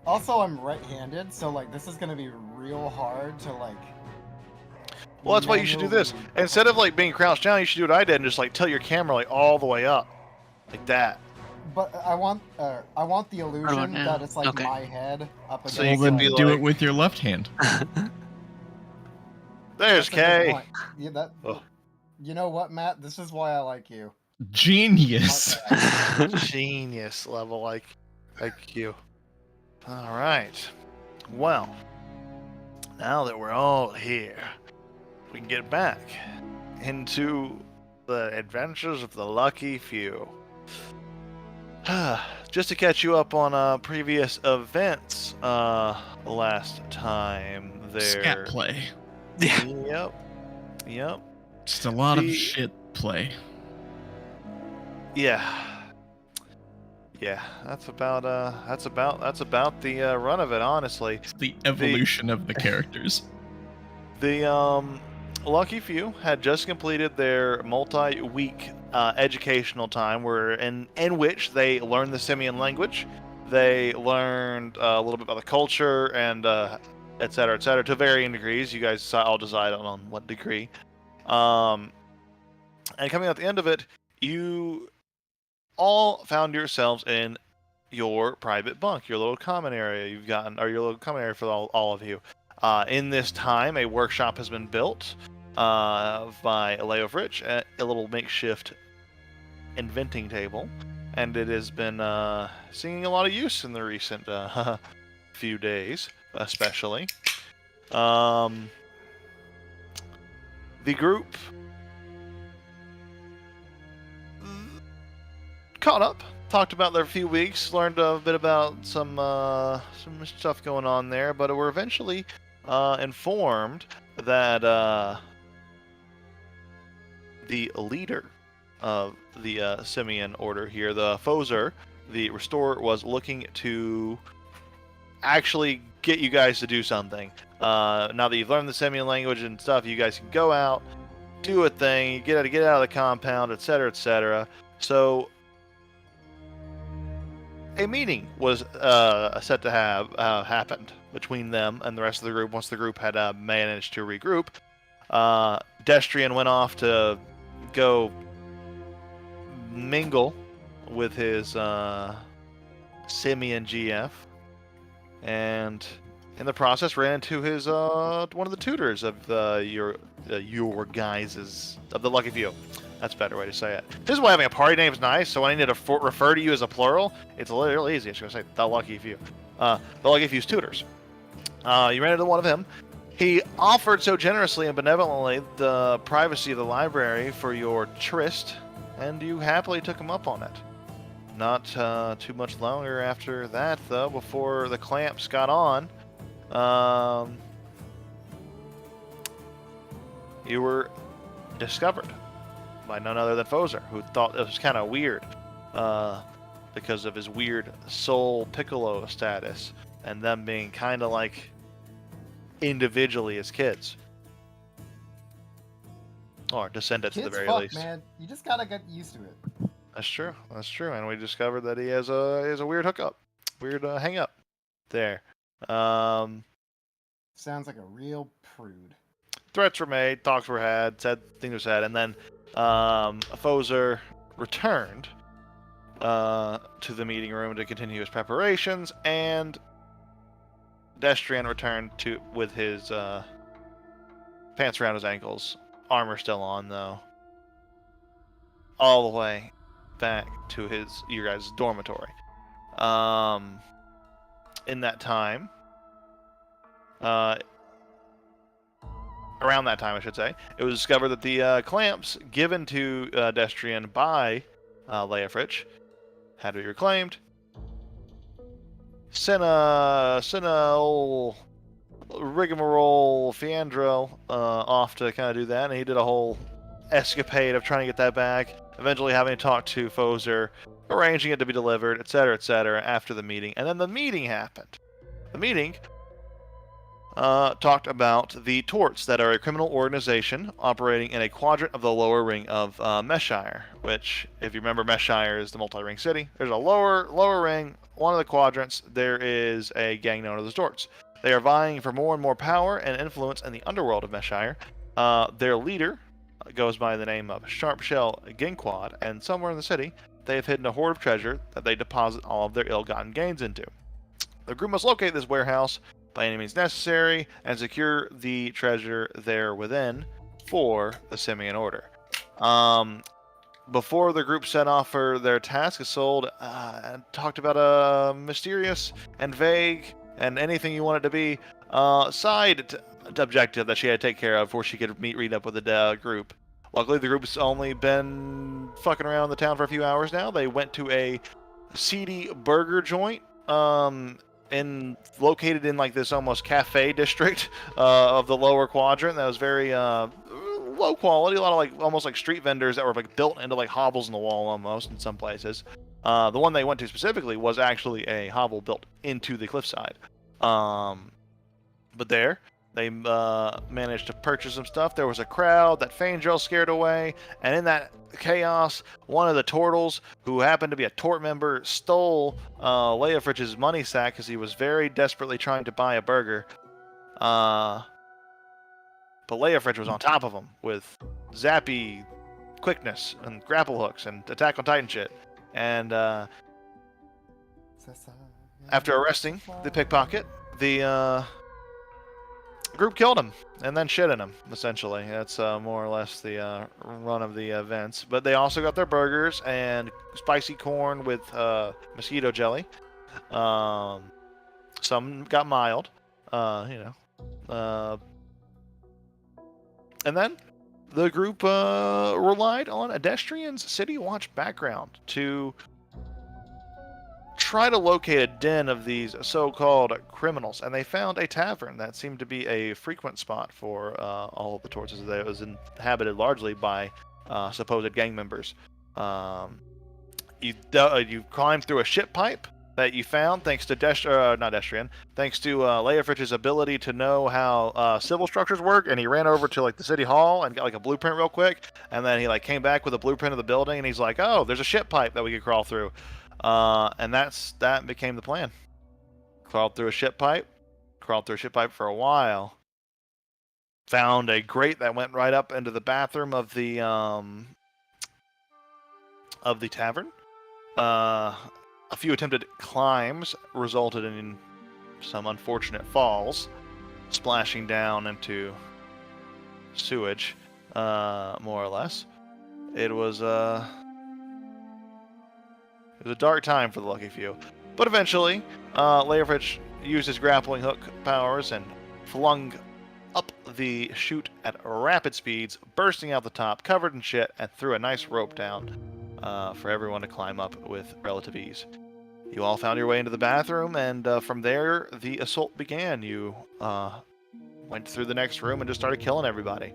Also, I'm right-handed, so like this is gonna be real hard to like. Well, that's why you should do this. manually- Instead of like being crouched down, you should do what I did and just like tilt your camera like all the way up, like that. But I want the illusion now? that it's like Okay. my head up against. So Well, you then could be do like- it with your left hand. There's That's a good Kay. point. Yeah, that. Oh. You know what, Matt? This is why I like you. Genius. Genius level like IQ. All right. Well, now that we're all here, we can get back into the adventures of the lucky few. Just to catch you up on previous events last time there. Scat play. Yep. Yep. Just a lot of The- shit play. Yeah. Yeah, that's about the run of it, honestly. It's the evolution of the characters. The lucky few had just completed their multi-week educational time, in which they learned the Simian language. They learned a little bit about the culture and et cetera, to varying degrees. You guys all decide on what degree. And coming out the end of it, you all found yourselves in your private bunk, your little common area you've gotten, or your little common area for all of you. In this time, a workshop has been built by Leofrich, a little makeshift inventing table, and it has been seeing a lot of use in the recent few days, especially. The group caught up, talked about their few weeks, learned a bit about some stuff going on there, but were eventually informed that the leader of the Simian order here, the Fozer, the Restorer, was looking to actually get you guys to do something. Now that you've learned the Simian language and stuff, you guys can go out, do a thing, get out of the compound, etc., etc. So a meeting was set to have happened between them and the rest of the group once the group had managed to regroup. Destrian went off to go mingle with his Simian GF, and in the process ran into his one of the tutors of your guys's of the Lucky Few. That's a better way to say it. This is why having a party name is nice, so when I need to refer to you as a plural, it's a little easy. I'm just going to say the Lucky Few. The Lucky Few's tutors. You ran into one of him. He offered so generously and benevolently the privacy of the library for your tryst, and you happily took him up on it. Not too much longer after that, though, before the clamps got on, you were discovered by none other than Fozer, who thought it was kind of weird because of his weird soul Piccolo status and them being kind of like individually as kids. Or descendants at the very least. Man, you just gotta get used to it. That's true. That's true. And we discovered that he has a weird hookup, weird hang up there. Sounds like a real prude. Threats were made, talks were had, things were said, and then Fozer returned to the meeting room to continue his preparations, and Destrian returned with his pants around his ankles, armor still on though, all the way back to your guys' dormitory. In that time, around that time, I should say, it was discovered that the clamps given to Destrian by Leofrich had to be reclaimed. Sent old rigmarole Fiandro off to kind of do that, and he did a whole escapade of trying to get that back, eventually having to talk to Fozer, arranging it to be delivered, etc., etc., after the meeting. And then the meeting happened. The meeting talked about the Torts, that are a criminal organization operating in a quadrant of the lower ring of Meshire, which, if you remember, Meshire is the multi-ring city. There's a lower ring, one of the quadrants, there is a gang known as the Torts. They are vying for more and more power and influence in the underworld of Meshire. Their leader goes by the name of Sharpshell Ginquad, and somewhere in the city, they have hidden a hoard of treasure that they deposit all of their ill-gotten gains into. The group must locate this warehouse by any means necessary and secure the treasure there within for the Simeon Order. Before the group set off for their task, Isolde talked about a mysterious and vague and anything you want it to be side objective that she had to take care of before she could meet up with the group. Luckily, the group's only been fucking around the town for a few hours now. They went to a seedy burger joint located in like this almost cafe district of the lower quadrant that was very low quality. A lot of like almost like street vendors that were like built into like hovels in the wall almost in some places. The one they went to specifically was actually a hovel built into the cliffside. But there, they managed to purchase some stuff. There was a crowd that Fangel scared away, and in that chaos, one of the Tortles, who happened to be a Tort member, stole Leofrich's money sack because he was very desperately trying to buy a burger. But Leofrich was on top of him with zappy quickness and grapple hooks and Attack on Titan shit. And after arresting the pickpocket, the group killed him and then shit in him, essentially. That's more or less the run of the events. But they also got their burgers and spicy corn with mosquito jelly. Some got mild, and then the group relied on Adestrian's City Watch background to try to locate a den of these so-called criminals, and they found a tavern that seemed to be a frequent spot for all of the torches. That was inhabited largely by supposed gang members. You climbed through a ship pipe that you found thanks to thanks to Leofrich's ability to know how civil structures work, and he ran over to like the city hall and got like a blueprint real quick, and then he like came back with a blueprint of the building, and he's like, oh, there's a ship pipe that we could crawl through. And that became the plan. Crawled through a ship pipe for a while. Found a grate that went right up into the bathroom of the tavern. A few attempted climbs resulted in some unfortunate falls, splashing down into sewage, more or less. It was a dark time for the lucky few. But eventually, Leofrich used his grappling hook powers and flung up the chute at rapid speeds, bursting out the top, covered in shit, and threw a nice rope down for everyone to climb up with relative ease. You all found your way into the bathroom, and from there, the assault began. You went through the next room and just started killing everybody.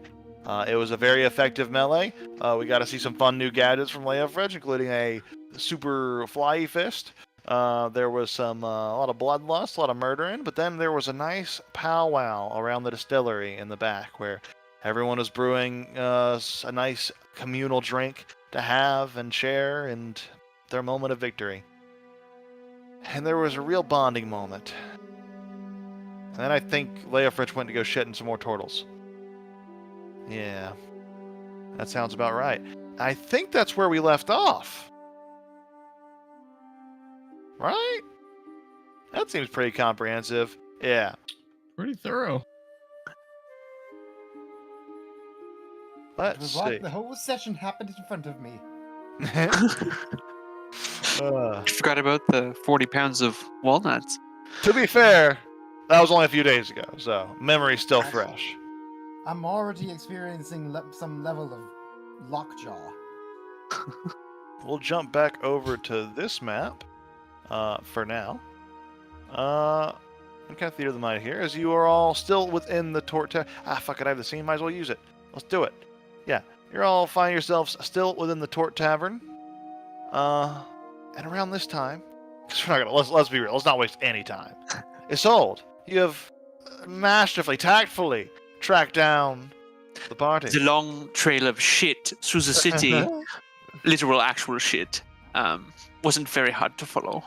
It was a very effective melee. We got to see some fun new gadgets from Leofrich, including a super flyy fist. There was a lot of bloodlust, a lot of murdering, but then there was a nice powwow around the distillery in the back where everyone was brewing a nice communal drink to have and share in their moment of victory. And there was a real bonding moment. And then I think Leofrich went to go shit in some more turtles. Yeah, that sounds about right. I think that's where we left off. Right? That seems pretty comprehensive. Yeah. Pretty thorough. It Let's was see. like the whole session happened in front of me. I forgot about the 40 pounds of walnuts. To be fair, that was only a few days ago, so memory's still fresh. I'm already experiencing some level of lockjaw. We'll jump back over to this map for now. I'm kind of theater of the mind here, as you are all still within the Tort. Fuck it, I have the scene. Might as well use it. Let's do it. Yeah, you're all finding yourselves still within the Tort Tavern. And around this time, because we're not gonna let's be real. Let's not waste any time. Isolde, you have masterfully, tactfully track down the party. The long trail of shit through the city, literal actual shit, wasn't very hard to follow.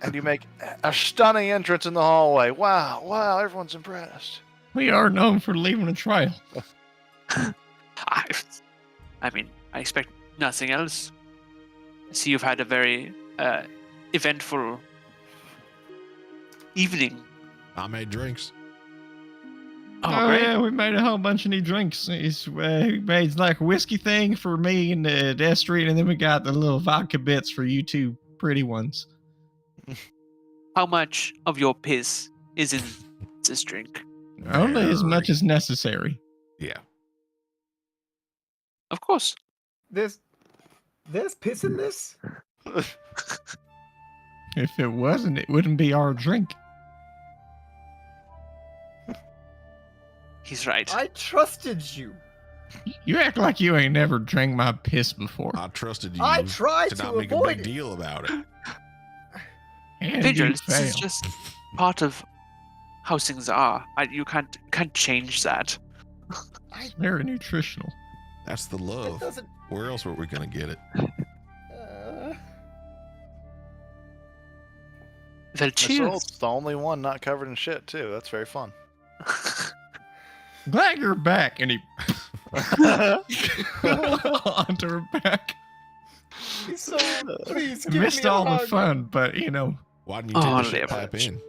And you make a stunning entrance in the hallway. Wow, everyone's impressed. We are known for leaving a trail. I mean, I expect nothing else. I see you've had a very eventful evening. I made drinks. Oh, great. yeah, we made a whole bunch of new drinks. We made like a whiskey thing for me and Destry, and then we got the little vodka bits for you two pretty ones. How much of your piss is in this drink? Only as much as necessary. Yeah. Of course. There's piss in this? If it wasn't, it wouldn't be our drink. He's right. I trusted you. You act like you ain't never drank my piss before. I trusted you I tried to to not make a avoid big it. deal about it. And Pedro, you this fail. is just part of how things are. You can't change that. Very nutritional. That's the It love. doesn't. Where else were we gonna get it? Uh, Well, cheers. Masold's the only one not covered in shit, too. That's very fun. Glad you're back. And he onto her back. so please give Missed me a all the hug. fun, but you know. Why didn't you take Oh, the shit leverage. pipe in?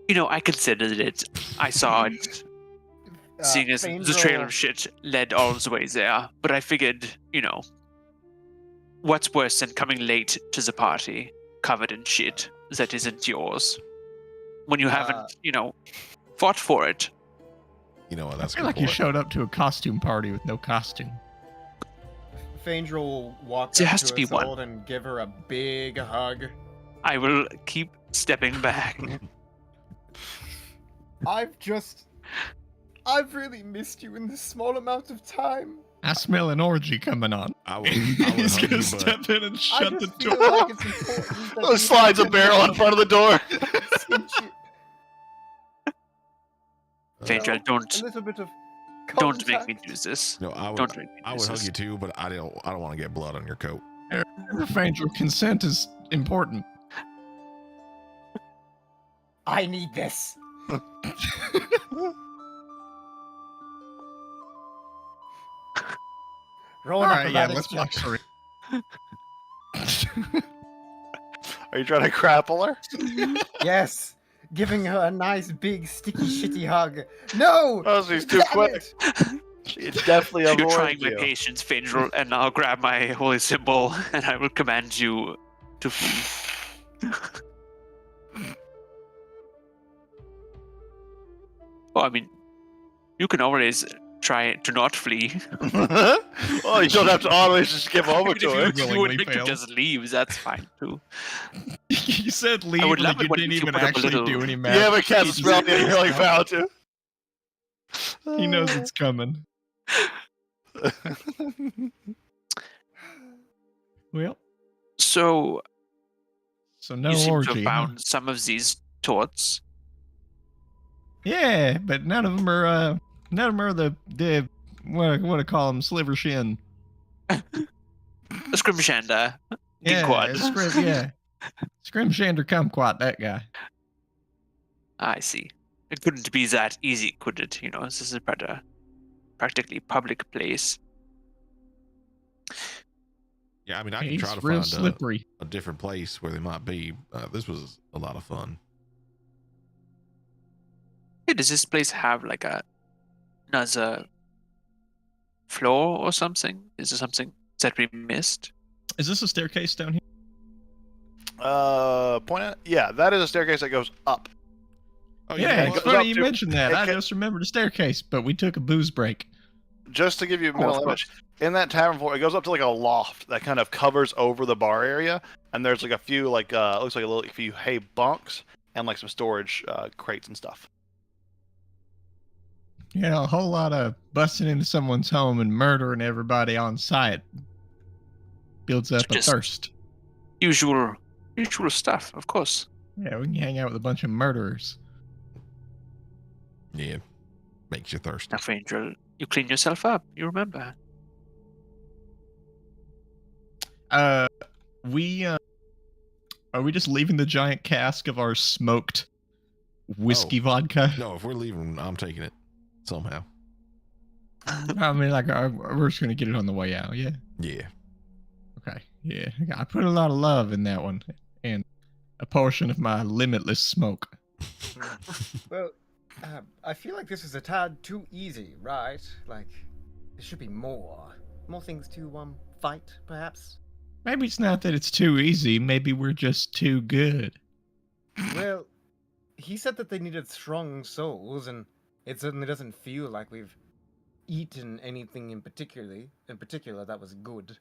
You know, I considered it. I saw it. Seeing as the trail of shit led all the way there. But I figured, what's worse than coming late to the party, covered in shit that isn't yours, when you haven't, fought for it. You know what? That's I feel a like good you point. showed up to a costume party with no costume. Phaedra will walk There up has to to be one. Isolde and give her a big hug. I will keep stepping back. I've really missed you in this small amount of time. I smell an orgy coming on. I would He's hug gonna you, but step in and I shut the just feel door. like it's important that you Slides a continue barrel in front of the door. since you- Phaedra, a don't little bit of make me contact. do this. no, I would. Don't make me I do would hug this. you too, but I don't want to get blood on your coat. Phaedra, consent is important. I need this. Roll All an right, yeah, acrobatics let's check. watch the Are you trying to grapple her? Yes, giving her a nice big sticky shitty hug. No, Oh, she's too damn quick. it! She definitely You're avoids trying my you. patience, Phaedra, and I'll grab my holy symbol and I will command you to flee. Well, I mean, you can always try to not flee. Oh, you don't have to always just give over Even to if her. you would Willingly like to fails. just leave, that's fine too. You said leave, would love like it you when didn't you even put up a actually little- do any You math. haven't cast a He spell just- yet, you're like about to. He knows it's coming. Well, So no you seem to orgy. have huh? found some of these torts. Yeah, but none of them are the what I call them, sliver shin. A Scrimshander. Yeah, Dinquad. Scrimshander Kumquat, that guy. I see. It couldn't be that easy, could it? This is a practically public place. Yeah, I mean, I can He's try to real find slippery. a different place where they might be. This was a lot of fun. Hey, does this place have like another floor or something? Is there something that we missed? Is this a staircase down here? Point at. Yeah, that is a staircase that goes up. Oh Yeah, it it's goes funny up you to- mentioned that. it I ca- just remembered the staircase, but we took a booze break. Just to give you a Oh, mental of image, in that tavern floor, it goes up to like a loft that kind of covers over the bar area, and there's like a few looks like a few hay bunks and like some storage crates and stuff. A whole lot of busting into someone's home and murdering everybody on site builds up a Just- thirst. Usual stuff, of course. Yeah, we can hang out with a bunch of murderers. Yeah. Makes you thirsty. Now, Angel, you clean yourself up. You remember? We are we just leaving the giant cask of our smoked whiskey vodka? No, if we're leaving, I'm taking it somehow. I mean, like, we're just gonna get it on the way out. Yeah. Yeah. Okay. Yeah. I put a lot of love in that one, and a portion of my limitless smoke. Well, I feel like this is a tad too easy, right? Like, there should be more things to fight, perhaps. Maybe it's not that it's too easy. Maybe we're just too good. Well, he said that they needed strong souls, and it certainly doesn't feel like we've eaten anything in particular that was good.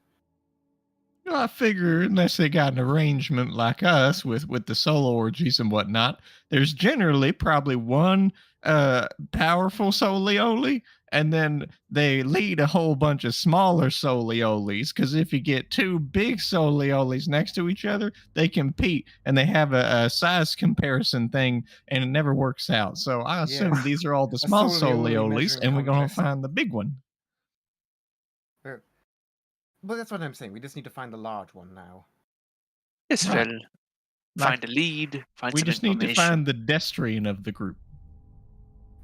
Well, I figure unless they got an arrangement like us with the solo orgies and whatnot, there's generally probably one powerful Solioli, and then they lead a whole bunch of smaller Soliolis, because if you get two big Soliolis next to each other, they compete, and they have a size comparison thing, and it never works out. So I assume these are all the small Solioli Soliolis, measuring and we're going to contest. find the big one. But that's what I'm saying. We just need to find the large one now. Yes, Right. well, Like, find a lead, find we some just need to information. find the Destrian of the group.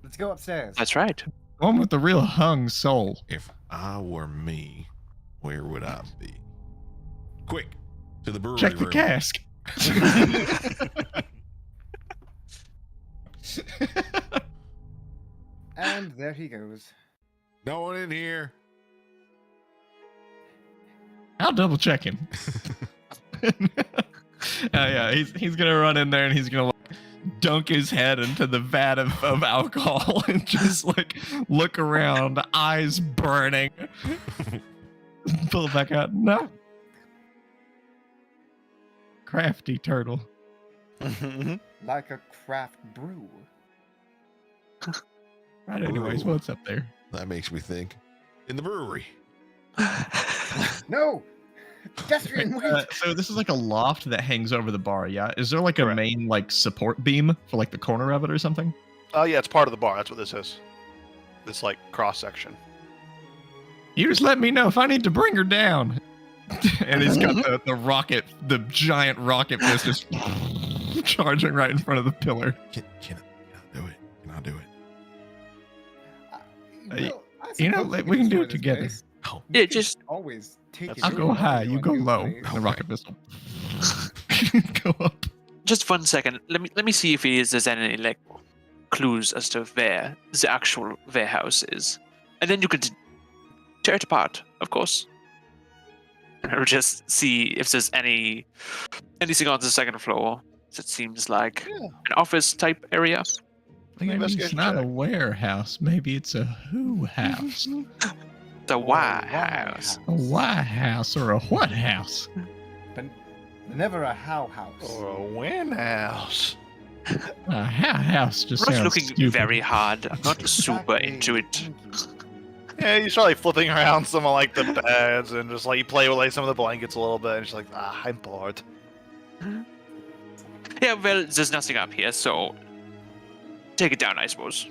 Let's go upstairs. That's right. One with the real hung soul. If I were me, where would I be? Quick, to the brewery Check the room. cask. And there he goes. No one in here. I'll double check him. Yeah, he's gonna run in there and he's gonna like, dunk his head into the vat of alcohol and just like look around, eyes burning. Pull it back out. No. Crafty turtle. Like a craft brew. Right, anyways, what's up there? That makes me think. In the brewery. No! Destrian, wait! So this is like a loft that hangs over the bar, yeah? Is there like a Correct. main like support beam for like the corner of it or something? Oh yeah, it's part of the bar. That's what this is. This like cross section. You just let me know if I need to bring her down. And he's got the rocket, the giant rocket fist just charging right in front of the pillar. Can I do it? Can I do it? Well, I you know, suppose like, can we can do destroy it this together. place. Oh, We Yeah, can just- always take it. I'll That's go in high, to you a go new low. place. The rocket pistol. Go up. Just 1 second. Let me see if there's any like clues as to where the actual warehouse is, and then you can tear it apart, of course. Or just see if there's anything on the second floor that seems like Yeah. an office type area. Make an Maybe it's investigation not a check. warehouse. Maybe it's a who house. The Or White a House. A why house or a what house? But never a how house. Or a win house. A how house just Ross sounds looking stupid. very hard. I'm not super Exactly. into it. Thank you. Yeah, you start like flipping around some of like the beds and just like you play with like some of the blankets a little bit and just like, I'm bored. Yeah, well, there's nothing up here, so take it down, I suppose.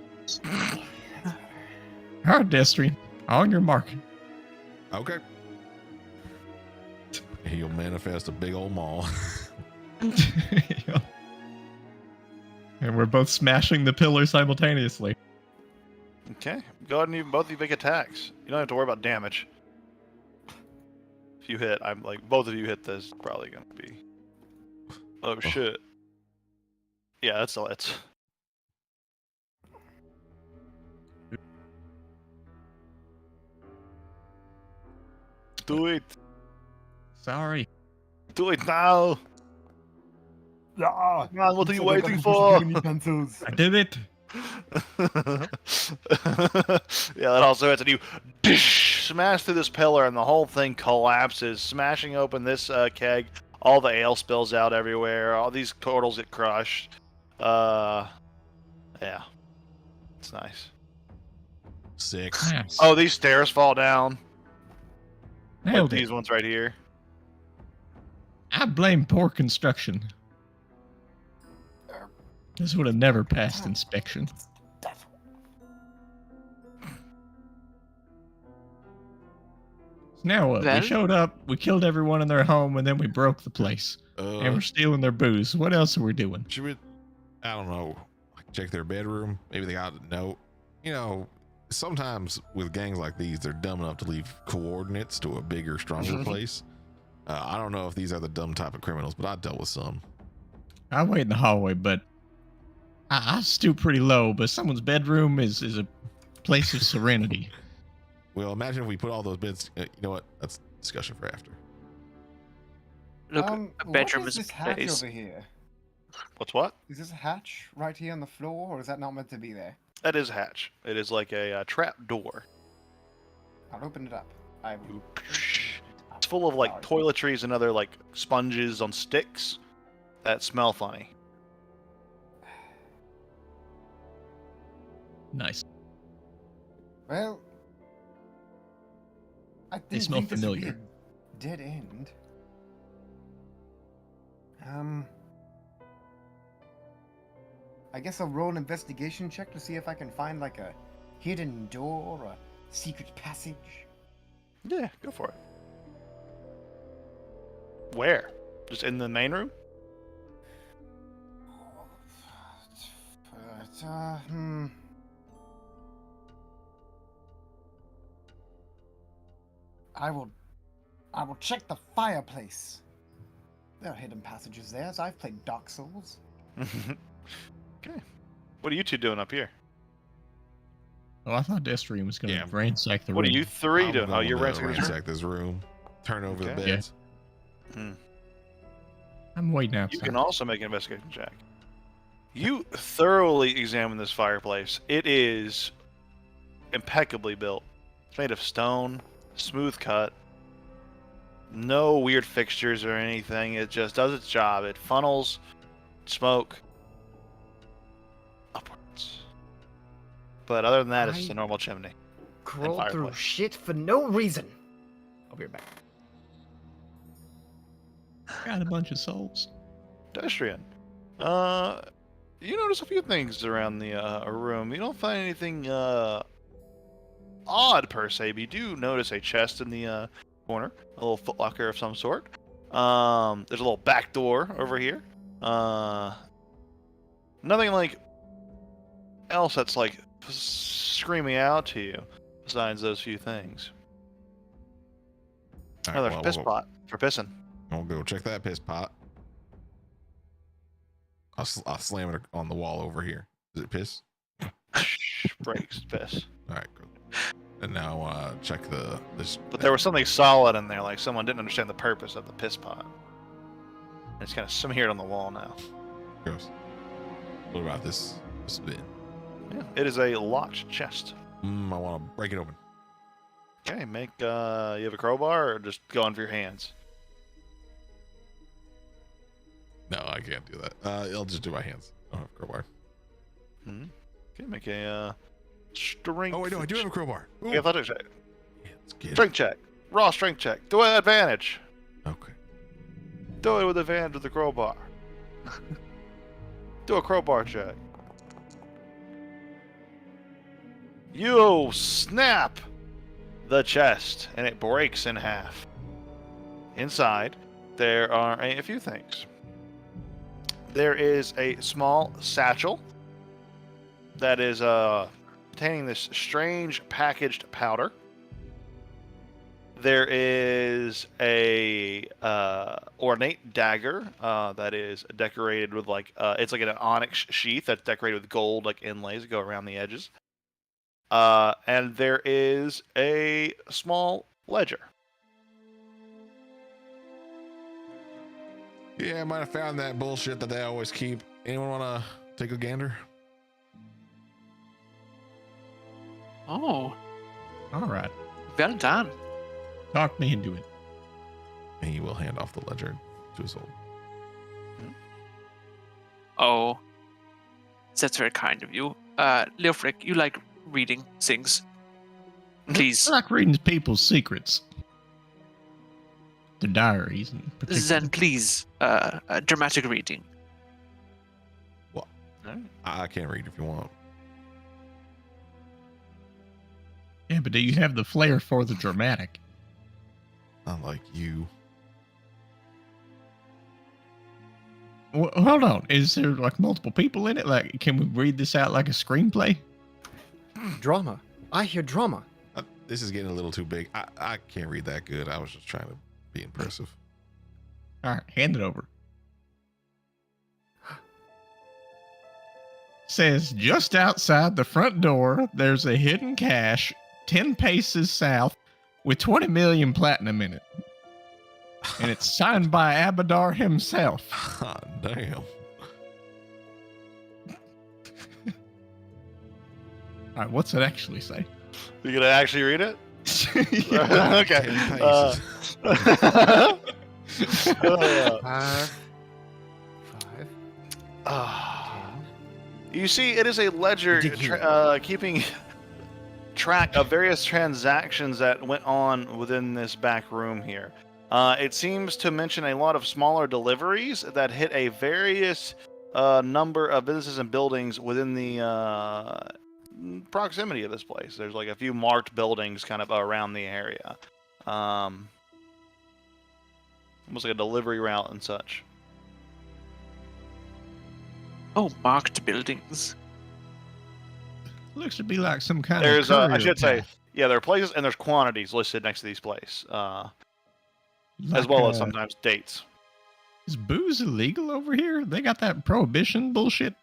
Hard Destrian. On your mark. okay. He'll manifest a big old maul. And we're both smashing the pillar simultaneously. Okay, go ahead and you both of you make attacks. You don't have to worry about damage. If you hit, I'm like both of you hit this, probably gonna be. Oh shit. Yeah, that's all. It's. Do it! Sorry. Do it now! Ah, Come on, what are you so they're waiting gonna for? use too many pencils. I did it. Yeah, that also hits, and you smash through this pillar, and the whole thing collapses, smashing open this keg. All the ale spills out everywhere. All these turtles get crushed. Yeah, it's nice. Sick. Nice. Oh, these stairs fall down. Like Nailed it. these ones right here. I blame poor construction. This would have never passed inspection. Now what? Well? We showed up, we killed everyone in their home, and then we broke the place. And we're stealing their booze. What else are we doing? Should we, I don't know, like check their bedroom? Maybe they got a note. You know, sometimes with gangs like these, they're dumb enough to leave coordinates to a bigger, stronger place. I don't know if these are the dumb type of criminals, but I dealt with some. I wait in the hallway, but I stoop pretty low, but someone's bedroom is a place of serenity. Well, imagine if we put all those beds. You know what? That's discussion for after. Look, a bedroom what is is a this hatch place. over here? What's what? Is this a hatch right here on the floor, or is that not meant to be there? That is a hatch. It is like a trap door. I'll open it up. I will. It's full of like Sorry. toiletries and other like sponges on sticks that smell funny. Nice. Well, I They didn't smell think this would be familiar. a dead end. I guess I'll roll an investigation check to see if I can find like a hidden door or a secret passage. Yeah, go for it. Where? Just in the main room? I will check the fireplace. There are hidden passages there, as I've played Dark Souls. Okay. What are you two doing up here? Oh, I thought Destrian was going to Yeah. ransack the What are room. you three I'm doing? Oh, going you're to renting this room? ransack this room. Turn over the Okay. Yeah. beds. I'm waiting You outside. can also make an investigation check. You thoroughly examine this fireplace. It is impeccably built. It's made of stone, smooth cut, no weird fixtures or anything. It just does its job. It funnels smoke upwards. But other than that, it's just a normal chimney. Crawl through fireplace. shit for no reason. I'll be right back. Got a bunch of souls. Pedestrian. You notice a few things around the room. You don't find anything odd per se, but you do notice a chest in the corner, a little footlocker of some sort. There's a little back door over here. Nothing like else that's like screaming out to you besides those few things. All Another well, piss we'll- pot for pissing. I'll go check that piss pot. I'll slam it on the wall over here. Is it piss? Breaks piss. All right, good. And now check this. But there was something solid in there, like someone didn't understand the purpose of the piss pot. And it's kind of smeared on the wall now. Gross. What about this bin? Yeah, it is a locked chest. I want to break it open. Okay, make you have a crowbar or just going for your hands? No, I can't do that. I'll just do my hands. I don't have a crowbar. Okay, make a strength. Oh wait, no, I do have a crowbar. Ooh. Yeah, athletic check. Yeah, let's get it. Strength check. Raw strength check. Do it with advantage. Okay. Do it with advantage with the crowbar. Do a crowbar check. You snap the chest and it breaks in half. Inside, there are a few things. There is a small satchel that is containing this strange packaged powder. There is a ornate dagger that is decorated with like it's like an onyx sheath that's decorated with gold like inlays that go around the edges. And there is a small ledger. Yeah, I might have found that bullshit that they always keep. Anyone want to take a gander? Oh, All right. well done. Talk me into it. And he will hand off the ledger to his old. Oh, that's very kind of you. Leofric, you like reading things. Please, I like reading people's secrets. Their diaries in particular. then please, dramatic reading. All I can't read if you want. Yeah, but do you have the flair for the dramatic? Unlike you. Well, hold on. Is there like multiple people in it? Like, can we read this out like a screenplay? Drama. I hear drama. This is getting a little too big. I can't read that good. I was just trying to be impressive. All right, hand it over. Says just outside the front door, there's a hidden cache 10 paces south with 20 million platinum in it. And it's signed by Abadar himself. Ah, damn. All right, what's it actually say? You gonna actually read it? Yeah. Okay. 10 paces. 5. You see, it is a ledger Dig here. keeping track of various transactions that went on within this back room here. It seems to mention a lot of smaller deliveries that hit a various number of businesses and buildings within the proximity of this place. There's like a few marked buildings kind of around the area. Almost like a delivery route and such. Oh, marked buildings. Looks to be like some kind There's, of. I should say, path. yeah, there are places and there's quantities listed next to these places, as Like, well as sometimes dates. Is booze illegal over here? They got that prohibition bullshit.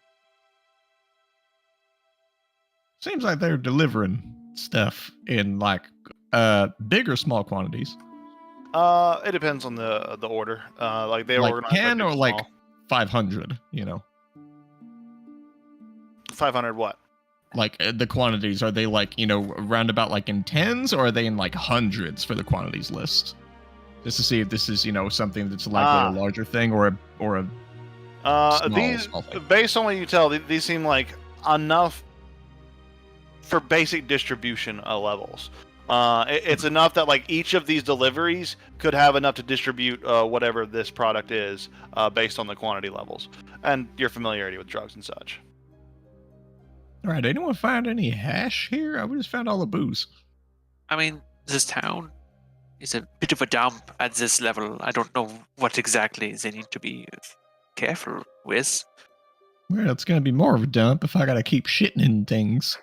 Seems like they're delivering stuff in like big or small quantities. It depends on the order. Like they Like organize 10 big or and like small. 500, you know. 500 what? Like the quantities, are they like, you know, roundabout like in tens, or are they in like hundreds for the quantities list? Just to see if this is, you know, something that's likely a larger thing or a small thing. Based on what you tell, these seem like enough for basic distribution levels. It's enough that like each of these deliveries could have enough to distribute whatever this product is based on the quantity levels and your familiarity with drugs and such. All right, anyone find any hash here? We just found all the booze. I mean, this town is a bit of a dump at this level. I don't know what exactly they need to be careful with. Well, it's gonna be more of a dump if I gotta keep shitting in things.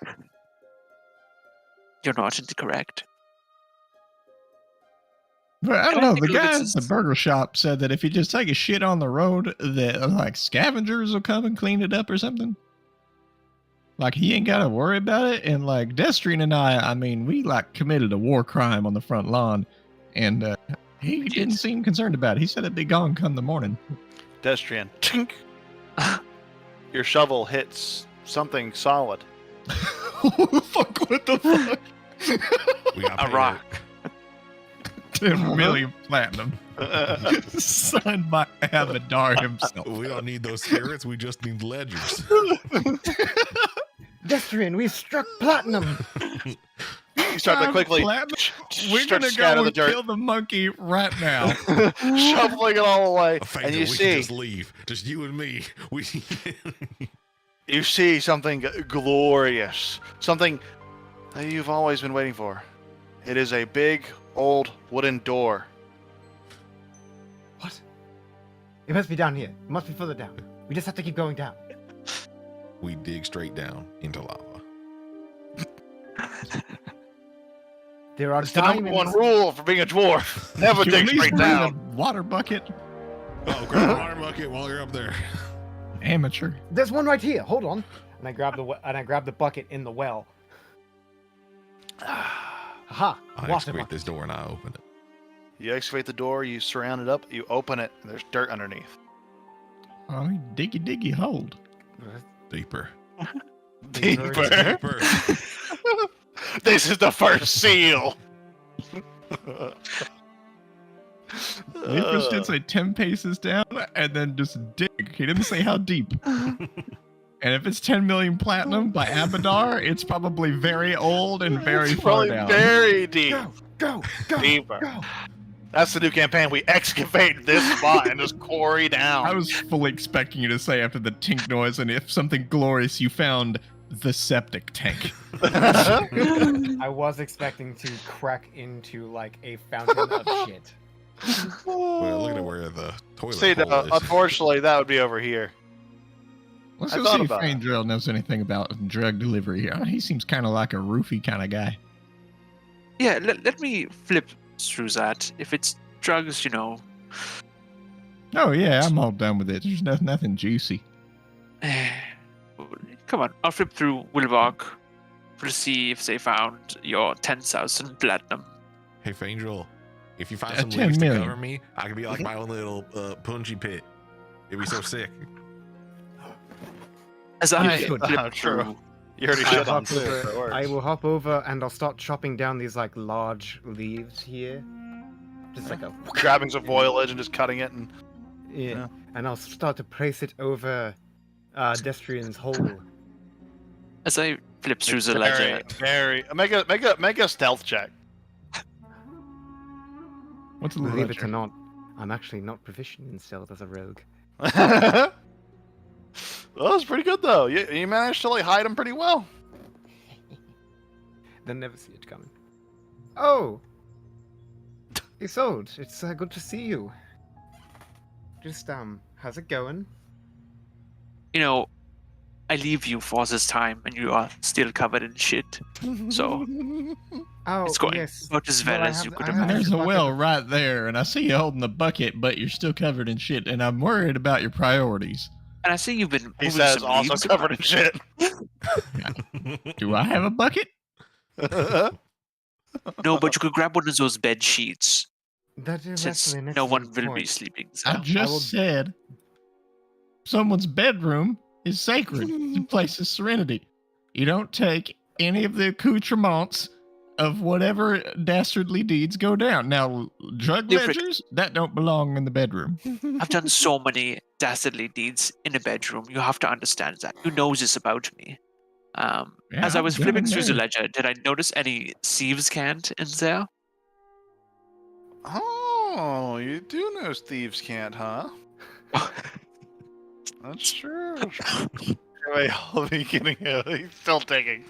You're not incorrect. But I don't Can I know. take The a look at guy at this? the burger shop said that if you just take a shit on the road, that like scavengers will come and clean it up or something. Like he ain't got to worry about it. And like Destrian and I mean, we like committed a war crime on the front lawn, and he didn't seem concerned about it. He said it'd be gone come the morning. Destrian. Tink. Your shovel hits something solid. Fuck! What the fuck? We got A paid rock. 10 million platinum, signed by Abadar himself. We don't need those spirits. We just need ledgers. Destrian, we struck platinum. You start to quickly Platinum? We're start to gonna scatter go the and dirt. kill the monkey right now. shoveling it all away, Phaedra, and you we can see just leave. Just you and me. We. you see something glorious, something that you've always been waiting for. It is a big old wooden door. What? It must be down here. It must be further down. We just have to keep going down. We dig straight down into lava. There are It's the number diamonds. one rule for being a dwarf: never You at dig least straight bring down. a water bucket. Oh, grab a water bucket while you're up there. Amateur. There's one right here. Hold on. And I grab the bucket in the well. Aha! I Water excavate bucket. this door and I open it. You excavate the door, you surround it up, you open it, and there's dirt underneath. Oh, diggy hold. Deeper. Deeper. Deeper. This is the first seal. Lucas did say 10 paces down and then just dig. He didn't say how deep. And if it's 10 million platinum by Abadar, it's probably very old and very It's far probably down. very deep. Go! Deeper. Go! That's the new campaign. We excavate this spot and just quarry down. I was fully expecting you to say after the tink noise, and if something glorious, you found the septic tank. I was expecting to crack into like a fountain of shit. Well, look at where the toilet See, hole is. unfortunately, that would be over here. Let's I go thought see if about it. Faindrill knows anything about drug delivery. He seems kind of like a roofie kind of guy. Yeah, let me flip through that. If it's drugs, you know. Oh yeah, I'm all done with it. There's nothing juicy. Come on, I'll flip through Wilbog to see if they found your 10,000 platinum. Hey, Faindrill, if you find 10 some leaves to million. cover me, I could be like my own little punchy pit. It'd be so sick. As I should. flip True. through, You already I shit on hop too. over- so it works. I will hop over and I'll start chopping down these like large leaves here. Just like a Grabbing some foliage and just cutting it, and yeah. Yeah. And I'll start to place it over Destrian's hole. as I flip through the very, ledger, very. Make a stealth check. What's a Believe it ledger? or not, I'm actually not proficient in stealth as a rogue. Well, that's pretty good though. You managed to like hide them pretty well. They'll never see it coming. Oh! Isolde, it's good to see you. Just, how's it going? you know, I leave you for this time and you are still covered in shit. So Oh, it's going yes. about as Well, well I as have- you I could have- imagine. There's a bucket well of- right there, and I see you holding the bucket, but you're still covered in shit, and I'm worried about your priorities. And I see you've been He moving says, some also leaves covered in around. shit. Do I have a bucket? No, but you could grab one of those bed sheets That is since actually an no one excellent will be point. sleeping I there. just will- said someone's bedroom is sacred. It's a place of serenity. You don't take any of the accoutrements of whatever dastardly deeds go down. Now, drug Different. ledgers, that don't belong in the bedroom. I've done so many dastardly deeds in the bedroom. You have to understand that. You know this about me. Yeah, As I I've was been flipping in through the there. ledger, did I notice any thieves' cant in there? Oh, you do know thieves can't, huh? That's true. Wait, hold me kidding. He's still taking.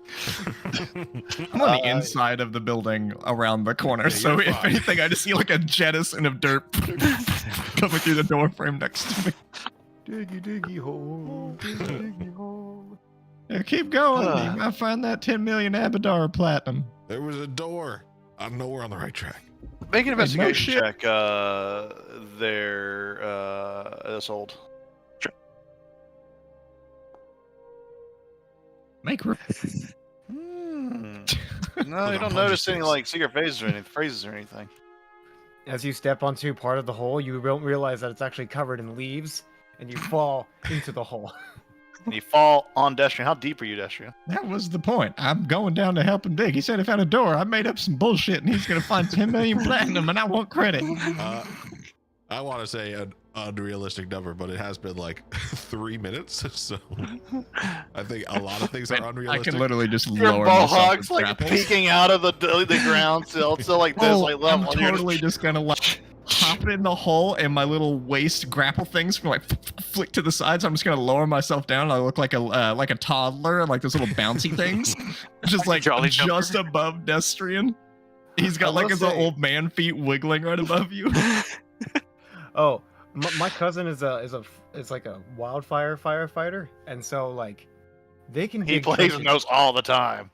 I'm on the inside of the building around the corner, Yeah, so you're if fine. anything, I just see like a jettison of dirt coming through the door frame next to me. Diggy diggy hole, diggy diggy hole. Yeah, keep going. You might find that 10 million Abadar platinum. There was a door. I know we're on the right track. Make an Hey, no investigation shit. check. This old. Make No, Look, you I'm don't notice punching any things. like secret phrases or anything. As you step onto part of the hole, you don't realize that it's actually covered in leaves, and you fall into the hole. And you fall on Destrian. How deep are you, Destrian? That was the point. I'm going down to help him dig. He said he found a door. I made up some bullshit, and he's going to find 10 million platinum, and I want credit. I want to say an unrealistic number, but it has been like 3 minutes, so I think a lot of things are I unrealistic. can literally just Your lower myself mohawk's with like grapples. peeking out of the ground still. It's still like this, Oh, like I'm level. and you're totally just gonna like hop in the hole, and my little waist grapple things can like flick to the sides. I'm just gonna lower myself down. I look like a toddler, like those little bouncy things, just like Jolly just jumper. above Destrian. He's got I like will his say- old man feet wiggling right above you. Oh, my cousin is like a wildfire firefighter, and so like they can He dig plays trenches. with those all the time.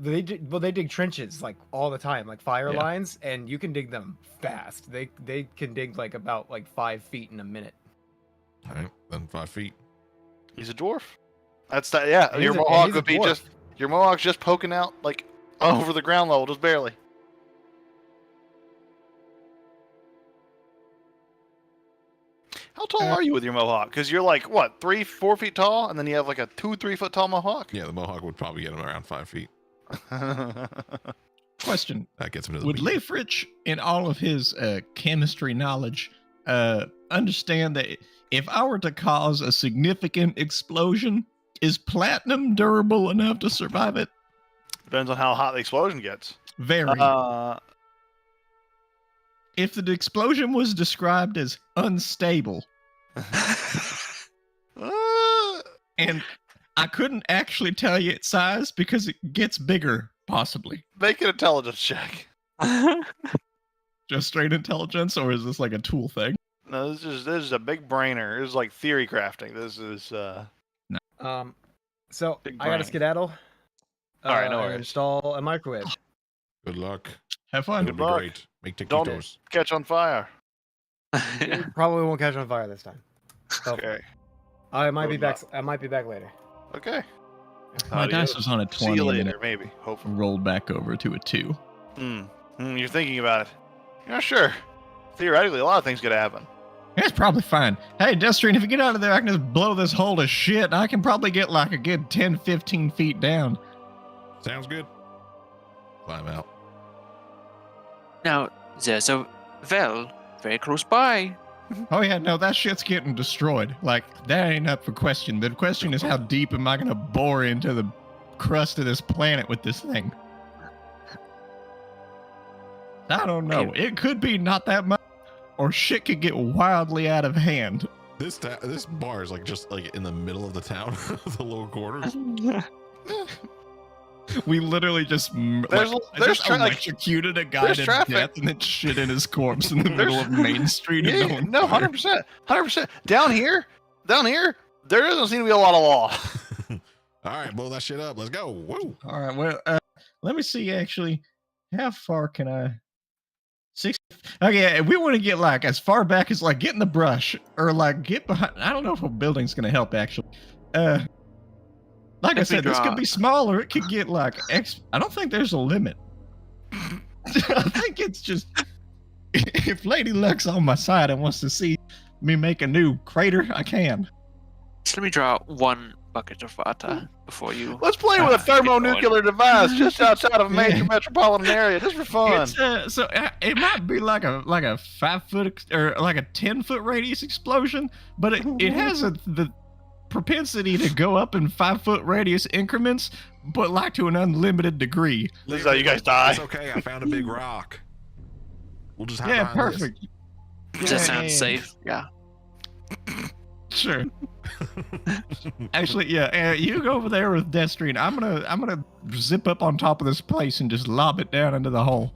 They dig trenches like all the time, like fire Yeah. lines, and you can dig them fast. They can dig like about like 5 feet in a minute. All right, then 5 feet. He's a dwarf. That's that. Yeah, And your he's a- and mohawk he's a would be dwarf. just your mohawk's just poking out like over the ground level, just barely. How tall are you with your mohawk? Because you're like what, 3-4 feet tall, and then you have like a 2-3 foot tall mohawk. Yeah, the mohawk would probably get him around 5 feet. Question: That gets him to the Would beat. Leifrich, in all of his chemistry knowledge, understand that if I were to cause a significant explosion, is platinum durable enough to survive it? Depends on how hot the explosion gets. Very. Uh, if the explosion was described as unstable, and I couldn't actually tell you its size because it gets bigger, possibly. Make an intelligence check. Just straight intelligence, or is this like a tool thing? No, this is a big brainer. This is like theory crafting. This is So Big I gotta brain. skedaddle. All right, no and worries. Install a microwave. Good luck. Have fun. It'll be luck. great. Make Don't taquitos. catch on fire. It probably won't catch on fire this time. So Okay. I might be Good back. luck. I might be back later. Okay. My dice Adios. was on a See 20 you and then later, maybe. it Hopefully. rolled back over to a 2. You're thinking about it. You're not sure. Theoretically, a lot of things could happen. That's probably fine. Hey, Destrian, if you get out of there, I can just blow this hole to shit. I can probably get like a good 10, 15 feet down. Sounds good. Climb out. Now, there's a well very close by. Oh yeah, no, that shit's getting destroyed. Like, that ain't up for question. The question is how deep am I gonna bore into the crust of this planet with this thing? I don't know. It could be not that much, or shit could get wildly out of hand. This bar is like just like in the middle of the town, the lower quarters. We literally just There's electrocuted a guy there's to traffic. death and then shit in his corpse in the middle of Main Street. And Yeah, no no, one 100%. Down here, there doesn't seem to be a lot of law. All right, blow that shit up. Let's go. Woo. All right, well, let me see actually. How far can I? 6. Okay, we want to get like as far back as like get in the brush or like get behind. I don't know if a building's gonna help actually. Like I If we said, this could draw- be smaller. It could get like I don't think there's a limit. I think it's just if Lady Luck's on my side and wants to see me make a new crater, I can. Just let me draw one bucket of water before you. Let's play with a thermonuclear device just outside of a major Yeah. metropolitan area, just for fun. It's, it might be like a 5 foot or like a 10-foot radius explosion, but it has the propensity to go up in 5 foot radius increments, but like to an unlimited degree. This is how you guys die. It's okay. I found a big rock. We'll just hide Yeah, behind this. perfect. Does that sound safe? Yeah. Sure. Actually, yeah. You go over there with Destrian. I'm gonna zip up on top of this place and just lob it down into the hole.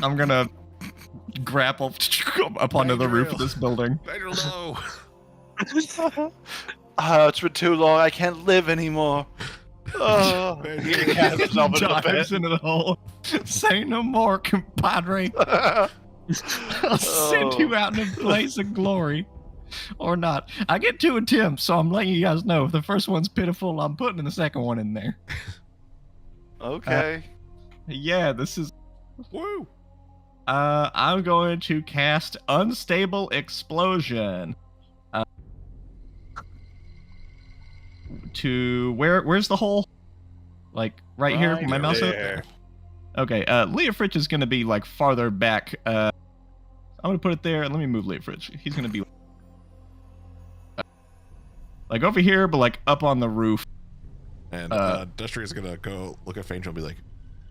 I'm gonna grapple up onto the roof of this building. Later, low. It's been too long. I can't live anymore. Oh, he cast himself into the Dives pit. into the hole. Say no more, compadre. I'll send you out in a blaze of glory. Or not. I get 2 attempts, so I'm letting you guys know. If the first one's pitiful, I'm putting the second one in there. Okay. Yeah, this is. Woo. I'm going to cast Unstable Explosion. To where's the hole? Like right here, Right my mouse up? there. Okay, Leah Fritch is gonna be like farther back. I'm gonna put it there. Let me move Leah Fritch. He's gonna be like over here, but like up on the roof. And Destrian's gonna go look at Faintrail and be like,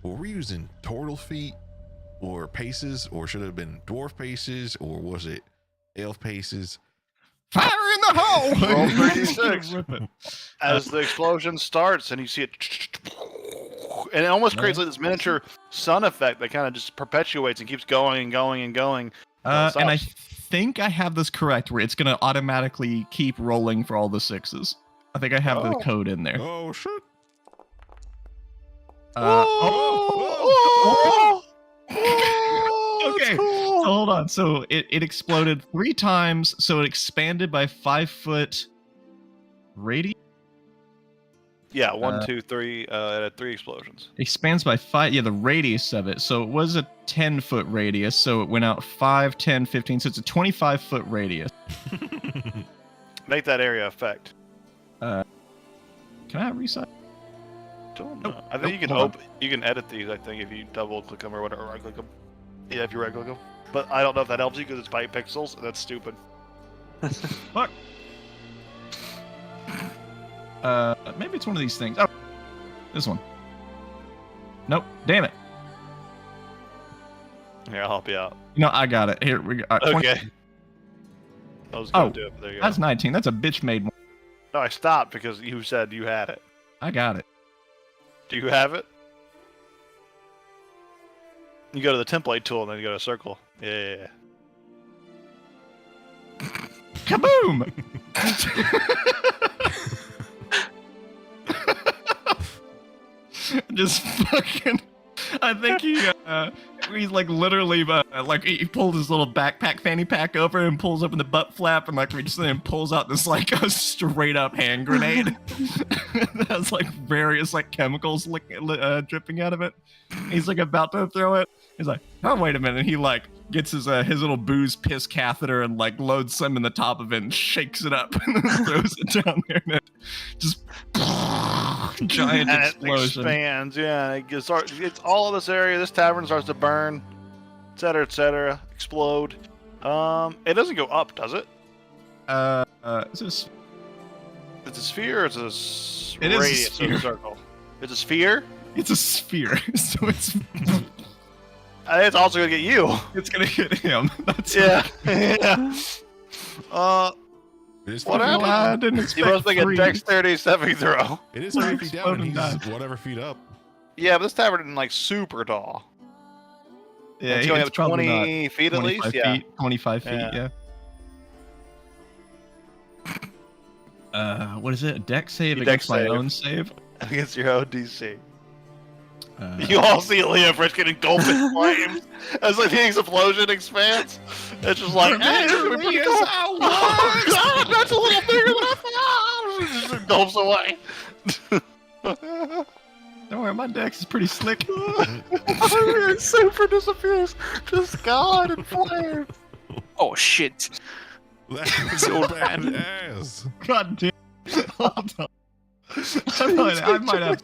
were we using turtle feet or paces, or should it have been dwarf paces, or was it elf paces? Fire in the hole! Roll He's 36. gonna rip it. As the explosion starts and you see it, and it almost creates like this miniature sun effect that kind of just perpetuates and keeps going and going and going. And I think I have this correct, where it's gonna automatically keep rolling for all the 6s. I think I have the Oh. code in there. Oh shit! Okay. So hold on. So it exploded 3 times. So it expanded by 5 foot radius. Yeah, 1, 2, 3. It had 3 explosions. Expands by 5. Yeah, the radius of it. So it was a 10-foot radius. So it went out 5, 10, 15. So it's a 25-foot radius. Make that area effect. Can I resize? Don't Nope. know. I think you can Hold on. you can edit these. I think if you double click them or whatever, right click them. Yeah, if you right click them. But I don't know if that helps you because it's by pixels. And that's stupid. Fuck. Maybe it's one of these things. Oh, this one. Nope. Damn it. Here, I'll help you out. You know, I got it. Here we go. 20 Okay. I was gonna Oh, do it, but there you go. That's 19. That's a bitch made one. No, I stopped because you said you had it. I got it. Do you have it? You go to the template tool and then you go to circle. Yeah. Kaboom! Just fucking. I think he's like literally like he pulled his little backpack fanny pack over and pulls open the butt flap and like reaches in and pulls out this like a straight up hand grenade that has like various like chemicals dripping out of it. He's like about to throw it. He's like, oh wait a minute. And he like gets his little booze piss catheter and like loads some in the top of it and shakes it up and then throws it down there and it just giant And explosion. it expands, yeah. It's all of this area. This tavern starts to burn, etc., etc. Explode. It doesn't go up, does it? Is this? It's a sphere or it's a It is a radius of sphere. a circle? It's a sphere? It's a sphere, so it's It's also gonna get you. it's gonna hit him. That's Yeah. Yeah. It is What 50 happened? I didn't You expect must make a three. dexterity saving throw. It is We're 50 down, and exploding he's whatever feet up. Yeah, but this tavern isn't like super tall. Yeah, It's going it's up probably 20 not feet at 25 least. Yeah. feet, 25 feet. Yeah. Yeah. What is it? A deck save Dex against my save. own save. Against your own DC. Uh, You all see Leofric get engulfed in flames as like the explosion expands. It's just like, hey, this is gonna be pretty cool. Oh god, that's a little bigger than I thought. It just engulfs away. Don't worry, my dex is pretty slick. It super disappears. Just gone in flames. Oh shit! That's old bad man. ass. God damn. Hold on. I might have.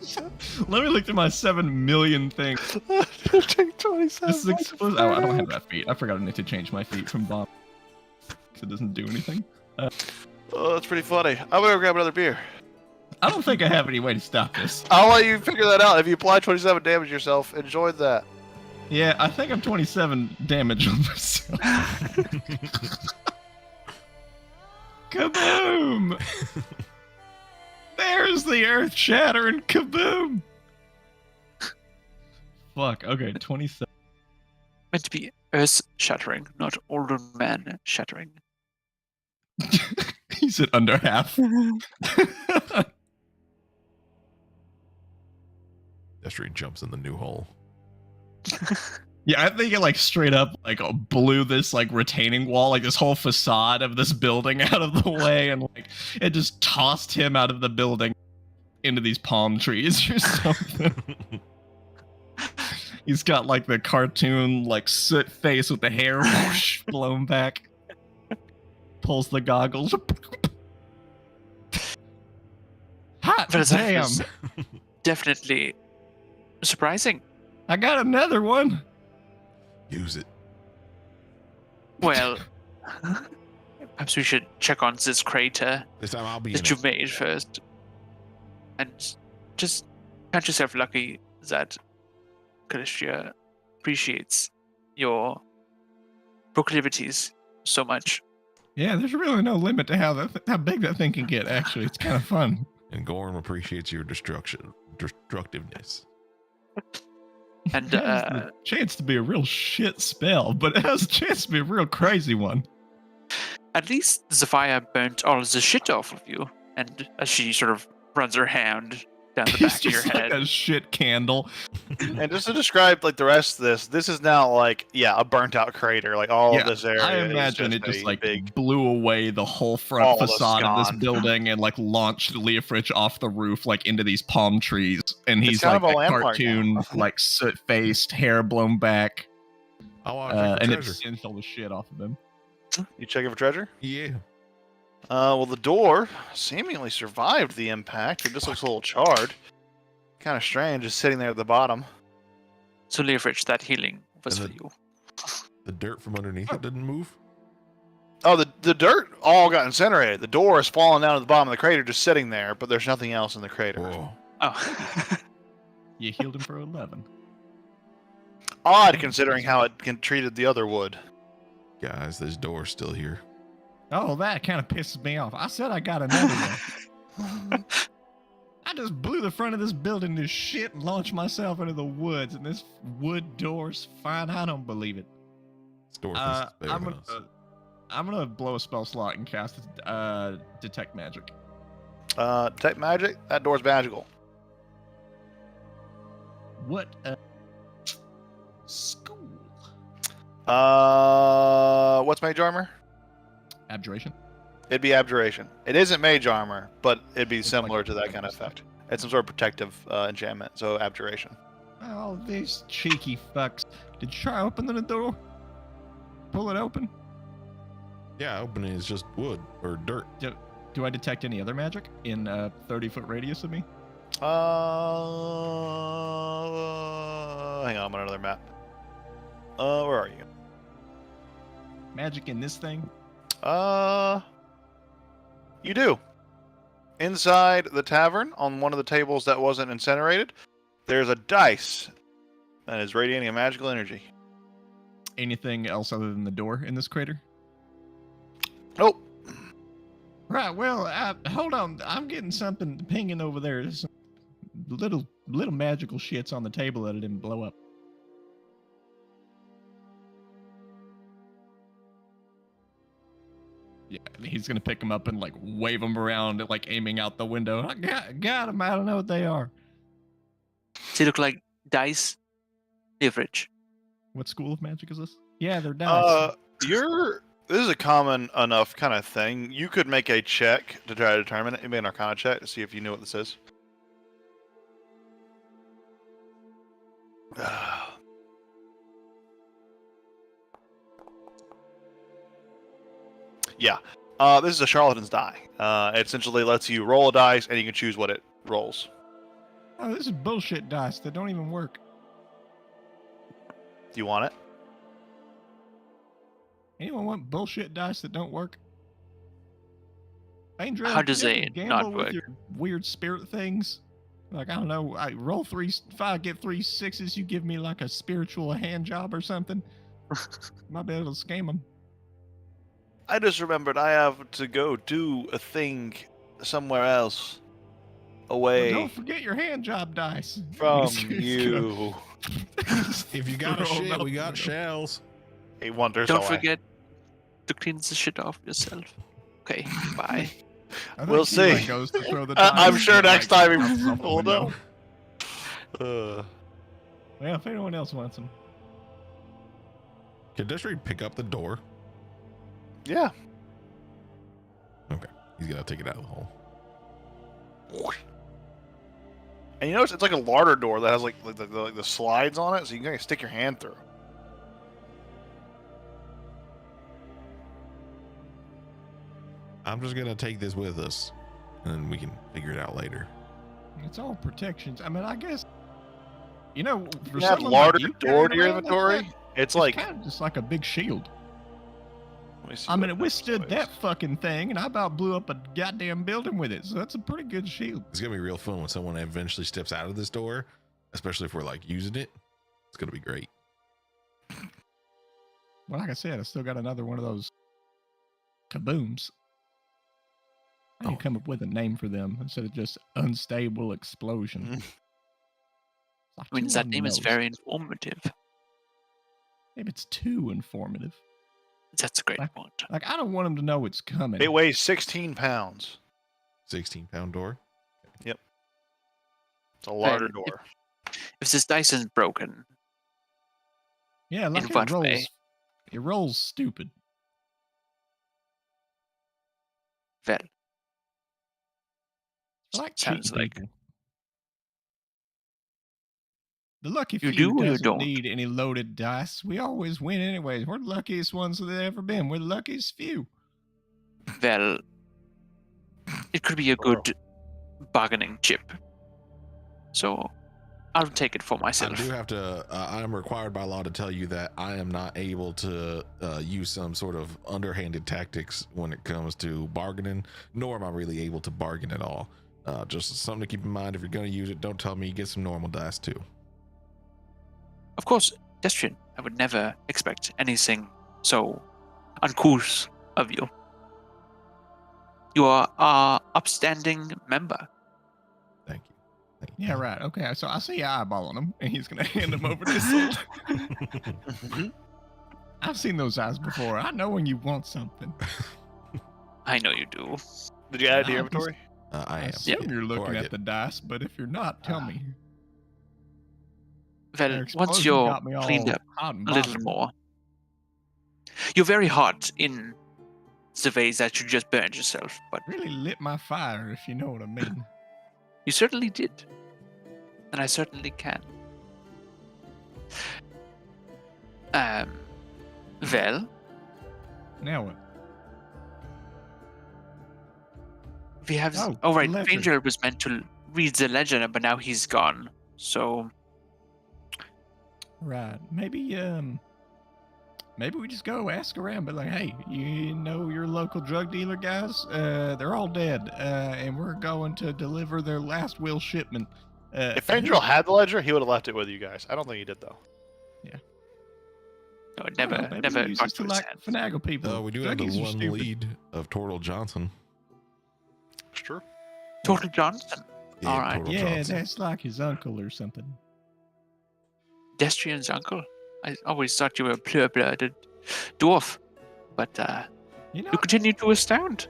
Let me look through my 7 million things. Take 27. This is explosive. Oh, I don't have that feat. I forgot I need to change my feat from bomb. Because it doesn't do anything. Oh, that's pretty funny. I'm gonna grab another beer. I don't think I have any way to stop this. I'll let you figure that out. If you apply 27 damage yourself, enjoy that. Yeah, I think I'm 27 damage on myself. Kaboom! There's the earth shattering kaboom! Fuck, okay, 27. Meant to be earth shattering, not older man shattering. He said under half. Destrian jumps in the new hole. Yeah, I think it like straight up like blew this like retaining wall, like this whole facade of this building out of the way, and like it just tossed him out of the building into these palm trees or something. He's got like the cartoon like soot face with the hair whoosh, blown back. Pulls the goggles. Hot But that damn! was definitely surprising. I got another one. Use it. Well, perhaps we should check on this crater This time I'll be in that you it. made first, and just count yourself lucky that Calistria appreciates your proclivities so much. Yeah, there's really no limit to how big that thing can get. Actually, it's kind of fun. And Gorm appreciates your destructiveness. And It has the chance to be a real shit spell, but it has a chance to be a real crazy one. at least the fire burnt all the shit off of you. And as she sort of runs her hand down the It's back of your just like head, a shit candle. And just to describe like the rest of this is now like a burnt out crater. Like all Yeah, of this area. I is imagine it a just like big. blew away the whole front All of it's facade of this gone. building and like launched Leofrich off the roof like into these palm trees. And It's he's kind like of a a lamp park cartoon, like soot faced, hair blown back, Oh, I'll check for and it treasure. singed all the shit off of him. You checking for treasure? Yeah. Well, the door seemingly survived the impact. It just looks a little charred. Kind of strange, just sitting there at the bottom. so Leofrich, that healing was And for you. The dirt from underneath it didn't move. Oh, the dirt all got incinerated. The door has fallen down to the bottom of the crater, just sitting there, but there's nothing else in the crater. Whoa. Oh, You healed him for 11. Odd considering how it treated the other wood. Guys, this door's still here. Oh, that kind of pisses me off. I said I got another one. I just blew the front of this building to shit and launched myself into the woods, and this wood door's fine. I don't believe it. This door thinks it's better I'm than gonna, us. I'm gonna blow a spell slot and cast detect magic. Detect magic. That door's magical. What? School. What's mage armor? Abjuration. It'd be abjuration. It isn't mage armor, but it'd be It's similar like to that kind of effect. It's some sort of protective enchantment, so abjuration. Oh, these cheeky fucks. Did you try opening the door? Pull it open? Yeah, opening is just wood or dirt. Do I detect any other magic in a 30-foot radius of me? Hang on, I'm on another map. Where are you? Magic in this thing? You do. Inside the tavern, on one of the tables that wasn't incinerated, there's a dice that is radiating a magical energy. Anything else other than the door in this crater? Nope. Right, well, hold on. I'm getting something pinging over there. There's some little magical shits on the table that it didn't blow up. Yeah, he's gonna pick them up and like wave them around, like aiming out the window. I got them. I don't know what they are. They look like dice. Leverage. What school of magic is this? Yeah, they're dice. This is a common enough kind of thing. You could make a check to try to determine it. You make an Arcana check to see if you knew what this is. Yeah. This is a charlatan's die. It essentially lets you roll a dice and you can choose what it rolls. Oh, this is bullshit dice that don't even work. Do you want it? Anyone want bullshit dice that don't work? Angel, How does you they ever gamble not with work? your weird spirit things? Like, I don't know, I roll 3, 5, get 3 6s, you give me like a spiritual hand job or something. Might be able to scam them. I just remembered I have to go do a thing somewhere else. Away Don't forget your hand job dice. from He's gonna- you. If you got a Roll shit, out we the got window. shells. He wanders Don't away. forget to clean the shit off yourself. Okay, bye. I think We'll he, see. like, goes to throw the I'm dice sure and, next like, time he bounces off the will window. know. Well, if anyone else wants them. Can Destry pick up the door? Yeah. He's gonna take it out of the hole. And you notice it's like a larder door that has like the slides on it, so you can kind of stick your hand through. I'm just gonna take this with us, and then we can figure it out later. It's all protections. I mean, I guess, you know, for You have someone larder like you door to carrying your around like inventory. that, It's like kind of just like a big shield. let me see I mean, what it that withstood is. that fucking thing, and I about blew up a goddamn building with it. So that's a pretty good shield. It's gonna be real fun when someone eventually steps out of this door, especially if we're like using it. It's gonna be great. Well, like I said, I still got another one of those kabooms. I need to come up with a name for them instead of just unstable explosion. Mhm. Like I mean, two that on the name is nose. very informative. Maybe it's too informative. That's a great Like- point. Like, I don't want them to know it's coming. It weighs 16 pounds. 16-pound door. It's a larder Well, door. If this dice isn't broken, Yeah, like what it rolls. way? It rolls stupid. well, I like sounds cheating like people. The lucky You few do or you doesn't don't? need any loaded dice. We always win anyways. We're the luckiest ones that there ever been. We're the luckiest few. well, it could be a good bargaining chip. So, I'll take it for I myself. do have to. I am required by law to tell you that I am not able to use some sort of underhanded tactics when it comes to bargaining, nor am I really able to bargain at all. Just something to keep in mind. If you're going to use it, don't tell me. Get some normal dice too. Of course, Destrian, I would never expect anything so uncouth of you. You are our upstanding member. Thank you. Thank you. Yeah, right. Okay, so I see eyeballing him, and he's gonna hand him over to Soul. I've seen those eyes before. I know when you want something. I know you do. Did you add it to your Nah, inventory? I I am. assume Yeah, you're or looking I at get- the dice, but if you're not, tell me. Well, Their once explosion you're got me cleaned all up hot and a little bothered. more, you're very hot in the way that you just burned yourself, but Really lit my fire, if you know what I mean. you certainly did. And I certainly can. Well, Now what? we have. Oh, Oh, right. ledger. Ranger was meant to read the ledger, but now he's gone. So, Right. Maybe we just go ask around, but like, hey, you know your local drug dealer guys? They're all dead, and we're going to deliver their last will shipment. If Angel had the ledger, he would have left it with you guys. I don't think he did though. no, it I don't know, never, maybe never he uses got to to his like hands. finagle people. We do have the Druggies are one stupid. lead of Tortle Johnson. It's true. Total Johnson. Yeah, All right. Tortle Yeah, Johnson. that's like his uncle or something. Destrian's uncle. I always thought you were a pure-blooded dwarf, but You know, you continue to astound.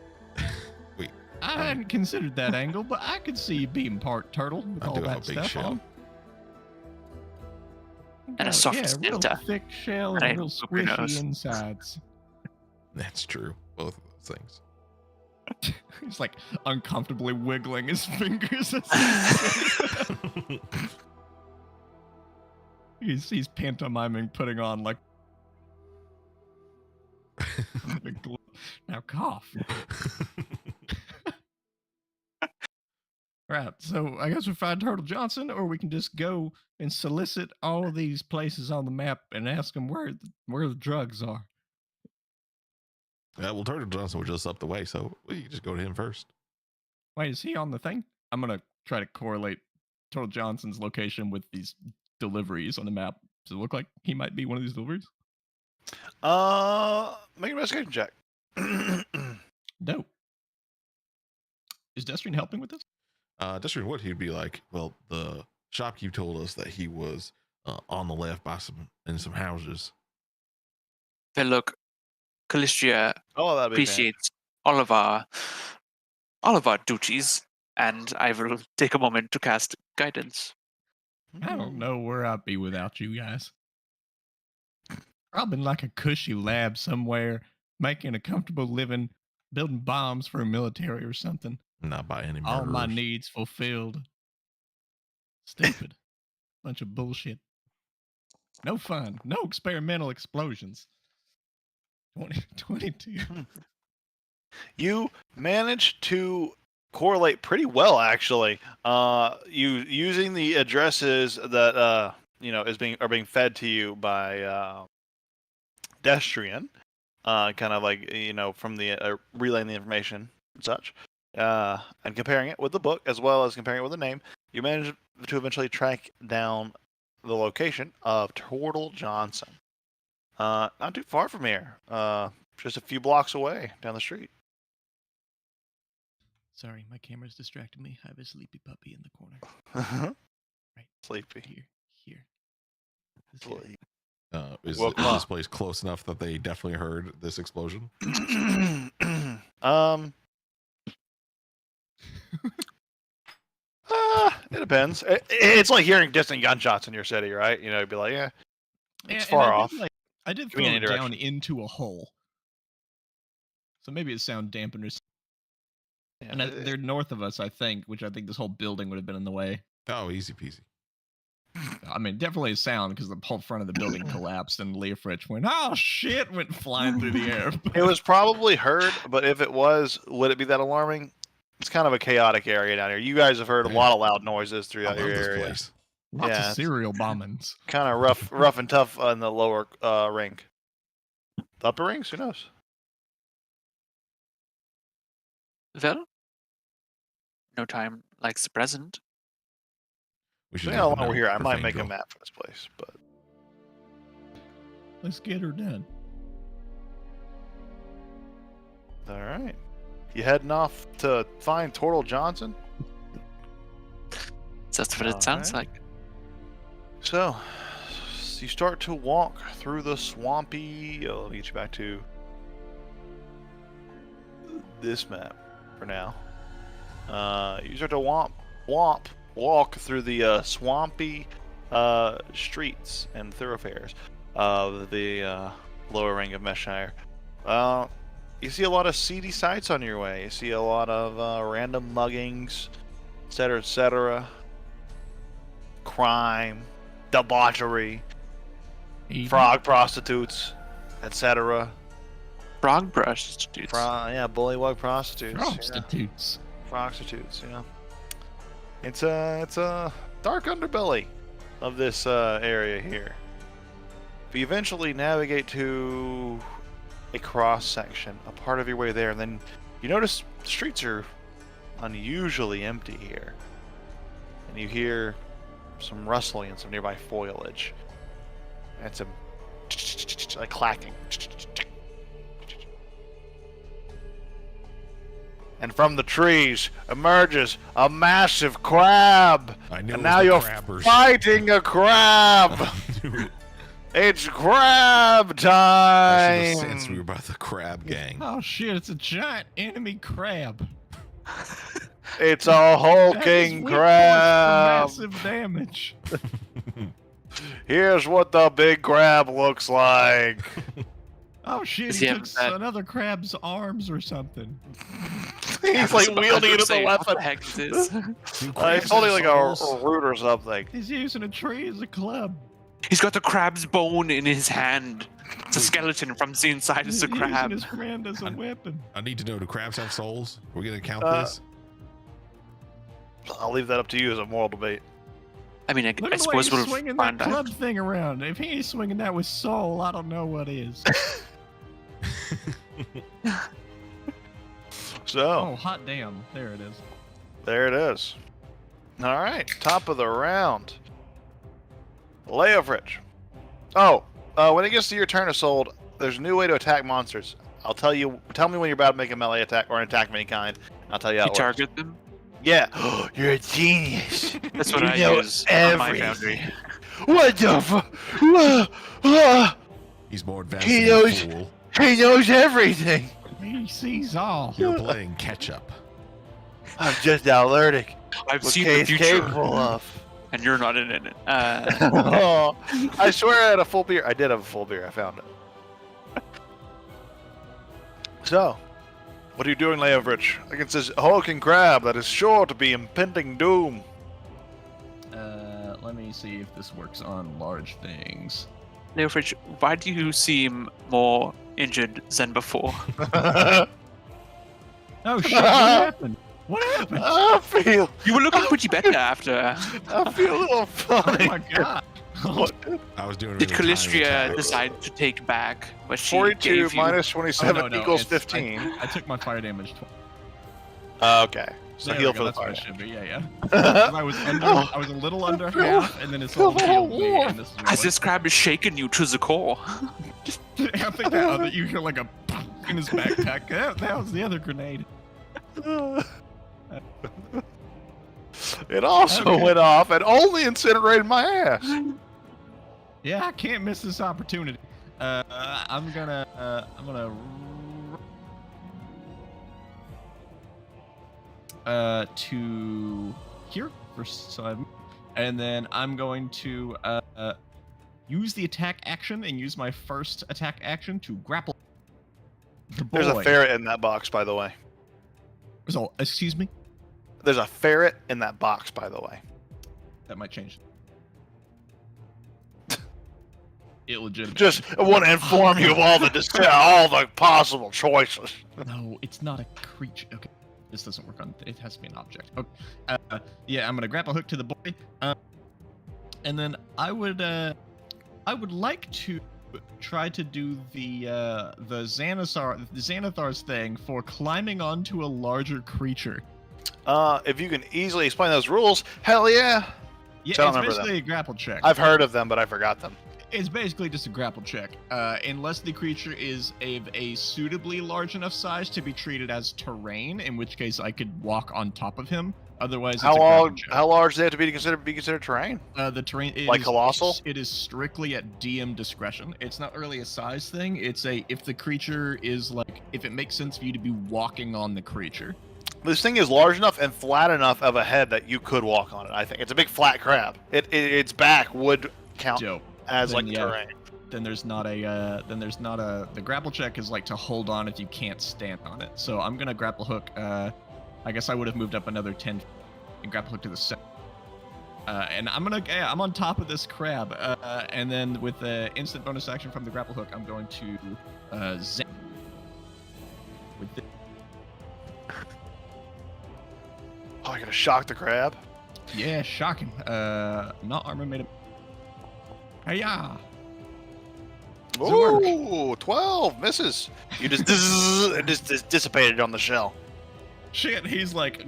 I hadn't considered that angle, but I could see you being part turtle with I all do that have a big stuff shell. on. And a soft yeah, real skeleton. thick shell Right, and real up your nose. squishy insides. That's true. Both of those things. He's like uncomfortably wiggling his fingers. he's pantomiming putting on like a now cough. Right, so I guess we find Turtle Johnson, or we can just go and solicit all of these places on the map and ask them where the drugs are. Well, Turtle Johnson was just up the way, so we can just go to him first. Wait, is he on the thing? I'm gonna try to correlate Turtle Johnson's location with these deliveries on the map. Does it look like he might be one of these deliveries? Make an investigation check. Dope. Is Destrian helping with this? Destrin Wood, he'd be like, well, the shopkeep told us that he was on the left by some houses. Well, look, Calistria Oh, that'd be appreciates all of our duties, and I will take a moment to cast guidance. I don't know where I'd be without you guys. Probably in like a cushy lab somewhere, making a comfortable living, building bombs for a military or something. Not by any All my murderers. needs fulfilled. Stupid. Bunch of bullshit. No fun. No experimental explosions. 22. You managed to correlate pretty well, actually. You using the addresses that are being fed to you by Destrian, kind of like from the relaying the information and such, and comparing it with the book as well as comparing it with the name. You managed to eventually track down the location of Turtle Johnson. Not too far from here. Just a few blocks away down the street. Sorry, my camera's distracted me. I have a sleepy puppy in the corner. Right. Sleepy. Here. This here. Sleep. Is Woke this up. place close enough that they definitely heard this explosion? It depends. It's like hearing distant gunshots in your city, right? You'd be like, yeah, it's And far I off. did, I did Give throw me any it down direction. into a hole. So maybe it's sound dampeners. Yeah, And they're north of us, I think, which I think this whole building would have been in the way. Oh, easy peasy. I mean, definitely a sound because the whole front of the building collapsed and Leofrich went, oh shit, went flying through the air. It was probably heard, but if it was, would it be that alarming? It's kind of a chaotic area down here. You guys have heard a lot of loud noises I throughout love your this area. place. Lots Yeah, of it's- serial bombings. Kind of rough and tough on the lower ring. The upper rings? Who knows? Well, no time like the present. We should Depending on how have a long we're note here, I for might make a Fangel. map for this place. But Let's get her done. All right. You heading off to find Tortle Johnson? That's what it sounds Alright. like. So, you start to walk through the swampy. Let me get you back to this map for now. You start to walk through the swampy streets and thoroughfares of the lower ring of Meshire. You see a lot of seedy sights on your way. You see a lot of random muggings, etc., etc. Crime, debauchery, frog prostitutes, etc. Frog prostitutes. Bullywug prostitutes. Prostitutes. Yeah. Prostitutes, yeah. It's a dark underbelly of this area here. But you eventually navigate to a cross section, a part of your way there, and then you notice the streets are unusually empty here. And you hear some rustling and some nearby foliage. And some like clacking. And from the trees emerges a massive crab. I knew And it now was the you're crabbers. fighting a crab. I knew it. It's crab I should time. have sensed we were about the crab gang. Oh shit! It's a giant enemy crab. It's a That is hulking weak points for crab. Massive damage. Here's what the big crab looks like. Oh shit! Does He he took have that- another crab's arms or something. He's like wielding it as a What the weapon. heck is this? Do It's crabs holding have like a souls? root or something. He's using a tree as a club. He's got the crab's bone in his hand. It's a skeleton from the inside. It's He's a using crab. his friend as a weapon. I need to know, do crabs have souls? We're gonna count Uh, this? I'll leave that up to you as a moral debate. I mean, Look I at the way suppose he's we'll swinging that find out. club thing around. If he ain't swinging that with soul, I don't know what is. So, Oh, hot damn! There it is. there it is. All right, top of the round. Leofrich. Oh, when it gets to your turn, Isolde, there's a new way to attack monsters. I'll tell you. Tell me when you're about to make a melee attack or an attack of any kind. I'll tell you how You it works. target them. Yeah. You're a genius. That's what You I know use on my everything. foundry. What the He's more advanced He than knows- you, fool. He knows everything. He sees all. You're playing catch up. I'm just now learning I've what seen the Kay's future, capable of. and you're not in it. Oh, I swear I had a full beer. I did have a full beer. I found it. So, what are you doing, Leofrich, against this hulking crab that is sure to be impending doom? Let me see if this works on large things. Leofrich, why do you seem more injured than before? Oh shit! What happened? What happened? I feel You were looking pretty better after. a little Oh funny. my god! I was doing Did really tiny Calistria attacks. decide to take back what she 42 gave you? minus 27 Oh, no, equals it's- 15. I took my fire damage. Okay, so There heal we for go, the that's what fire. it should be. Yeah, yeah. I was under. I was a little under half, and then it's all healed me. And this is As this crab is shaking you to the core. I think that other, you hear like a in his backpack. That was the other grenade. It also Okay. went off and only incinerated my ass. Yeah, I can't miss this opportunity. I'm gonna to here for 7, and then I'm going to use the attack action and use my first attack action to grapple the boy. There's a ferret in that box, by the way. So, excuse me. There's a ferret in that box, by the way. That might change. Illegitimate. Just I want to inform you of all the possible choices. No, it's not a creature. Okay, this doesn't work on. It has to be an object. Okay. Yeah, I'm gonna grapple hook to the boy, and then I would like to try to do the Xanathar's thing for climbing onto a larger creature. If you can easily explain those rules, hell yeah. Yeah, So I it's don't remember basically a grapple check. I've heard of them, but I forgot them. It's basically just a grapple check. Unless the creature is of a suitably large enough size to be treated as terrain, in which case I could walk on top of him. Otherwise, it's a grapple check. How large do they have to be considered terrain? The terrain is Like colossal? It is strictly at DM discretion. It's not really a size thing. It's if the creature is like, if it makes sense for you to be walking on the creature. This thing is large enough and flat enough of a head that you could walk on it. I think it's a big flat crab. Its back would count Dope. as Then, like yeah. terrain. Then there's not a the grapple check is like to hold on if you can't stand on it. So I'm gonna grapple hook. I guess I would have moved up another 10 and grapple hook to the center. And I'm on top of this crab. And then with the instant bonus action from the grapple hook, I'm going to zap with the Oh, you're gonna shock the crab? yeah, shocking. Not armor made of. Hiya! Ooh, 12 misses. You just just dissipated on the shell. Shit, he's like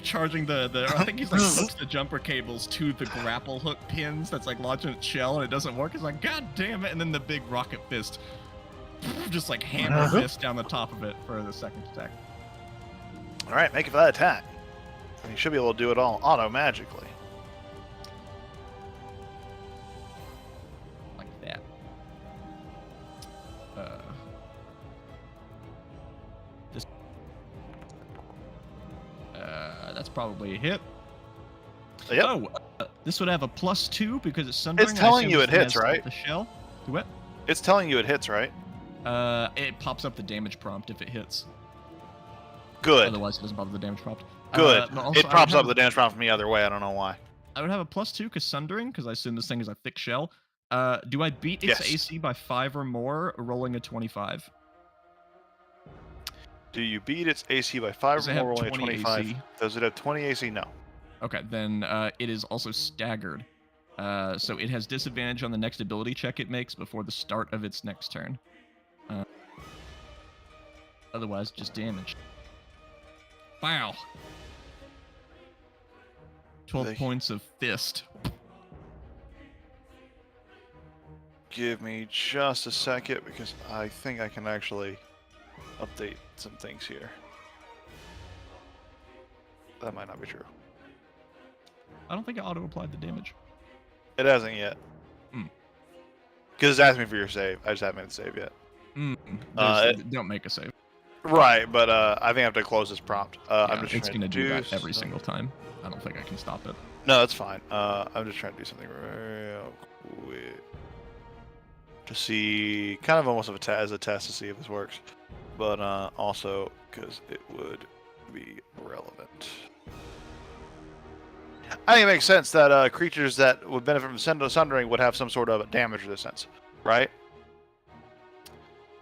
charging the I think he's like hooks the jumper cables to the grapple hook pins that's like launching its shell and it doesn't work. He's like, God damn it! And then the big rocket fist just like hammer fist down the top of it for the second attack. All right, make it for that attack. And you should be able to do it all auto magically. Like that. That's probably a hit. Yep. Oh, this would have a +2 because it's sundering. It's I telling assume you this it one hits, has right? The shell. What? It's telling you it hits, right? It pops up the damage prompt if it hits. Good. Otherwise, it doesn't bother the damage prompt. Good. But also, It I props would up the damage prompt from the other way. I don't know why. I would have a +2 because sundering, because I assume this thing is a thick shell. Do I beat its Yes. AC by 5 or more, rolling a 25? Do you beat its AC by 5 Does or it have more, rolling a 20 25? AC? Does it have 20 AC? No. Okay, then it is also staggered. So it has disadvantage on the next ability check it makes before the start of its next turn. Otherwise, just damage. Wow. 12 They- points of fist. Give me just a second because I think I can actually update some things here. That might not be true. I don't think it auto-applied the damage. It hasn't yet. Hmm. Because it's asking me for your save. I just haven't made a save yet. Don't make a save. Right, but I think I have to close this prompt. I'm just it's trying gonna do that every some- single time. I don't think I can stop it. No, that's fine. I'm just trying to do something real quick to see, kind of almost as a test to see if this works, but also because it would be relevant. I think it makes sense that creatures that would benefit from sundering would have some sort of damage resistance, right?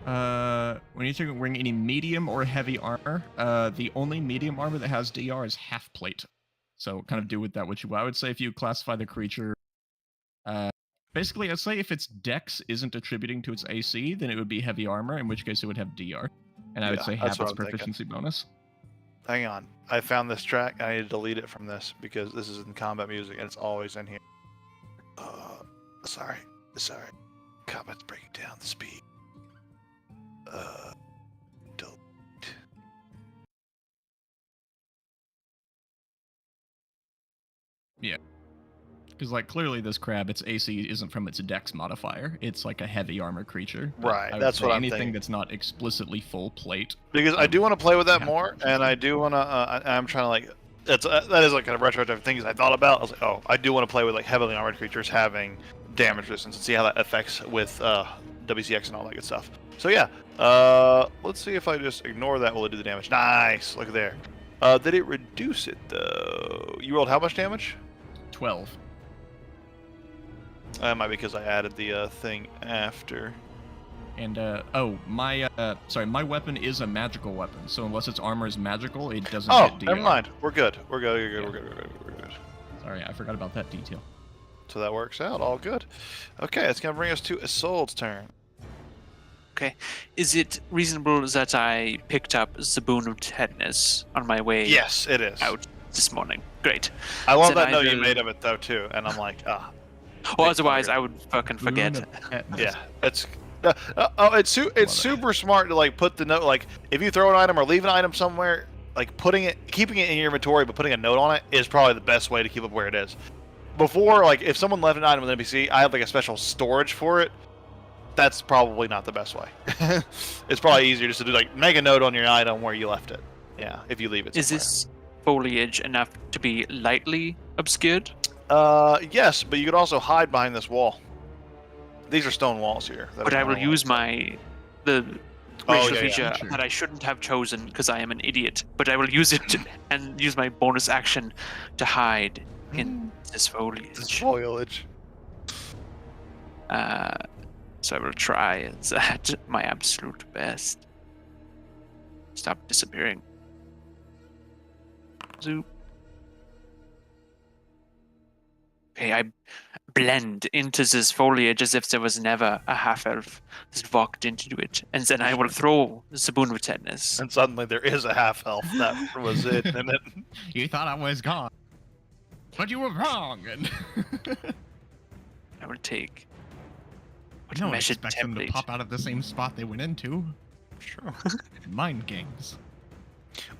When you're wearing any medium or heavy armor, the only medium armor that has DR is half plate. So kind of do with that what you will. I would say if you classify the creature, basically I'd say if its dex isn't attributing to its AC, then it would be heavy armor, in which case it would have DR. And I would Yeah, say that's half what its I'm thinking. proficiency bonus. Hang on, I found this track. I need to delete it from this because this is in combat music and it's always in here. Sorry. Combat's breaking down the speed. Delete. Because like clearly this crab, its AC isn't from its dex modifier. It's like a heavy armor creature. But Right, I would that's say what I'm anything thinking. that's not explicitly full plate. Because I do want to play with that Yeah, more, and I do want to. I'm trying to like. That is like kind of retroactive things I thought about. I was like, oh, I do want to play with like heavily armored creatures having damage resistance and see how that affects with WCX and all that good stuff. So yeah, let's see if I just ignore that while I do the damage. Nice, look there. Did it reduce it though? You rolled how much damage? 12. That might be because I added the thing after. And my weapon is a magical weapon. So unless its armor is magical, it doesn't Oh, get DR. never mind. We're good. We're good. Yeah. We're good. Sorry, I forgot about that detail. So that works out. All good. Okay, it's gonna bring us to Isolde's turn. Okay. Is it reasonable that I picked up the Boon of Tetanus on my way Yes, it is. out this morning? Great. I love Then that I note you will- made of it though too, and I'm like, Or otherwise, I would fucking forget. Yeah, it's it's Love it. super smart to like put the note, like if you throw an item or leave an item somewhere, like keeping it in your inventory but putting a note on it is probably the best way to keep it where it is. Before, like if someone left an item with NPC, I have like a special storage for it. That's probably not the best way. It's probably easier just to do like make a note on your item where you left it. Yeah, if you leave it. Is somewhere. this foliage enough to be lightly obscured? Yes, but you could also hide behind this wall. These are stone walls here. But I will use the Oh, racial yeah, feature yeah. that I shouldn't have chosen because I am an idiot. But I will use it and use my bonus action to hide in this foliage. This foliage. So I will try that my absolute best. Stop disappearing. Zoop. Okay, I blend into this foliage as if there was never a half-elf that walked into it, and then I will throw the boon of tetanus. And suddenly there is a half elf that was it, and it. You thought I was gone, but you were wrong. I will take I don't measured expect them to template. pop out of the same spot they went into. Sure. Mind games.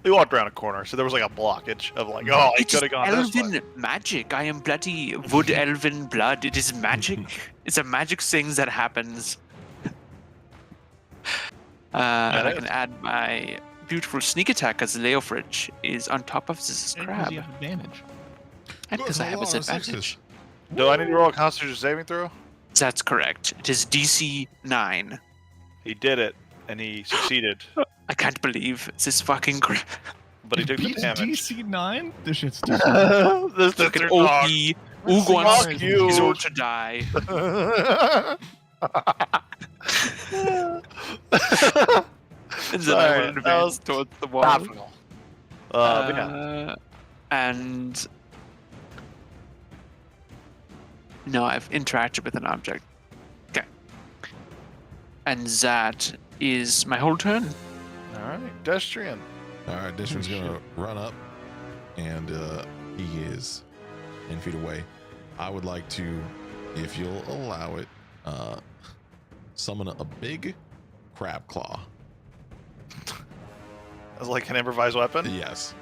We walked around a corner, so there was like a blockage of like, oh, he It is could have gone this way. elven magic. I am bloody wood elven blood. It is magic. It's a magic thing that happens. And I is. can add my beautiful sneak attack as Leofridge is on top of this And crab. you have advantage. And because I have Law this of sixes. advantage. Do I need to roll a Constitution saving throw? That's correct. It is DC 9. He did it, and he succeeded, I can't believe this fucking crab. but he took the Beats damage. DC 9? This shit's This Fucking is OP. Ugon Fuck you. is all to die. And then I Sorry, will that advance was towards the wall. Topical. But yeah. And no, I've interacted with an object. Okay. And that is my whole turn. All right, Destrian. All right, Dishman's gonna run up, and he is 10 feet away. I would like to, if you'll allow it, summon a big crab claw. As like an improvised weapon. Yes,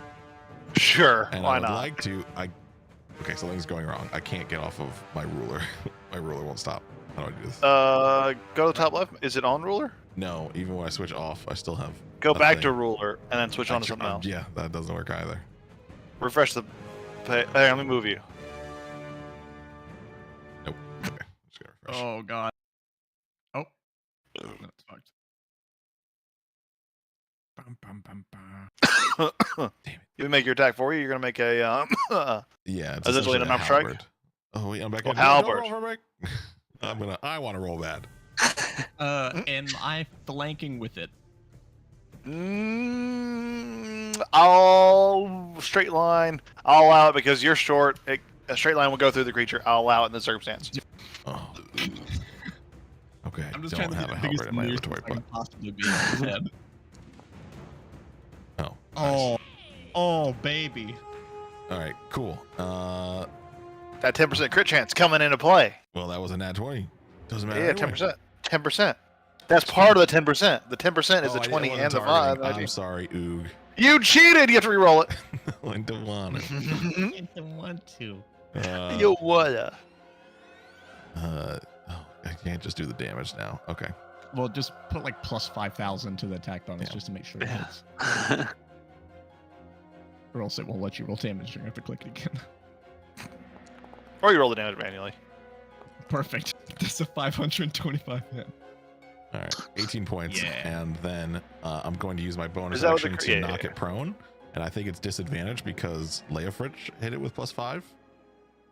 Sure. and Why I would not? like to. Okay, something's going wrong. I can't get off of my ruler. My ruler won't stop. How do I do this? Go to the top left. Is it on ruler? No, even when I switch off, I still have. Go a back thing. to ruler and then switch on to Actually, something else. Yeah, that doesn't work either. Refresh the. Hey, let me move you. Nope. Okay, just gonna refresh. Oh, God. Oh. That's fucked. Bum, bum, bum, bum. Damn it. You make your attack for you. You're gonna make a Yeah, it's Essentially an essentially a unarmed strike? halberd. Oh wait, I'm back. Well, in. No, no, halberd. no, I'm back. I want to roll bad. Am I flanking with it? I'll straight line. I'll allow it because you're short. A straight line will go through the creature. I'll allow it in the circumstance. Oh. Okay, I'm just don't trying to have get a the biggest halberd in my nuisance inventory, I can but possibly be in his head. oh. Oh, Nice. oh, baby. All right, cool. That 10% crit chance coming into play. Well, that was a nat 20. Doesn't matter. Yeah, anyway. 10%. 10%. That's part of the 10%. The 10% is Oh, the I 20 wasn't and the targeting. 5. I'm sorry, Oog. You cheated. You have to re-roll it. I don't want it. I don't want to. You woulda. Oh, I can't just do the damage now. Okay. Well, just put like plus 5,000 to the attack bonus Yeah. just to make sure it hits. Or else it won't let you roll damage. You're going to have to click it again. Or you roll the damage manually. Perfect. That's a 525 hit. All right. 18 points. Yeah. And then I'm going to use my bonus Is that what the action cr- to yeah, knock yeah. it prone. And I think it's disadvantage because Leofrich hit it with plus 5.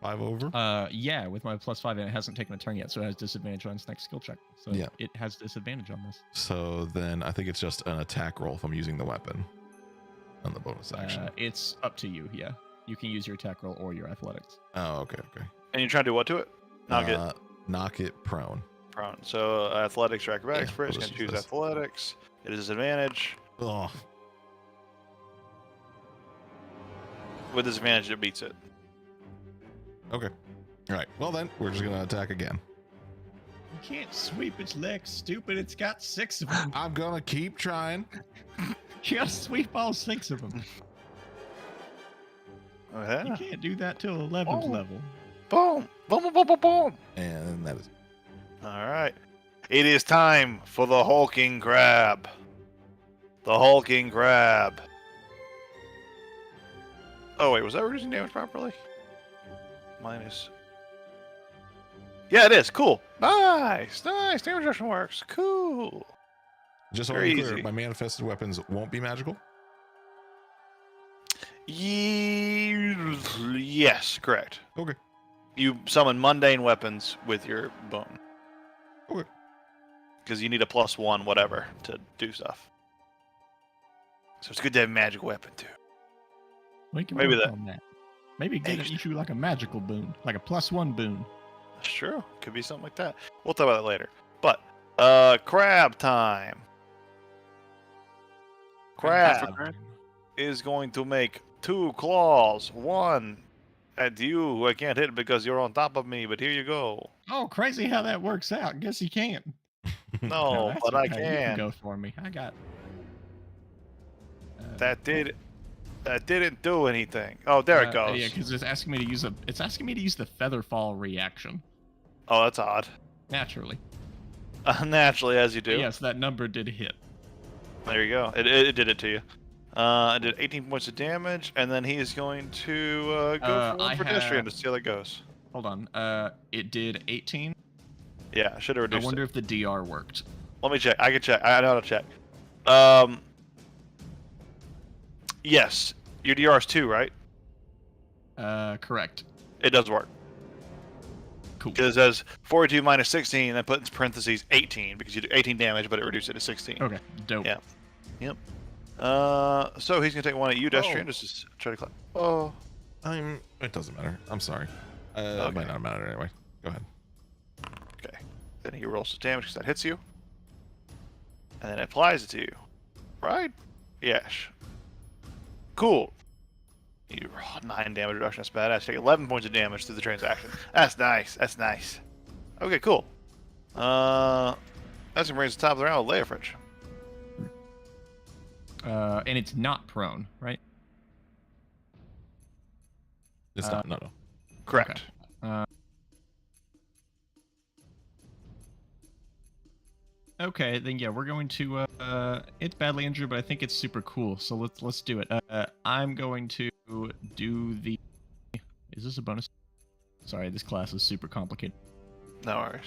5 over. Yeah, with my plus 5, and it hasn't taken a turn yet, so it has disadvantage on its next skill check. So Yeah. it has disadvantage on this. So then I think it's just an attack roll if I'm using the weapon on the bonus action. It's up to you, yeah. You can use your attack roll or your athletics. Oh, okay. And you're trying to do what to it? Knock it Knock it prone. prone. So athletics or acrobatics Yeah, first. we'll Can just use choose this. athletics. It is disadvantage. Oh, With disadvantage, it beats it. okay. All right. Well, then we're just gonna attack again. You can't sweep its legs, stupid. It's got 6 of them. I'm gonna keep trying. You gotta sweep all 6 of them. Oh, You yeah. can't do that till 11th Oh. level. Boom. Boom, boom, boom, boom, boom. And that is. All right. It is time for the hulking crab. The hulking crab. Oh, wait. Was that reducing damage properly? Minus. Yeah, it is. Cool. Nice. Nice. Damage reduction works. Cool. Just so Very I'm clear, easy. my manifested weapons won't be magical. Yes, correct. Okay. You summon mundane weapons with your bone. Okay. Because you need a +1 whatever to do stuff. So it's good to have a magic weapon too. We can Maybe work that- on that. Maybe get Extra. you like a magical boon, like a +1 boon. That's true. Could be something like that. We'll talk about that later. But crab time. Crab is going to make 2 claws. 1 at you, who I can't hit because you're on top of me, but here you go. Oh, crazy how that works out. Guess you can't. No, that's but I okay. You can. go for me. I got. That didn't do anything. Oh, there it goes. Yeah, because it's asking me to use It's asking me to use the feather fall reaction. Oh, that's odd. Naturally. Naturally, as you do. Yes, that number did hit. There you go. It did it to you. It did 18 points of damage, and then he is going to go I for pedestrian have- to see how that goes. Hold on. It did 18. Yeah, I should have I reduced wonder it. if the DR worked. Let me check. I can check. I know how to check. Yes. Your DR is 2, right? Correct. It does work. Cool. Because it says 42 minus 16, and then put in parentheses 18, because you do 18 damage, but it reduced it to 16. Okay. Dope. Yeah. So he's going to take 1 at you, Destrian, just to try to climb. Oh. It doesn't matter. I'm sorry. It Okay. might not matter anyway. Go ahead. Okay. Then he rolls his damage because that hits you. And then it applies it to you. Right? Yes. Cool. You 9 damage reduction. That's badass. Take 11 points of damage through the transaction. That's nice. That's nice. Okay, cool. That's going to bring us to the top of the round with Leofridge. And it's not prone, right? It's not. No. Correct. Okay, then yeah, we're going to. It's badly injured, but I think it's super cool. So let's do it. I'm going to do the. Is this a bonus? Sorry, this class is super complicated. No worries.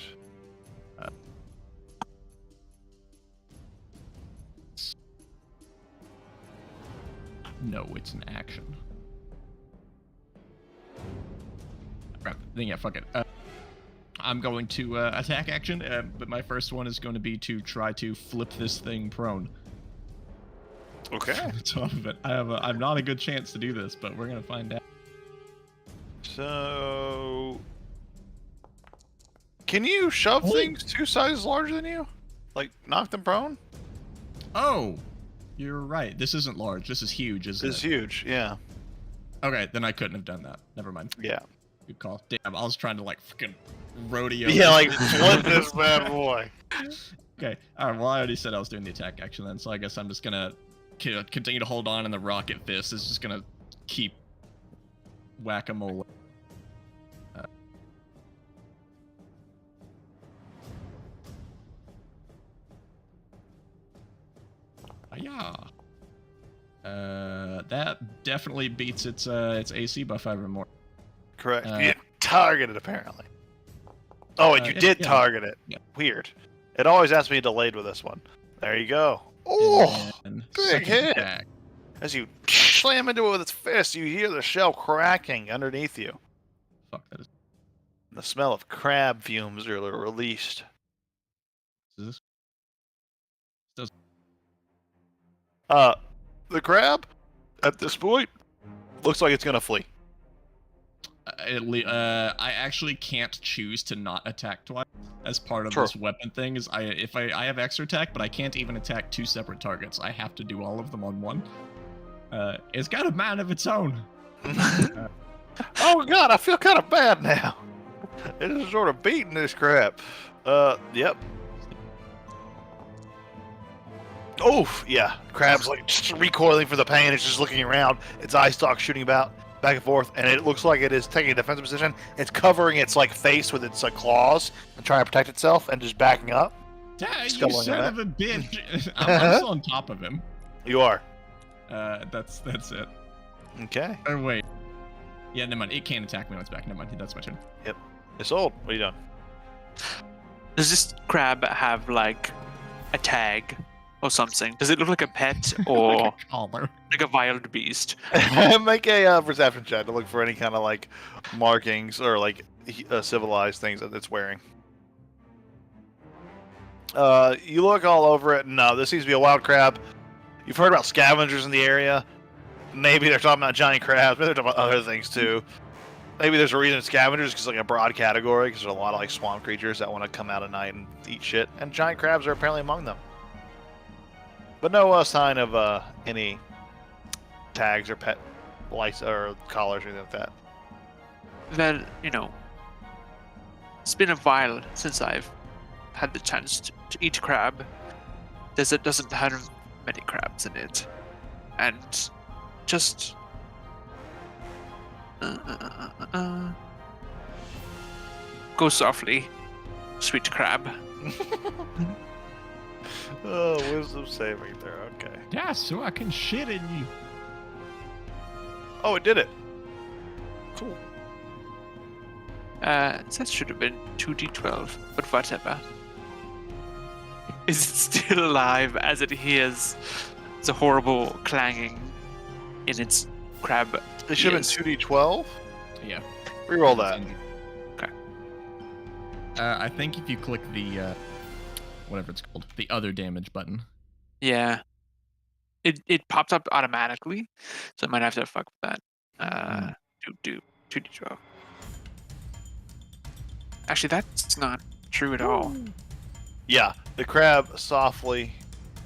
No, it's an action. Crap. Then yeah, fuck it. I'm going to attack action, but my first one is going to be to try to flip this thing prone. Okay. On top of it, I'm not a good chance to do this, but we're gonna find out. So. Can you shove Oh. things 2 sizes larger than you? Like, knock them prone? Oh, you're right. This isn't large. This is huge, isn't It's it? huge, yeah. Okay, then I couldn't have done that. Never mind. Yeah. Good call. Damn, I was trying to like freaking rodeo. Yeah, like, this. flip this bad boy. Okay. All right. Well, I already said I was doing the attack action then, so I guess I'm just gonna continue to hold on, and the rocket fist is just gonna keep whack-a-mole. Yeah. That definitely beats its AC by 5 or more. Correct. Uh, you didn't target it, apparently. Oh, and you yeah, did yeah. target it. Yeah. Weird. It always asks me delayed with this one. There you go. Oh! And big second hit. attack. As you slam into it with its fist, you hear the shell cracking underneath you. Fuck, that is. The smell of crab fumes are released. Is this? The crab, at this point, looks like it's gonna flee. I actually can't choose to not attack twice as part of Sure. this weapon thing. Is I have extra attack, but I can't even attack 2 separate targets. I have to do all of them on one. It's got a mind of its own. Oh god, I feel kind of bad now. It is sort of beating this crap. Yep. Oh, yeah. Crab's like just recoiling for the pain. It's just looking around. Its eye stalk shooting about back and forth, and it looks like it is taking a defensive position. It's covering its like face with its claws and trying to protect itself, and just backing up. Yeah, you Scuttling son at of a bitch. I'm still on top of him. You are. That's it. Okay. Or wait. Yeah, never mind. It can't attack me when it's back. Never mind. That's my turn. It's old. What are you doing? Does this crab have like a tag or something? Does it look like a pet or Like a collar. like a wild beast? Make a perception check to look for any kind of like markings or like civilized things that it's wearing. You look all over it. No, this seems to be a wild crab. You've heard about scavengers in the area. Maybe they're talking about giant crabs. Maybe they're talking about other things too. Maybe there's a reason it's scavengers because it's like a broad category because there's a lot of like swamp creatures that want to come out at night and eat shit, and giant crabs are apparently among them. But no sign of any tags or pet lights or collars or anything like that. Well, you know, it's been a while since I've had the chance to eat crab. Desert doesn't have many crabs in it, and just go softly, sweet crab. Oh, wisdom saving throw. Okay. Yeah, so I can shit in you. Oh, it did it. Cool. That should have been 2d12, but whatever. Is it still alive as it hears the horrible clanging in its crab? It should have been 2d12. Yeah. Reroll that. Okay. I think if you click the whatever it's called, the other damage button. Yeah. It popped up automatically, so I might have to fuck with that. 2d12. Actually, that's not true at all. Yeah, the crab softly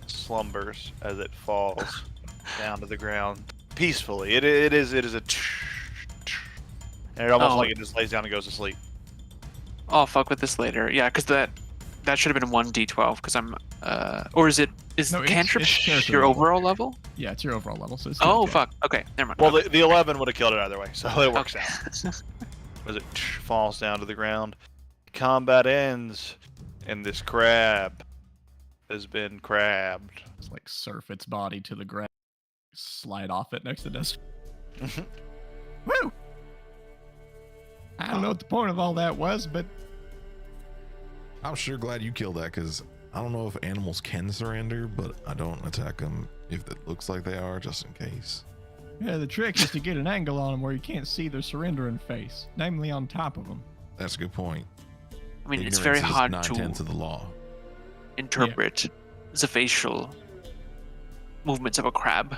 slumbers as it falls down to the ground peacefully. It is a and it almost Oh. like it just lays down and goes to sleep. I'll fuck with this later. Yeah, because that should have been 1d12. Because I'm or is No, cantrip it's character your level. overall level? Yeah, it's your overall level. So it's Oh okay. fuck. Okay, never mind. Well, Okay. the 11 would have killed it either way, so it works Okay. out. As it falls down to the ground, combat ends, and this crab has been crabbed. It's like surf its body to the ground, slide off it next to the desk. Woo! I don't know what the point of all that was, but I'm sure glad you killed that because I don't know if animals can surrender, but I don't attack them if it looks like they are, just in case. yeah, the trick is to get an angle on them where you can't see their surrendering face, namely on top of them. That's a good point. I mean, it's Ignorance very is hard 9/10 to of the law. interpret the facial movements of a crab.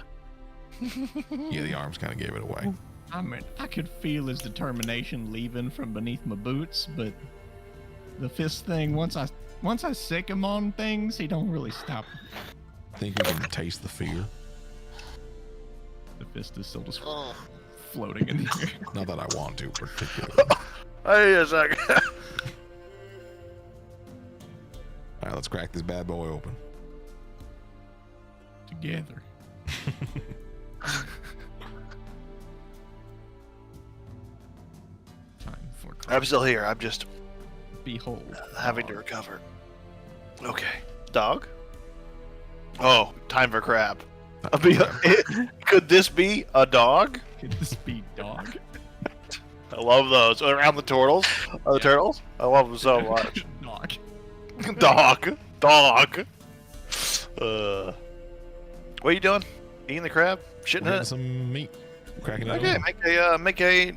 Yeah, the arms kind of gave it away. I mean, I could feel his determination leaving from beneath my boots, but the fist thing, once I sick him on things, he don't really stop. I think we can taste the fear. The fist is still just floating in the air. Not that I want to, particularly. Hey, a second. All right, let's crack this bad boy open. Together. Time for I'm still here. I'm just behold. having to recover. Okay. Dog? Oh, time for crab. Could this be a dog? Could this be dog? I love those. Around the turtles? The turtles? I love them so much. Dog. Dog. Dog. What are you doing? Eating the crab? We're Shitting getting it? some meat. Cracking it Okay, open. make a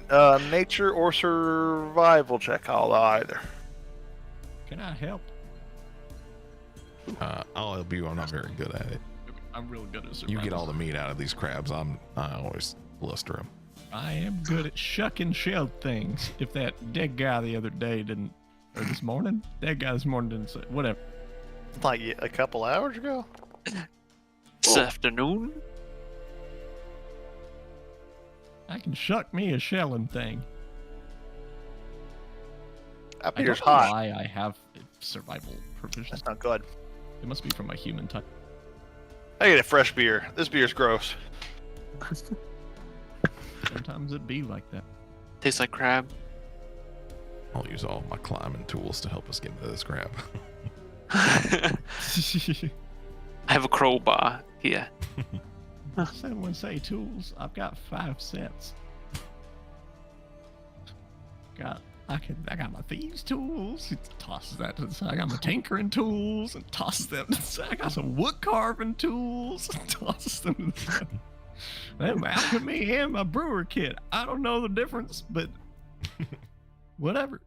nature or survival check. I'll either. Can I help? I'll help you. I'm not very good at it. I'm real good at survival. You get all the meat out of these crabs. I always bluster them. I am good at shucking shelled things. If that dead guy the other day didn't, or this morning, dead guy this morning didn't say, whatever. Like a couple hours ago? This afternoon. I can shuck me a shelling thing. That I beer's don't know hot. why I have survival provisions. That's not good. It must be from my human type. I get a fresh beer. This beer's gross. Sometimes it be like that. Tastes like crab. I'll use all my climbing tools to help us get into this crab. I have a crowbar here. Someone say tools. I've got 5 sets. I got my thieves tools. It tosses that to the side. I got my tinkering tools and tosses them to the side. I got some wood carving tools and tosses them to the side. Then my alchemy and my brewer kit. I don't know the difference, but whatever.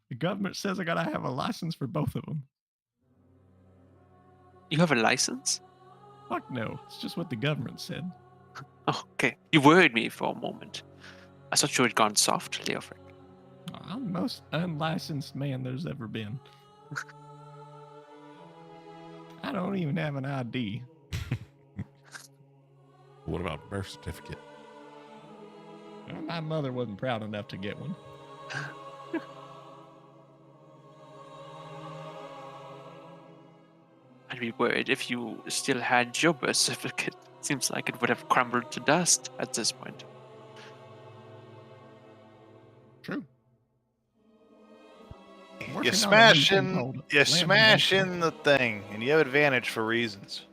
The government says I gotta have a license for both of them. You have a license? Fuck no. It's just what the government said. Oh, okay. You worried me for a moment. I thought you had gone soft, Leofric. I'm the most unlicensed man there's ever been. I don't even have an ID. What about birth certificate? Well, my mother wasn't proud enough to get one. I'd be worried if you still had your birth certificate. Seems like it would have crumbled to dust at this point. True. You smash in the thing, and you have advantage for reasons.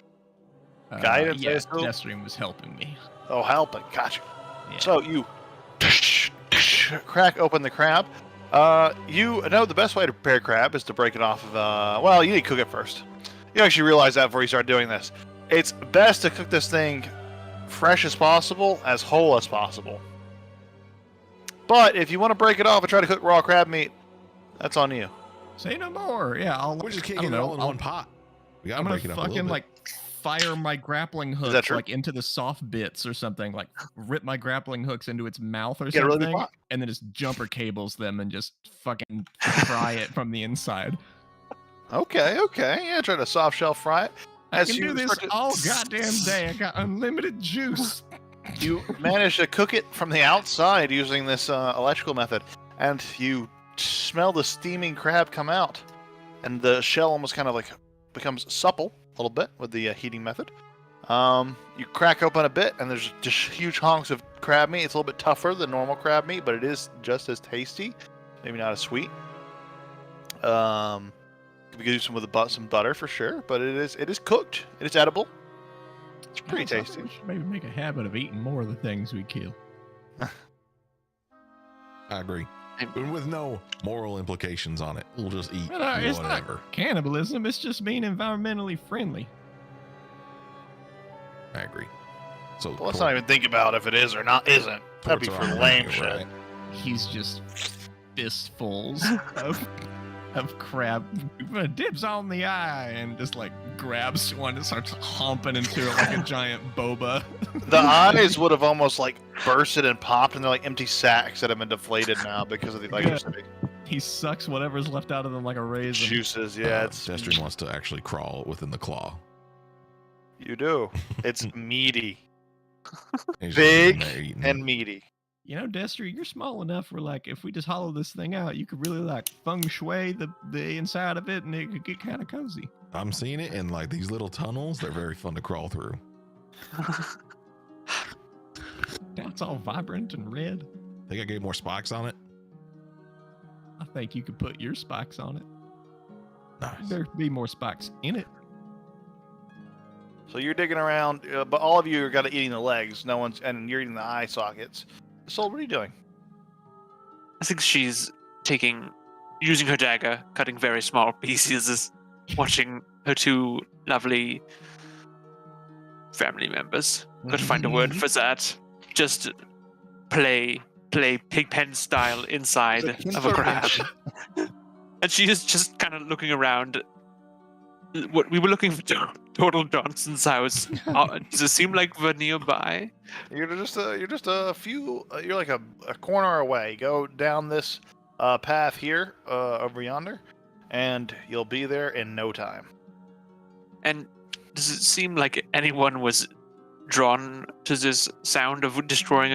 Guidance, I Yeah, assume? Destrian was helping me. Oh, helping. Gotcha. Yeah. So you crack open the crab. You know the best way to prepare crab is to break it off of. Well, you need to cook it first. You actually realize that before you start doing this. It's best to cook this thing fresh as possible, as whole as possible. But if you want to break it off and try to cook raw crab meat, that's on you. Say no more. Yeah, I'll. We just can't I get don't it know. all in I'll- one pot. We gotta I'm gonna break it up a little fucking bit. like fire my grappling that hooks true? like into the soft bits or something. Like rip my grappling hooks into its mouth or Get a really big something, pot. and then just jumper cables them and just fucking fry it from the inside. Okay. Yeah, try to soft shell fry it. I can you do this start to- all goddamn day. I got unlimited juice. You manage to cook it from the outside using this electrical method, and you smell the steaming crab come out, and the shell almost kind of like becomes supple a little bit with the heating method. You crack open a bit, and there's just huge honks of crab meat. It's a little bit tougher than normal crab meat, but it is just as tasty, maybe not as sweet. You could do some with some butter for sure, but it is cooked. It is edible. It's pretty I tasty. think we should maybe make a habit of eating more of the things we kill. I agree. I'm- But with no moral implications on it. We'll just eat Well, it's not whatever. cannibalism. It's just being environmentally friendly. I agree. So Well, let's not even think about if it is or not isn't. That'd be for lame shit. He's just fistfuls of crab. Dibs on the eye and just like grabs one and starts humping into it like a giant boba. The eyes would have almost like bursted and popped, and they're like empty sacks that have been deflated now because of the electricity. He sucks whatever's left out of them like a raisin. Juices, yeah, it's Destrian wants to actually crawl within the claw. you do. It's meaty He's just Big in there eating. and meaty. You know, Destry, you're small enough where, like, if we just hollow this thing out, you could really, like, feng shui the inside of it, and it could get kind of cozy. I'm seeing it in like these little tunnels. They're very fun to crawl through. Now it's all vibrant and red. Think I get more spikes on it? I think you could put your spikes on it. Nice. There'd be more spikes in it. So you're digging around, but all of you are kind of eating the legs. No one's, and you're eating the eye sockets. So what are you doing? I think she's using her dagger, cutting very small pieces, watching her two lovely family members. Gotta find a word for that. Just play pigpen style inside of a crab. And she is just kind of looking around. What we were looking for Total Johnson's house. Does it seem like we're nearby? You're just a few. You're like a corner away. Go down this path here over yonder, and you'll be there in no time. And does it seem like anyone was drawn to this sound of destroying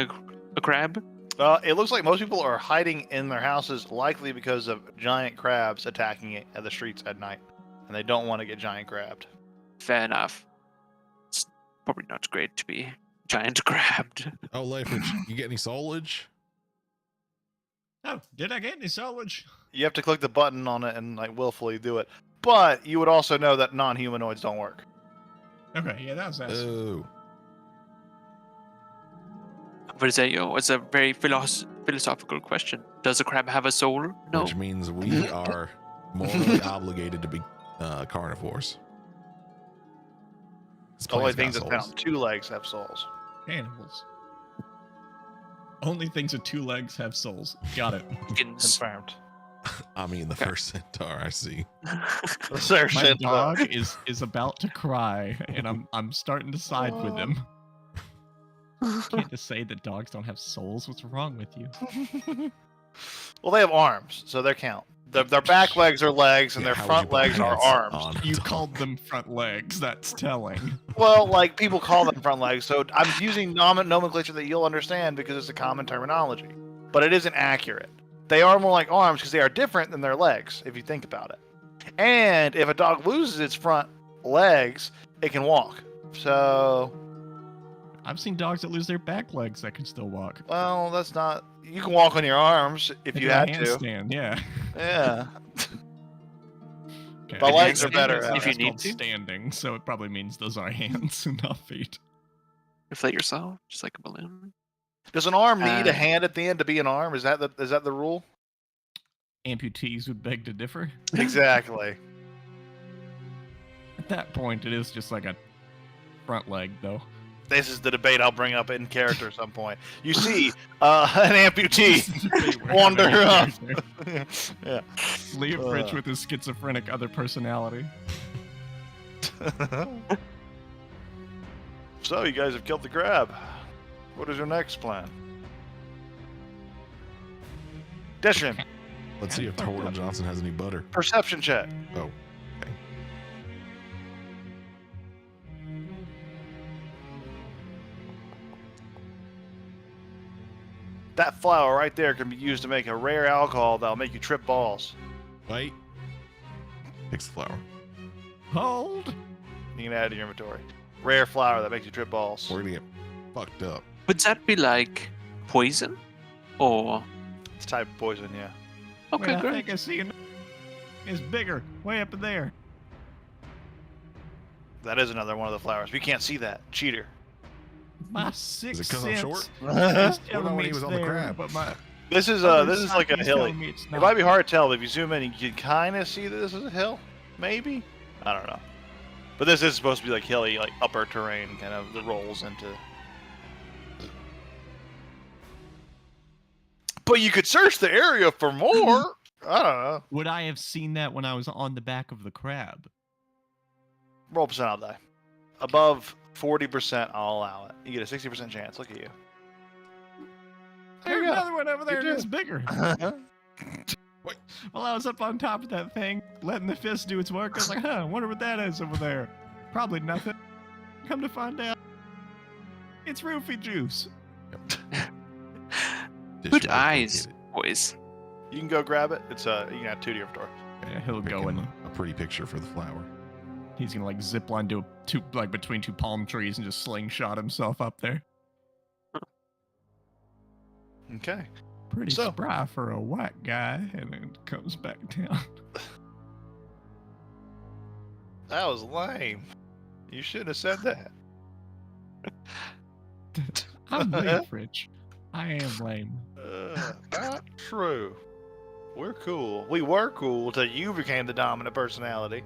a crab? It looks like most people are hiding in their houses, likely because of giant crabs attacking it at the streets at night, and they don't want to get giant grabbed. Fair enough. It's probably not great to be giant grabbed. Oh, Leifrich, you get any solage? Oh, did I get any solage? You have to click the button on it and like willfully do it. But you would also know that non-humanoids don't work. Okay, yeah, that was nice. Oh, What is that, yo? It's a very philosophical question. Does a crab have a soul? No. which means we are morally obligated to be carnivores. This The only plane's things got that souls. found 2 legs have souls. Animals. Only things with 2 legs have souls. Got it. Chickens. Confirmed. I mean, the first centaur. I see. Sir, My shit, dog is about to cry, and I'm starting to side with him. Can't just say that dogs don't have souls. What's wrong with you? Well, they have arms, so they count. Their back legs are legs, and Yeah, their how would you front put legs are pants arms. on a You dog? called them front legs. That's telling. Well, like people call them front legs, so I'm using nomenclature that you'll understand because it's a common terminology. But it isn't accurate. They are more like arms because they are different than their legs, if you think about it. And if a dog loses its front legs, it can walk. So, I've seen dogs that lose their back legs that can still walk. well, that's not. You can walk on your arms if They you do a had to. handstand, yeah. Yeah. Okay, The I legs guess are better that's at it. If you called need to. standing, so it probably means those are hands and not feet. Inflate yourself, just like a balloon. Does an arm need a Uh, hand at the end to be an arm? Is that the rule? Amputees would beg to differ. Exactly. At that point, it is just like a front leg, though. This is the debate I'll bring up in character at some point. You see, an amputee wander up. Yeah. Leofrich with his schizophrenic other personality. So you guys have killed the crab. What is your next plan? Dishon, Let's see if Torwell Johnson has any butter. perception check. Oh, okay. That flour right there can be used to make a rare alcohol that'll make you trip balls. Wait. Fix the flower. Hold! You can add it to your inventory. Rare flour that makes you trip balls. We're gonna get fucked up. Would that be like poison? Or It's a type of poison, yeah. okay, Wait, I great. think I see it. It's bigger, way up in there. That is another one of the flowers. We can't see that. Cheater. My Is sixth it because I'm sense short? is What telling about when me he it's was on the there, crab? but my This is other this is like sight a is hilly. telling me it's It not. might be hard to tell, but if you zoom in, you can kind of see that this is a hill. Maybe? I don't know. But this is supposed to be like hilly, like upper terrain, kind of that rolls into. But you could search the area for more. I don't know. Would I have seen that when I was on the back of the crab? Roll percent, I'll die. Above 40%, I'll allow it. You get a 60% chance. Look at you. There There's you go. another one over there You that's do. bigger. While I was up on top of that thing, letting the fist do its work, I was like, huh, wonder what that is over there. Probably nothing. Come to find out, it's roofie juice. Dish Good might eyes, get it. boys. You can go grab it. It's you can add 2 to your inventory. Yeah, he'll go Picking and a pretty picture for the flower. he's gonna like zip line to between 2 palm trees and just slingshot himself up there. Okay. Pretty So- spry for a white guy, and then comes back down. That was lame. You shouldn't have said that. I'm lame, Fritch. I am lame. Not true. We're cool. We were cool till you became the dominant personality.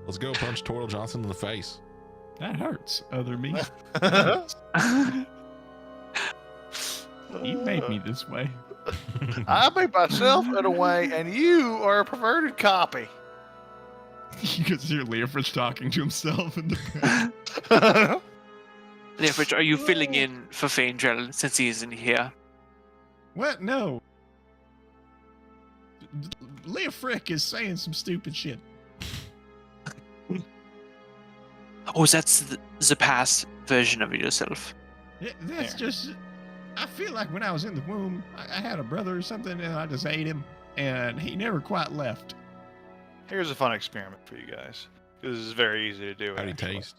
Let's go punch Torwell Johnson in the face. That hurts, other me. You made me this way. I made myself in a way, and you are a perverted copy. You can hear Leofrich talking to himself in the back. Leofrich, are you filling in for Fangel since he isn't here? What? No. Leofric is saying some stupid shit. Oh, that's the past version of yourself. That's There. just I feel like when I was in the womb, I had a brother or something, and I just ate him, and he never quite left. Here's a fun experiment for you guys. This is very easy to do. How do you actually. taste?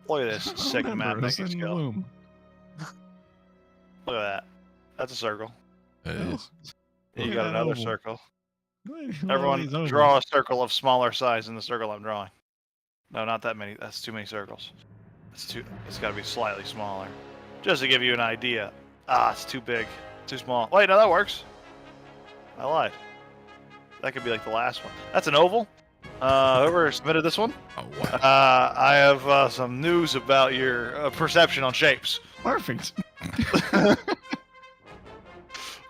Look at this I don't sick remember, map it was making in the skill. womb. Look at that. That's a circle. It Oh. is. You Look got at that another oval. circle. Look at all Everyone these ovals. draw a circle of smaller size than the circle I'm drawing. No, not that many. That's too many circles. It's got to be slightly smaller. Just to give you an idea. Ah, it's too big. Too small. Wait, no, that works. I lied. That could be like the last one. That's an oval. Whoever submitted this one, Oh wow. I have some news about your perception on shapes. Perfect.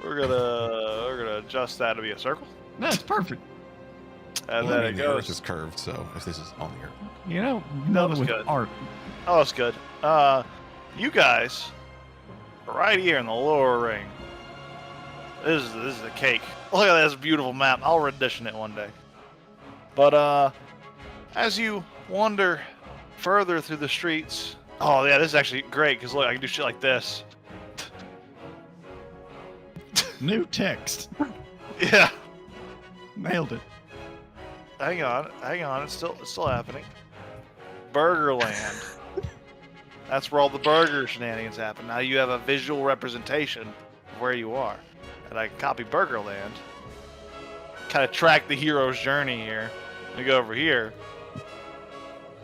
We're gonna adjust that to be a circle, That's perfect. and Well, I then mean, it the goes. Earth is curved, so if this is on the Earth, You know, nothing was with good. art. Oh, that's good. You guys, are right here in the lower ring. This is the cake. Look at this beautiful map. I'll rendition it one day. But as you wander further through the streets, oh yeah, this is actually great because look, I can do shit like this. New text. Yeah. Nailed it. Hang on, it's still happening. Burgerland. That's where all the burger shenanigans happen. Now you have a visual representation of where you are. And I copy Burgerland. Kind of track the hero's journey here. We go over here.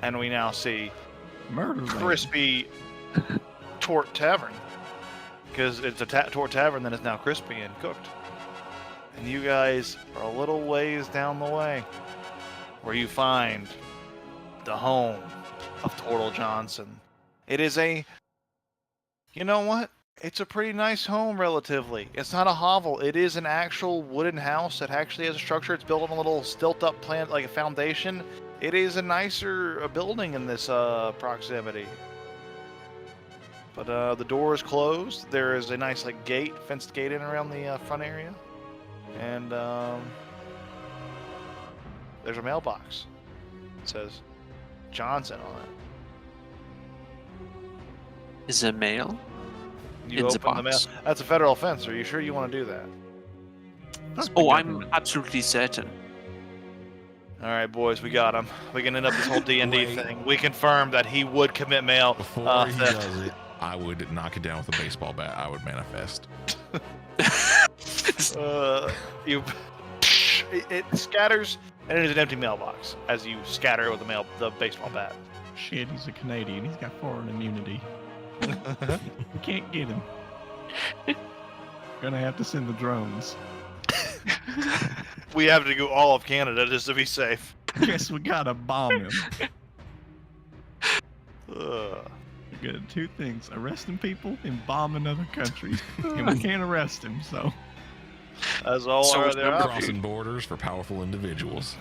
And we now see Murder. Lane. Crispy Tort Tavern. Because it's a Tort Tavern that is now crispy and cooked. And you guys are a little ways down the way. Where you find the home of Tortle Johnson. It is a... You know what? It's a pretty nice home, relatively. It's not a hovel. It is an actual wooden house that actually has a structure. It's built on a little stilt-up plant, like a foundation. It is a nicer building in this proximity. But the door is closed. There is a nice like gate, fenced gate in around the front area. And there's a mailbox. It says Johnson on it. Is a mail? You In the open the mail. box. That's a federal offense. Are you sure you want to do that? Fuck the Oh, I'm government. absolutely certain. All right, boys, we got him. We can end up this whole D&D Wait. thing. We confirmed that he would commit mail before he theft. does it, I would knock it down with a baseball bat. I would manifest. You, it scatters, and it is an empty mailbox as you scatter it with the baseball bat. Shit, he's a Canadian. He's got foreign immunity. We can't get him. Gonna have to send the drones. We have to go all of Canada just to be safe. Guess we gotta bomb him. Ugh. We got two things: arresting people and bombing other countries. And we can't arrest him, so As all So are is there no options. Crossing borders for powerful individuals.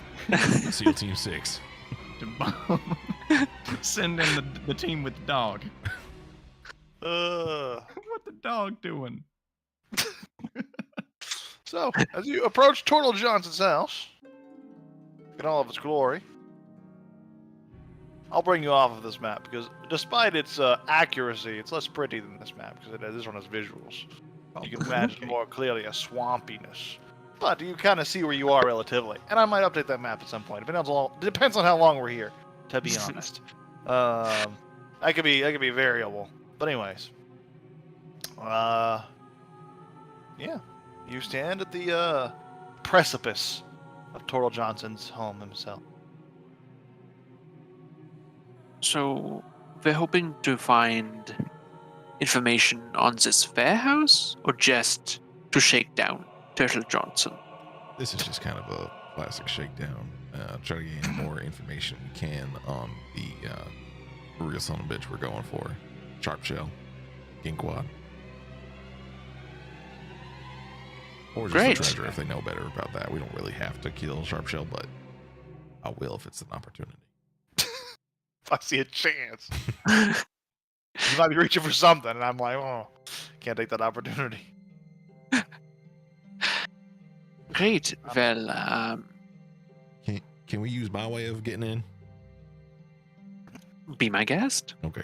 SEAL Team 6. to bomb. Send in the team with the dog. What the dog doing? So, as you approach Tortle Johnson's house, in all of its glory, I'll bring you off of this map because despite its accuracy, it's less pretty than this map because this one has visuals. You can imagine Okay. more clearly a swampiness. But you kind of see where you are relatively. And I might update that map at some point. Depends on how long we're here, to be honest. That could be variable. But anyways. Yeah. You stand at the precipice of Tortle Johnson's home himself. So we're hoping to find information on this fair house, or just to shake down Turtle Johnson? This is just kind of a classic shakedown. Try to gain more information we can on the real son of a bitch we're going for. Sharp Shell, Ginkwad. Or just Great. the treasure if they know better about that. We don't really have to kill Sharp Shell, but I will if it's an opportunity. If I see a chance. You might be reaching for something, and I'm like, oh, can't take that opportunity. Great. Well, Can we use my way of getting in? be my guest. Okay.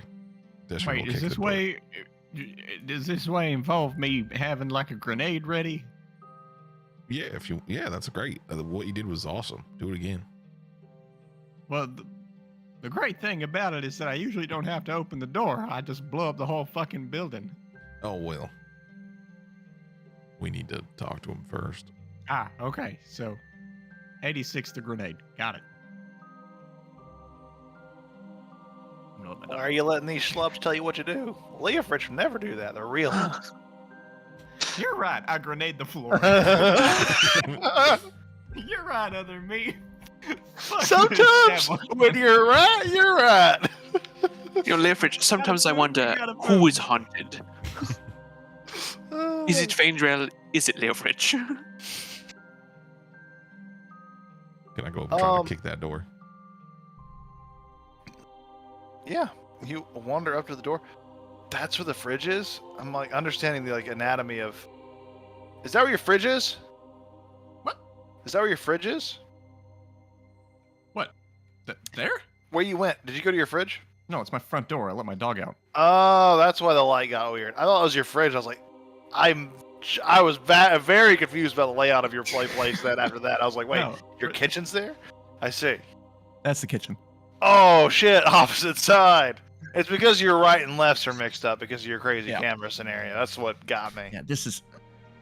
Deshman Wait, will is kick this the door. way Does this way involve me having like a grenade ready? Yeah, that's great. What you did was awesome. Do it again. Well, the great thing about it is that I usually don't have to open the door. I just blow up the whole fucking building. Oh well. We need to talk to him first. Ah, okay. So, 86 the grenade. Got it. I'm gonna let my Why dog are you letting these schlubs tell you what to do? Leofrich would never do that. They're real. You're right. I grenade the floor. You're right, other me. Fuck this Sometimes devil. when you're right, you're right. Leofrich, sometimes I move, wonder you gotta who move. is haunted. Is it Faendrel? Is it Leofrich? Can I go up and try to kick that door? Yeah, you wander up to the door. That's where the fridge is. I'm like understanding the anatomy of. Is that where your fridge is? What? Is that where your fridge is? What? There? Where you went? Did you go to your fridge? No, it's my front door. I let my dog out. Oh, that's why the light got weird. I thought it was your fridge. I was like, I was very confused about the layout of your place. Then after that, I was like, wait, No, your but- kitchen's there? I see. That's the kitchen. Oh shit, opposite side. It's because your right and lefts are mixed up because of your crazy Yeah. camera scenario. That's what got me. Yeah,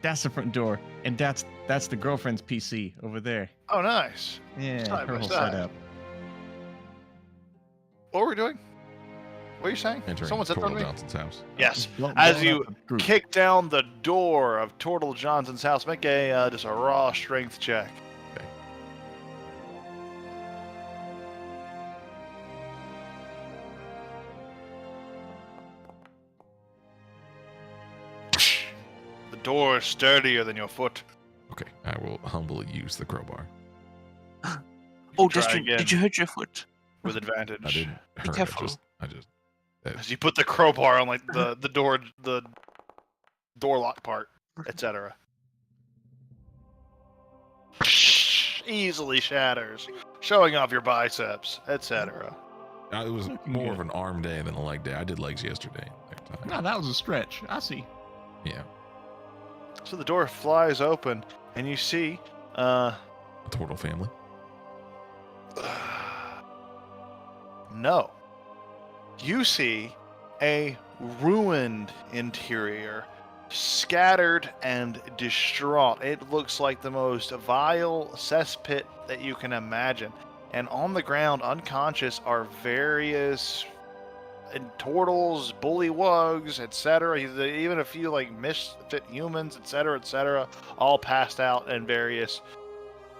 that's the front door, and that's the girlfriend's PC over there. Oh, nice. Yeah, Side her by whole side. setup. What were we doing? What are you saying? Entering Someone said Tortle something? Johnson's house. Yes. Blow- As blowing you up the group. kick down the door of Tortle Johnson's house, make just a raw strength check. Okay. The door is sturdier than your foot. Okay, I will humbly use the crowbar. Oh, Try Destrin, again. did you hurt your foot? I With advantage. didn't hurt it. careful. I just As you put the crowbar on the door lock part, etc. Easily shatters, showing off your biceps, etc. it was Looking more good. of an arm day than a leg day. I did legs yesterday. Next time. No, that was a stretch. I see. Yeah, So the door flies open, and you see, a Tortle family. no. You see a ruined interior, scattered and distraught. It looks like the most vile cesspit that you can imagine. And on the ground, unconscious, are various turtles, bullywugs, etc. Even a few misfit humans, etc., all passed out in various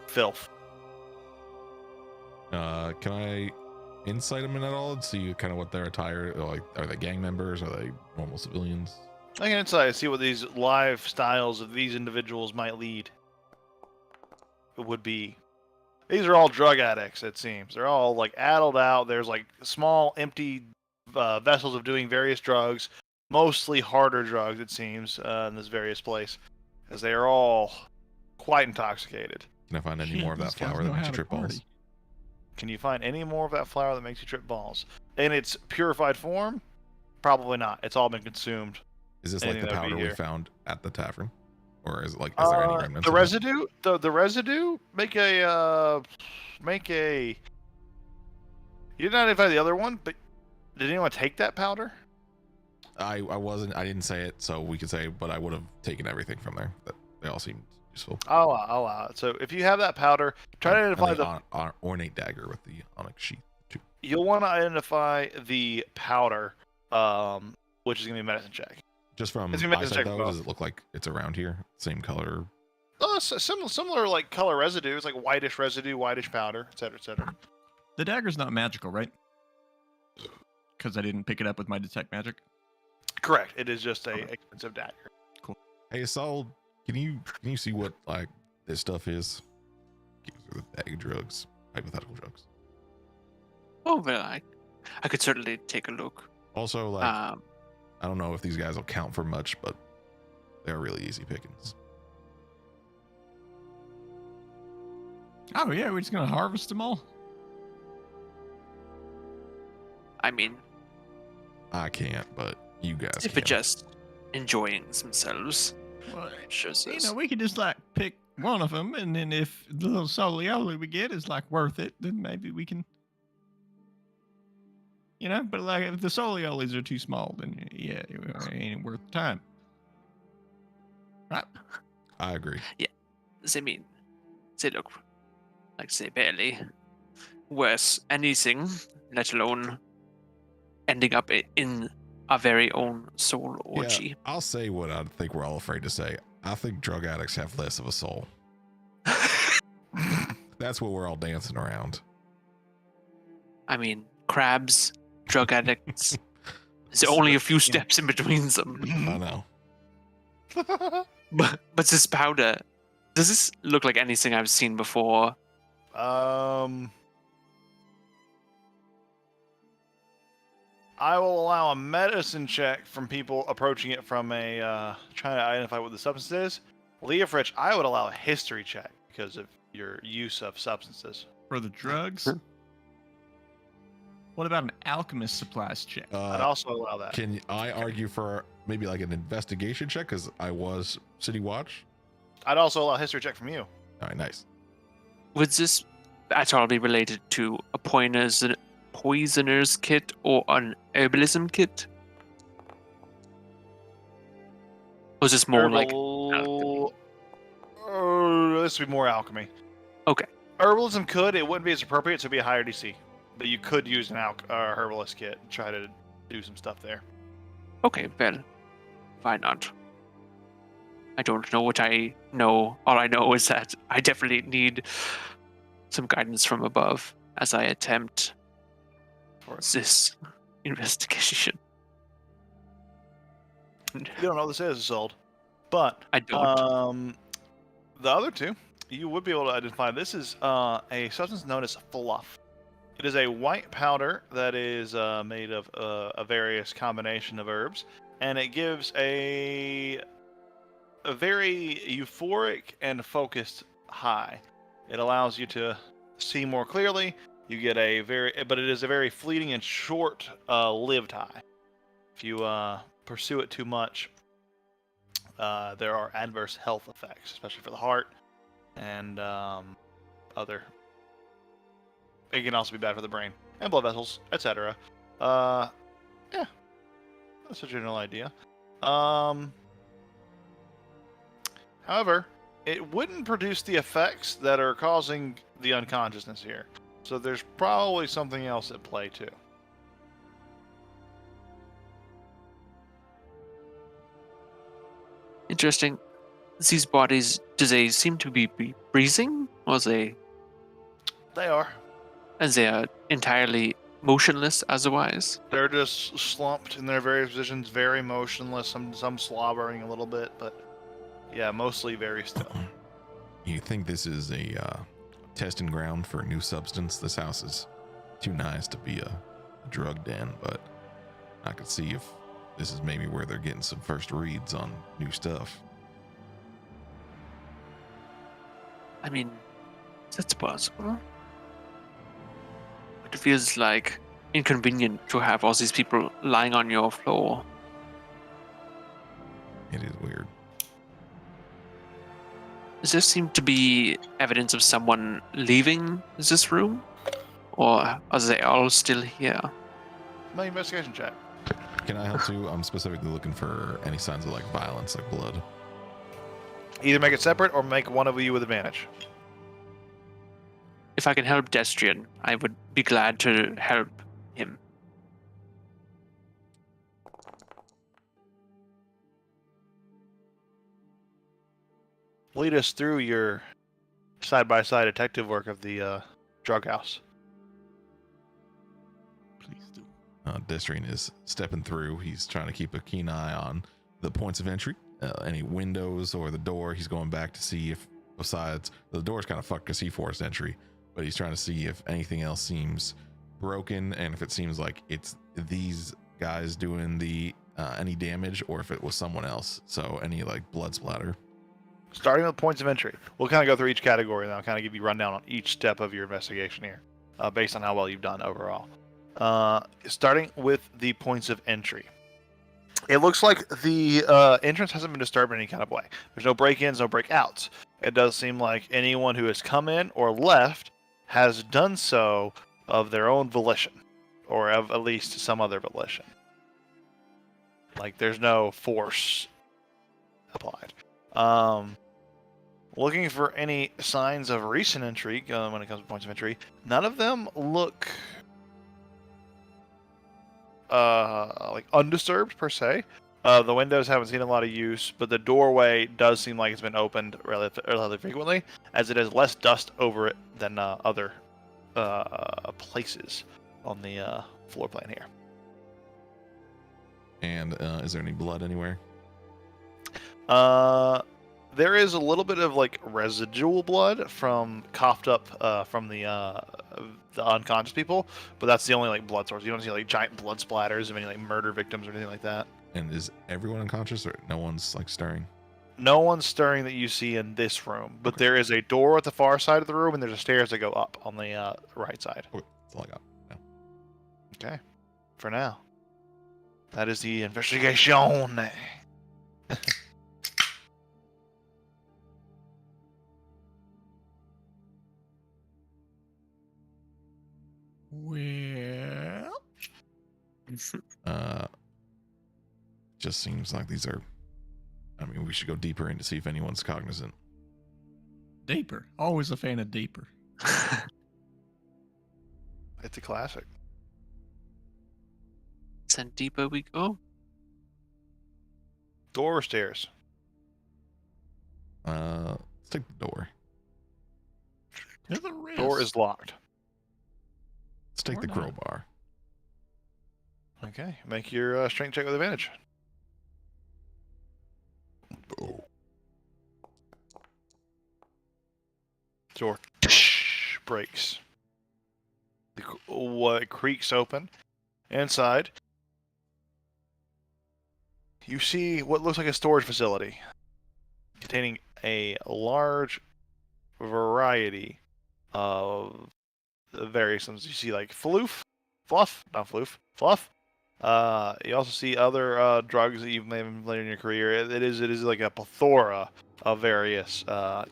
filth. Can I insight them in at all and see kind of what their attire? Like, are they gang members? Are they normal civilians? I can inside and see what these lifestyles of these individuals might lead. It would be. These are all drug addicts, it seems. They're all addled out. There's small, empty vessels of doing various drugs, mostly harder drugs, it seems, in this various place, as they are all quite intoxicated. Can I find any Shit, more of that these guys flower know that makes how you to trip balls? party. Can you find any more of that flower that makes you trip balls? In its purified form? Probably not. It's all been consumed. Is this like Anything the that'd be powder we here. found at the tavern, or is it is there any remnants? The of it? residue? The residue? Make a. You didn't identify the other one, but did anyone take that powder? I wasn't. I didn't say it, so we could say, but I would have taken everything from there. They all seemed useful. I'll allow it. So if you have that powder, try to And identify the ornate dagger with the onyx sheath too. You'll want to identify the powder, which is gonna be a medicine check. Just from It's gonna make us eyesight check though, both. does it look like it's around here? Same color? Similar color residue. It's whitish residue, whitish powder, etc., etc. The dagger's not magical, right? Because I didn't pick it up with my detect magic. Correct. It is just a Okay. expensive dagger. Hey, Saul, can you see what this stuff is? These are the bag of drugs, hypothetical drugs. Oh, well, I could certainly take a look. Also, I don't know if these guys will count for much, but they're really easy pickings. Oh yeah, we're just gonna harvest them all. I mean, I can't, but You guys If can. we're just enjoying themselves. Well, Sure you says. know, we could just like pick one of them, and then if the little solioli we get is like worth it, then maybe we can. You know, but like if the soliolis are too small, then yeah, it ain't worth the time. Right? I agree. They mean, they look like they barely worth anything, let alone ending up in our very own soul orgy. Yeah, I'll say what I think we're all afraid to say. I think drug addicts have less of a soul. That's what we're all dancing around. I mean, crabs, drug addicts. There's only a few steps in between them. I know. But this powder, does this look like anything I've seen before? I will allow a medicine check from people approaching it from a trying to identify what the substance is. Leofrich, I would allow a history check because of your use of substances. For the drugs. What about an alchemist supplies check? I'd also allow that. Can I argue for maybe like an investigation check? Because I was City Watch. I'd also allow a history check from you. All right, nice. Would this at all be related to a poisoner's kit or an herbalism kit? Or is this more like Herbal- this would be more alchemy. Okay. Herbalism could. It wouldn't be as appropriate, so it'd be a higher DC. But you could use an herbalist kit and try to do some stuff there. Okay, well, why not? I don't know what I know. All I know is that I definitely need some guidance from above as I attempt this investigation. You don't know what this is, Isolde. But I don't. the other two, you would be able to identify. This is a substance known as fluff. It is a white powder that is made of a various combination of herbs, and it gives a very euphoric and focused high. It allows you to see more clearly. You get but it is a very fleeting and short lived high. If you pursue it too much, there are adverse health effects, especially for the heart and other. It can also be bad for the brain and blood vessels, etc. Yeah, that's a general idea. However, it wouldn't produce the effects that are causing the unconsciousness here. So there's probably something else at play too. Interesting. These bodies, do they seem to be breathing? Or They are. they are entirely motionless otherwise? They're just slumped in their various positions, very motionless, some slobbering a little bit, but yeah, mostly very still. You think this is a testing ground for a new substance? This house is too nice to be a drug den, but I could see if this is maybe where they're getting some first reads on new stuff. I mean, that's possible. But it feels like inconvenient to have all these people lying on your floor. It is weird. Does there seem to be evidence of someone leaving this room? Or are they all still here? My investigation check. Can I help you? I'm specifically looking for any signs of like violence, like blood. Either make it separate or make one of you with advantage. If I can help Destrian, I would be glad to help him. Lead us through your side-by-side detective work of the drug house. Please do. Destrian is stepping through. He's trying to keep a keen eye on the points of entry, any windows or the door. He's going back to see if, besides the door's kind of fucked because he forced entry, but he's trying to see if anything else seems broken and if it seems like it's these guys doing the any damage or if it was someone else. So any like blood splatter. Starting with points of entry. We'll kind of go through each category and I'll kind of give you a rundown on each step of your investigation here, based on how well you've done overall. Starting with the points of entry. It looks like the entrance hasn't been disturbed in any kind of way. There's no break-ins, no break-outs. It does seem like anyone who has come in or left has done so of their own volition, or of at least some other volition. Like, there's no force applied. Looking for any signs of recent entry when it comes to points of entry, none of them look like undisturbed per se. The windows haven't seen a lot of use, but the doorway does seem like it's been opened relatively frequently, as it has less dust over it than other places on the floor plan here. And is there any blood anywhere? There is a little bit of like residual blood from coughed up from the unconscious people, but that's the only like blood source. You don't see like giant blood splatters of any like murder victims or anything like that. And is everyone unconscious, or no one's like stirring? No one's stirring that you see in this room, but there is a door at the far side of the room, and there's a stairs that go up on the right side. Okay, that's all I got. No. Okay, for now, that is the investigation. Well, Just seems like these are. I mean, we should go deeper in to see if anyone's cognizant. deeper. Always a fan of deeper. It's a classic. Send deeper we go. Door or stairs? Let's take the door. To the wrist. Door is locked. Let's take Or the not. crowbar. Okay, make your strength check with advantage. Door breaks. What creaks open. Inside, you see what looks like a storage facility containing a large variety of various things. You see like fluff. You also see other drugs that you may have later in your career. It is like a plethora of various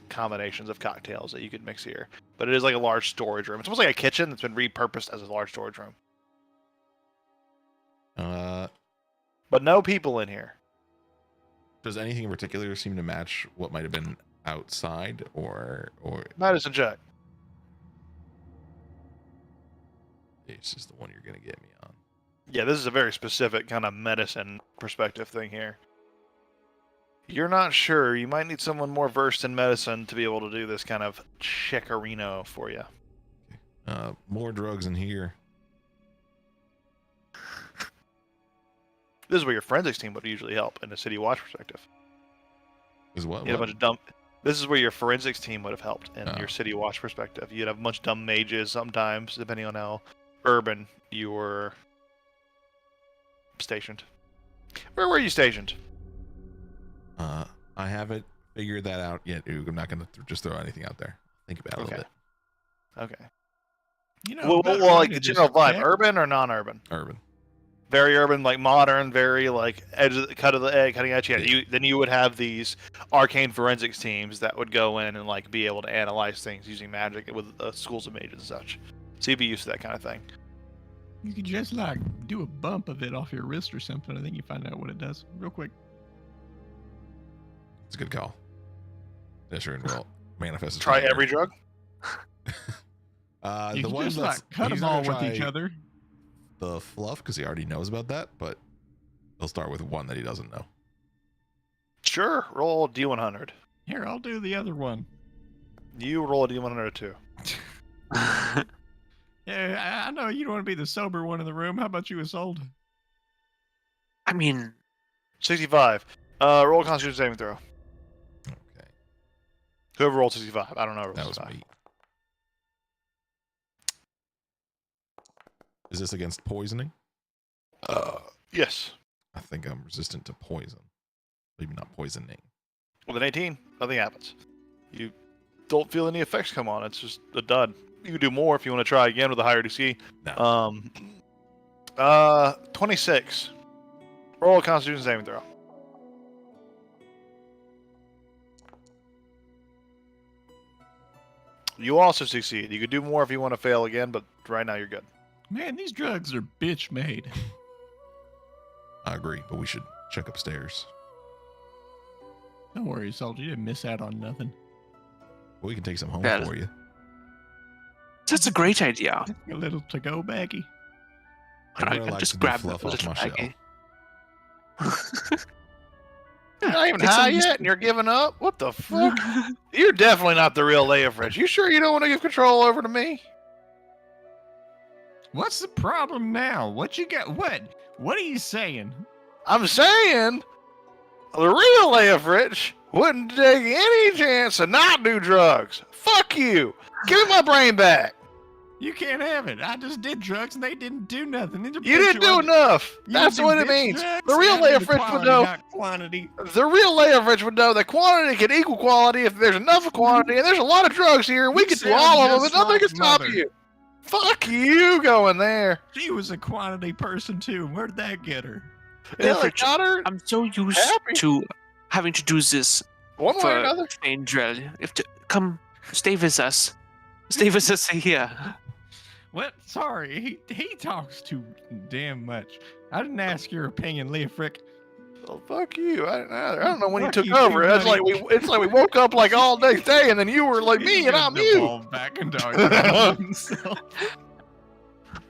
combinations of cocktails that you could mix here. But it is like a large storage room. It's almost like a kitchen that's been repurposed as a large storage room. But no people in here. Does anything in particular seem to match what might have been outside, or Medicine check. it's just the one you're gonna get me on? Yeah, this is a very specific kind of medicine perspective thing here. You're not sure. You might need someone more versed in medicine to be able to do this kind of checkerino for you. More drugs in here. This is where your forensics team would usually help in a city watch perspective. Is what? You had a bunch of dumb. This is where your forensics team would have helped in Oh. your city watch perspective. You'd have a bunch of dumb mages sometimes, depending on how urban you were stationed. Where were you stationed? I haven't figured that out yet, Oog. I'm not gonna just throw anything out there. Think about it a little Okay. Okay. You know, Well, better like way the to general just vibe, check- urban or non-urban? bit. Urban. Very urban, like modern, very like edge of the cut of the egg, cutting edge. Yeah, then you would have these arcane forensics teams that would go in and like be able to analyze things using magic with schools of mages and such. So you'd be used to that kind of thing. You could just like do a bump of it off your wrist or something, and then you find out what it does real quick. It's a good call. Dasher and roll. Manifest. a Try tiger. every drug. You The can one just that's like cut he's them all gonna with each try other. The fluff, because he already knows about that, but he'll start with one that he doesn't know. Sure, roll a D100. Here, I'll do the other one. You roll a D100 too. Yeah, I know you don't want to be the sober one in the room. How about you, Isolde? I mean, 65. Roll a Constitution saving throw. Okay, Whoever rolled 65. I don't know. that was me. Is this against poisoning? Yes. I think I'm resistant to poison. Maybe not poisoning. With an 18, nothing happens. You don't feel any effects come on. It's just a dud. You can do more if you want to try again with a higher DC. No. 26. Roll a Constitution saving throw. You also succeed. You could do more if you want to fail again, but right now you're good. Man, these drugs are bitch made. I agree, but we should check upstairs. Don't worry, soldier. You didn't miss out on nothing. We can take some home Well- for you. That's a great idea. A little to-go baggie. I Everybody can likes just to do grab fluff the off little my shelf. baggie. You're not even It's high almost- yet, and you're giving up? What the fuck? You're definitely not the real Leofric. You sure you don't want to give control over to me? What's the problem now? What you got? What are you saying? I'm saying the real Leofric wouldn't take any chance to not do drugs. Fuck you. Give me my brain back. You can't have it. I just did drugs and they didn't do nothing. These are You bitch didn't do drugs. enough. You That's do what it bitch means. drugs, The real I need Leofric would quality, know. not quantity. The real Leofric would know that quantity can equal quality if there's enough quantity, and there's a lot of drugs here, and we You could do sound all of them, just and nothing like can stop Mother. you. Fuck you going there. She was a quantity person too. Where'd that get her? Yeah, Leofric, got her I'm so used Happy. to having to do this one way or for another. Angel. If to come stay with us. Stay with us here. What? Sorry, he talks too damn much. I didn't ask your opinion, Leofric. Well, fuck you. I don't know when you Fuck took you over. too, It's like buddy. it's like we woke up like all next day, and then you were like me, and I'm you. Devolved back into our himself.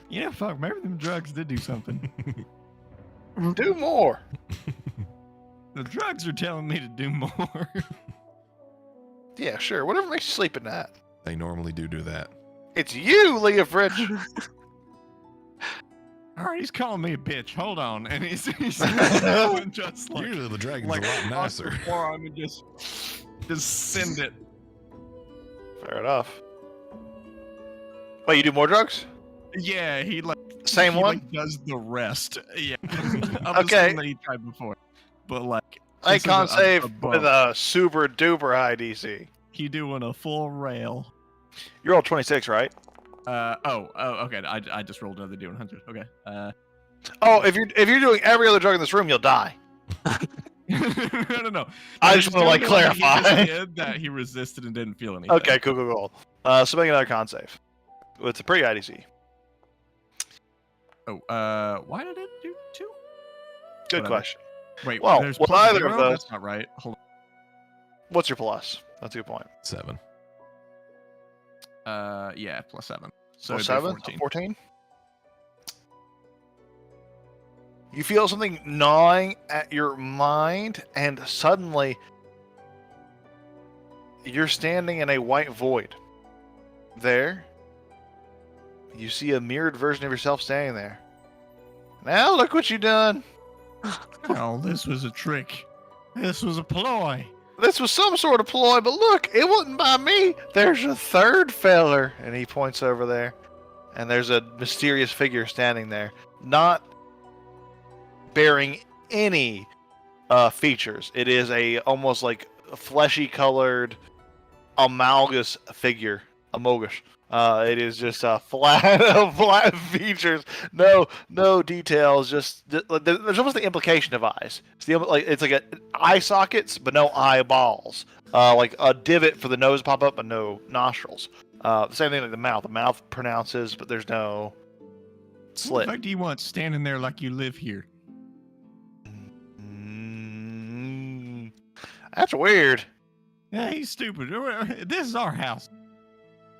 Yeah, fuck. Maybe them drugs did do something. Do more. The drugs are telling me to do more. Yeah, sure. Whatever makes you sleep at night. They normally do that. It's you, Leofric. All right, he's calling me a bitch. Hold on, and he's going just like Usually the dragon's like a lot across the nicer. forearm and just send it. Fair enough. Wait, you do more drugs? Yeah, he like Same he, one? like, does the rest. Yeah. Okay. That he tried before, but like I this is can't save above. with a super duper high DC. He doing a full rail. You're all 26, right? Okay. I just rolled another D100. Okay. Oh, if you're doing every other drug in this room, you'll die. no. I He's just want to like doing what he just clarify. did, that he resisted and didn't feel anything. Okay, cool. So make another con save. It's a pretty high DC. Oh, why did it do 2? Good Whatever. question. Wait, Well, there's with plus either of 0? those- That's not right. Hold What's your plus? That's a good point. 7. on. Yeah, plus 7. So Plus it'd be 7? 14. 14? You feel something gnawing at your mind, and suddenly you're standing in a white void. There, you see a mirrored version of yourself standing there. Now look what you done. Oh, this was a trick. This was a ploy. This was some sort of ploy, but look, it wasn't by me. There's a third feller, and he points over there, and there's a mysterious figure standing there, not bearing any features. It is a almost like fleshy colored amalgus figure. Amogus. It is just flat features, no details. Just there's almost the implication of eyes. It's like eye sockets, but no eyeballs. Like a divot for the nose pop up, but no nostrils. The same thing like the mouth. The mouth pronounces, but there's no What the slit. fuck do you want standing there like you live here? Mm, that's weird. Yeah, he's stupid. This is our house.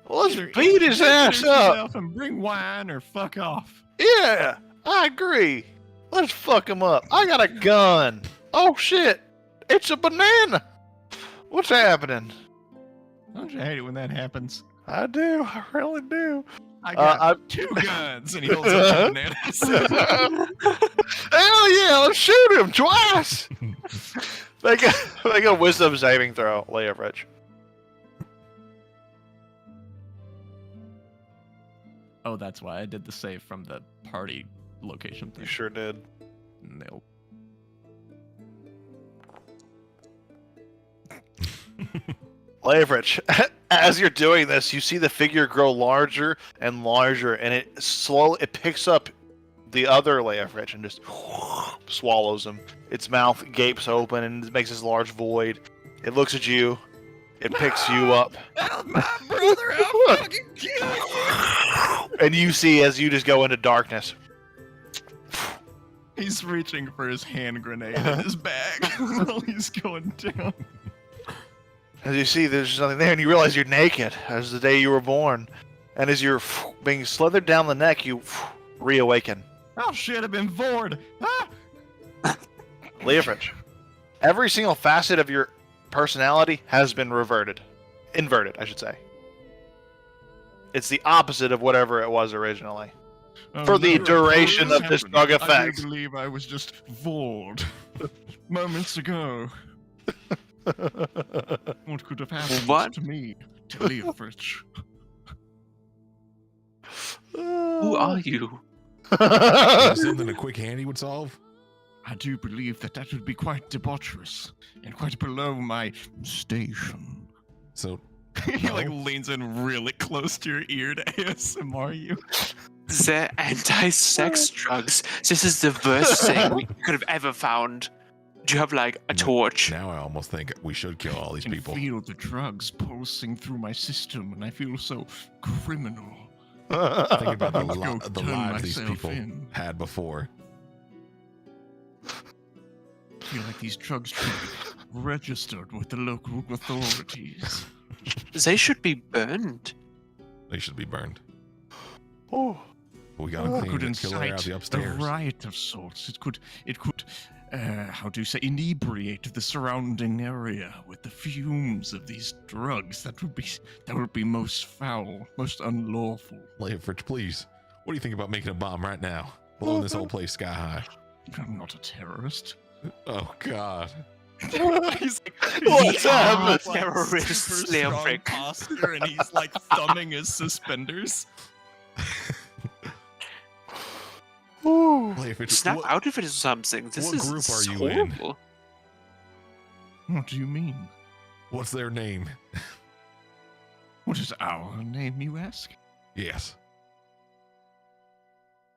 Well, let's Either beat his ass introduce up. yourself and bring wine or fuck off. Yeah, I agree. Let's fuck him up. I got a gun. Oh shit, it's a banana. What's happening? Don't you hate it when that happens? I do. I really do. I got I- 2 guns, and he holds up the bananas. Hell yeah, let's shoot him twice. Make a wisdom saving throw, Leofric. Oh, that's why I did the save from the party location thing. You sure did. No. Leofric, as you're doing this, you see the figure grow larger and larger, and it picks up the other Leofric and just swallows him. Its mouth gapes open and makes this large void. It looks at you. It picks you up. Help my brother! I'll fucking kill you! And you see as you just go into darkness. He's reaching for his hand grenade in his bag while he's going down. As you see, there's nothing there, and you realize you're naked as the day you were born. And as you're being slithered down the neck, you reawaken. Oh shit, I've been bored. Ah! Leofrich, every single facet of your personality has been inverted, I should say. It's the opposite of whatever it was originally. For the duration of this drug effect. I do believe I was just bored moments ago. What could have happened What? to me, to Leofrich? Who are you? Is there something a quick handy would solve? I do believe that would be quite debaucherous and quite below my station. So, He like No. leans in really close to your ear to ASMR you. They're anti-sex drugs. This is the worst thing we could have ever found. Do you have like a torch? now I almost think we should kill all these I can people. feel the drugs pulsing through my system, and I feel so criminal. Think about Let's go the turn lives these myself people in. had before. I feel like these drugs should be registered with the local authorities. They should be burned. They should be burned. Oh. We gotta It clean could the killer out incite of the a upstairs. riot of sorts. It could, how do you say, inebriate the surrounding area with the fumes of these drugs. That would be most foul, most unlawful. Leofrich, please. What do you think about making a bomb right now? Blowing this whole place sky high. I'm not a terrorist. Oh, God. He's like, What's up, like, terrorist super strong Leofrich? posture, and he's like thumbing his suspenders. Leofrich, Snap what, out of it or something. This what is group this are is you in? horrible. What do you mean? what's their name? What is our name, you ask? Yes.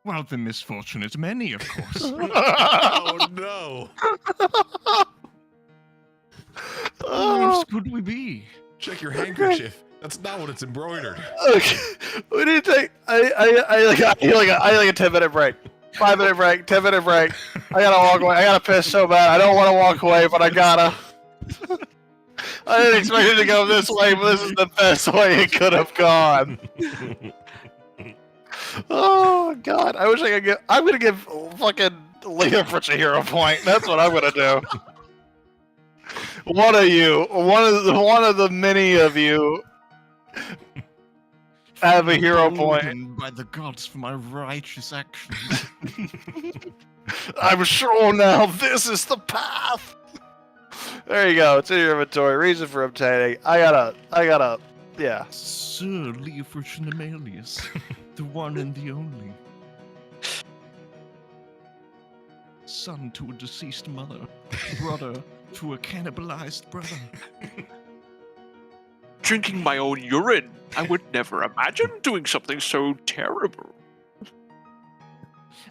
Well, the misfortunate many, of course. Oh, no. Who Oh. else could we be? Check your handkerchief. That's not what it's embroidered. Okay. What do you think? I like a 10-minute break. 5-minute break, 10-minute break. I gotta walk away. I gotta piss so bad. I don't want to walk away, but I gotta. I didn't expect it to go this way, but this is the best way it could have gone. Oh God! I wish I could get. I'm gonna give fucking Leofrich a hero point. That's what I'm gonna do. One of you, one of the many of you, have a hero point. Golden by the gods for my righteous actions. I'm sure now this is the path. There you go. It's in your inventory. Reason for obtaining. I gotta. Yeah. Sir Leofrich and Amelius, the one and the only. Son to a deceased mother, brother to a cannibalized brother. Drinking my own urine. I would never imagine doing something so terrible.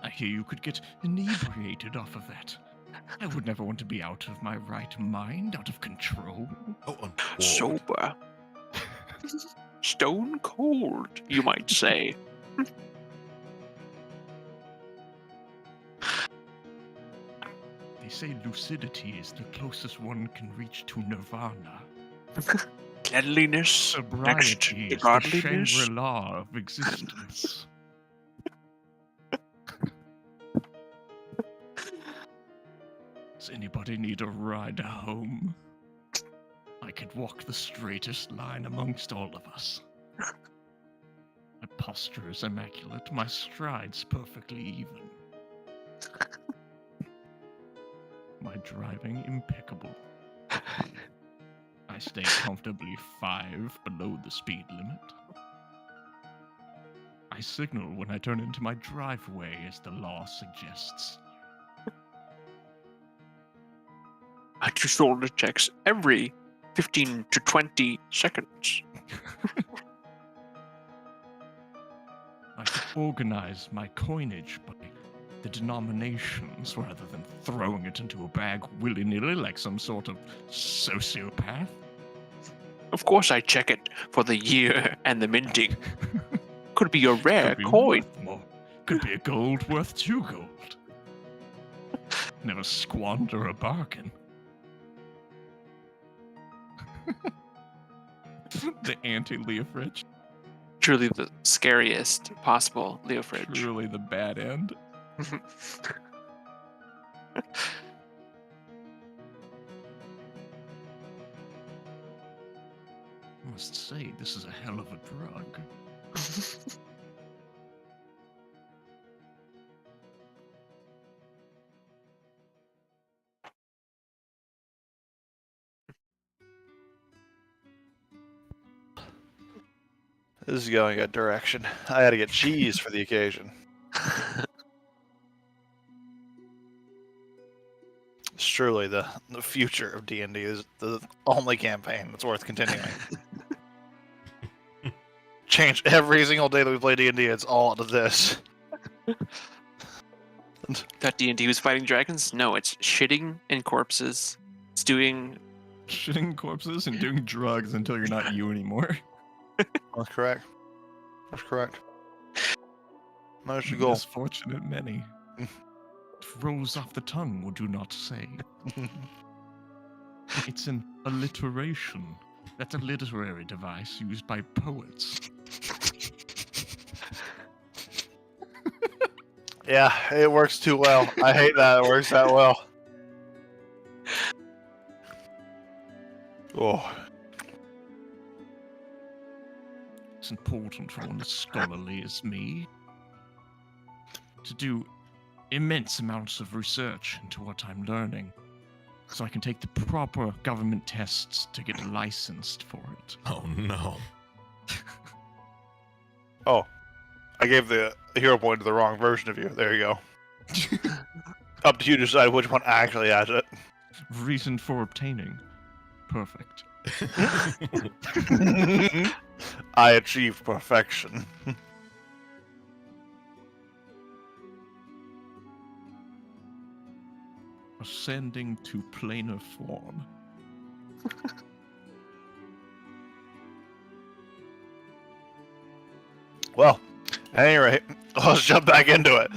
I hear you could get inebriated off of that. I would never want to be out of my right mind, out of control. Oh, whoa. Sober. Stone cold, you might say. They say lucidity is the closest one can reach to nirvana. Cleanliness, next Sobriety to is the godliness. Shangri-La of existence. Does anybody need a ride home? I could walk the straightest line amongst all of us. My posture is immaculate, my strides perfectly even. My driving impeccable. I stay comfortably 5 below the speed limit. I signal when I turn into my driveway, as the law suggests. I do shoulder checks every 15 to 20 seconds. I can organize my coinage by the denominations rather than throwing it into a bag willy-nilly like some sort of sociopath. Of course, I check it for the year and the minting. Could be a rare Could be coin. worth more. Could be a gold worth 2 gold. Never squander a bargain. The anti-Leofridge. Truly the scariest possible Leofridge. Truly the bad end. I must say, this is a hell of a drug. This is going a direction. I had to get cheese for the occasion. It's truly the future of D&D is the only campaign that's worth continuing. Change every single day that we play D&D. It's all to this. That D&D was fighting dragons? No, it's shitting in corpses. It's doing... Shitting corpses and doing drugs until you're not you anymore. That's correct. That's correct. That's the goal. Misfortunate many. It rolls off the tongue, would you not say? It's an alliteration. That's a literary device used by poets. Yeah, it works too well. I hate that it works that well. Oh. It's important for one as scholarly as me to do immense amounts of research into what I'm learning, so I can take the proper government tests to get licensed for it. Oh no. Oh. I gave the hero point to the wrong version of you. There you go. Up to you to decide which one actually has it. Reason for obtaining. Perfect. I achieved perfection. Ascending to planar form. Well, at any rate, let's jump back into it.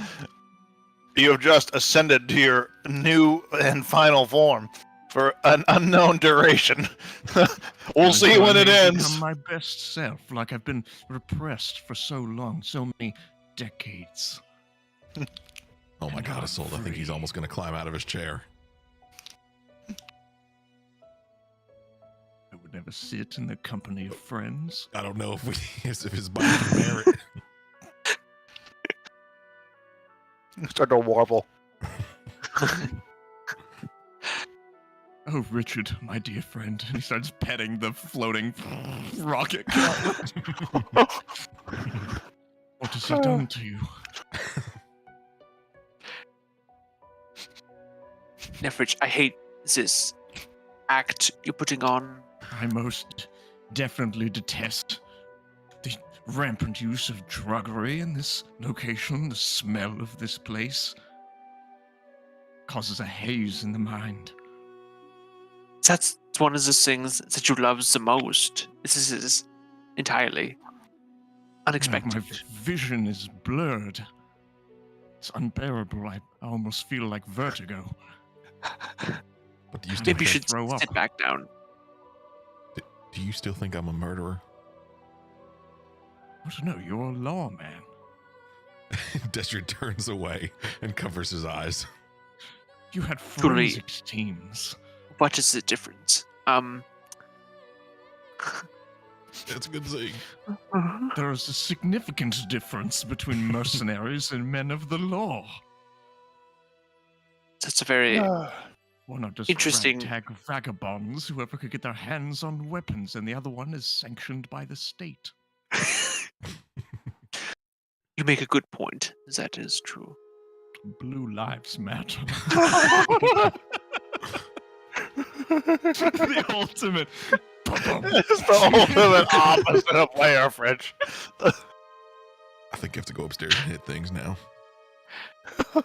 You have just ascended to your new and final form for an unknown duration. We'll see when it ends. Become my best self, like I've been repressed for so long, so many decades. Oh my god, Isolde, I think he's almost going to climb out of his chair. I would never sit in the company of friends. I don't know if his body can bear it. Start to warble. Oh, Richard, my dear friend. And he starts petting the floating rocket gauntlet. What has he done to you? Nephridge, I hate this act you're putting on. I most definitely detest the rampant use of druggery in this location. The smell of this place causes a haze in the mind. That's one of the things that you love the most. This is entirely unexpected. My vision is blurred. It's unbearable. I almost feel like vertigo. But do you still Maybe you should throw up. sit back down. Do you still think I'm a murderer? I don't know. You're a lawman. Destry turns away and covers his eyes. You had Truly. forensics teams. What is the difference? It's a good thing. There is a significant difference between mercenaries and men of the law. That's a very One are just Interesting. ragtag vagabonds, whoever could get their hands on weapons, and the other one is sanctioned by the state. You make a good point. That is true. Blue lives matter. The ultimate. It's the ultimate opposite of player fridge. I think you have to go upstairs and hit things now.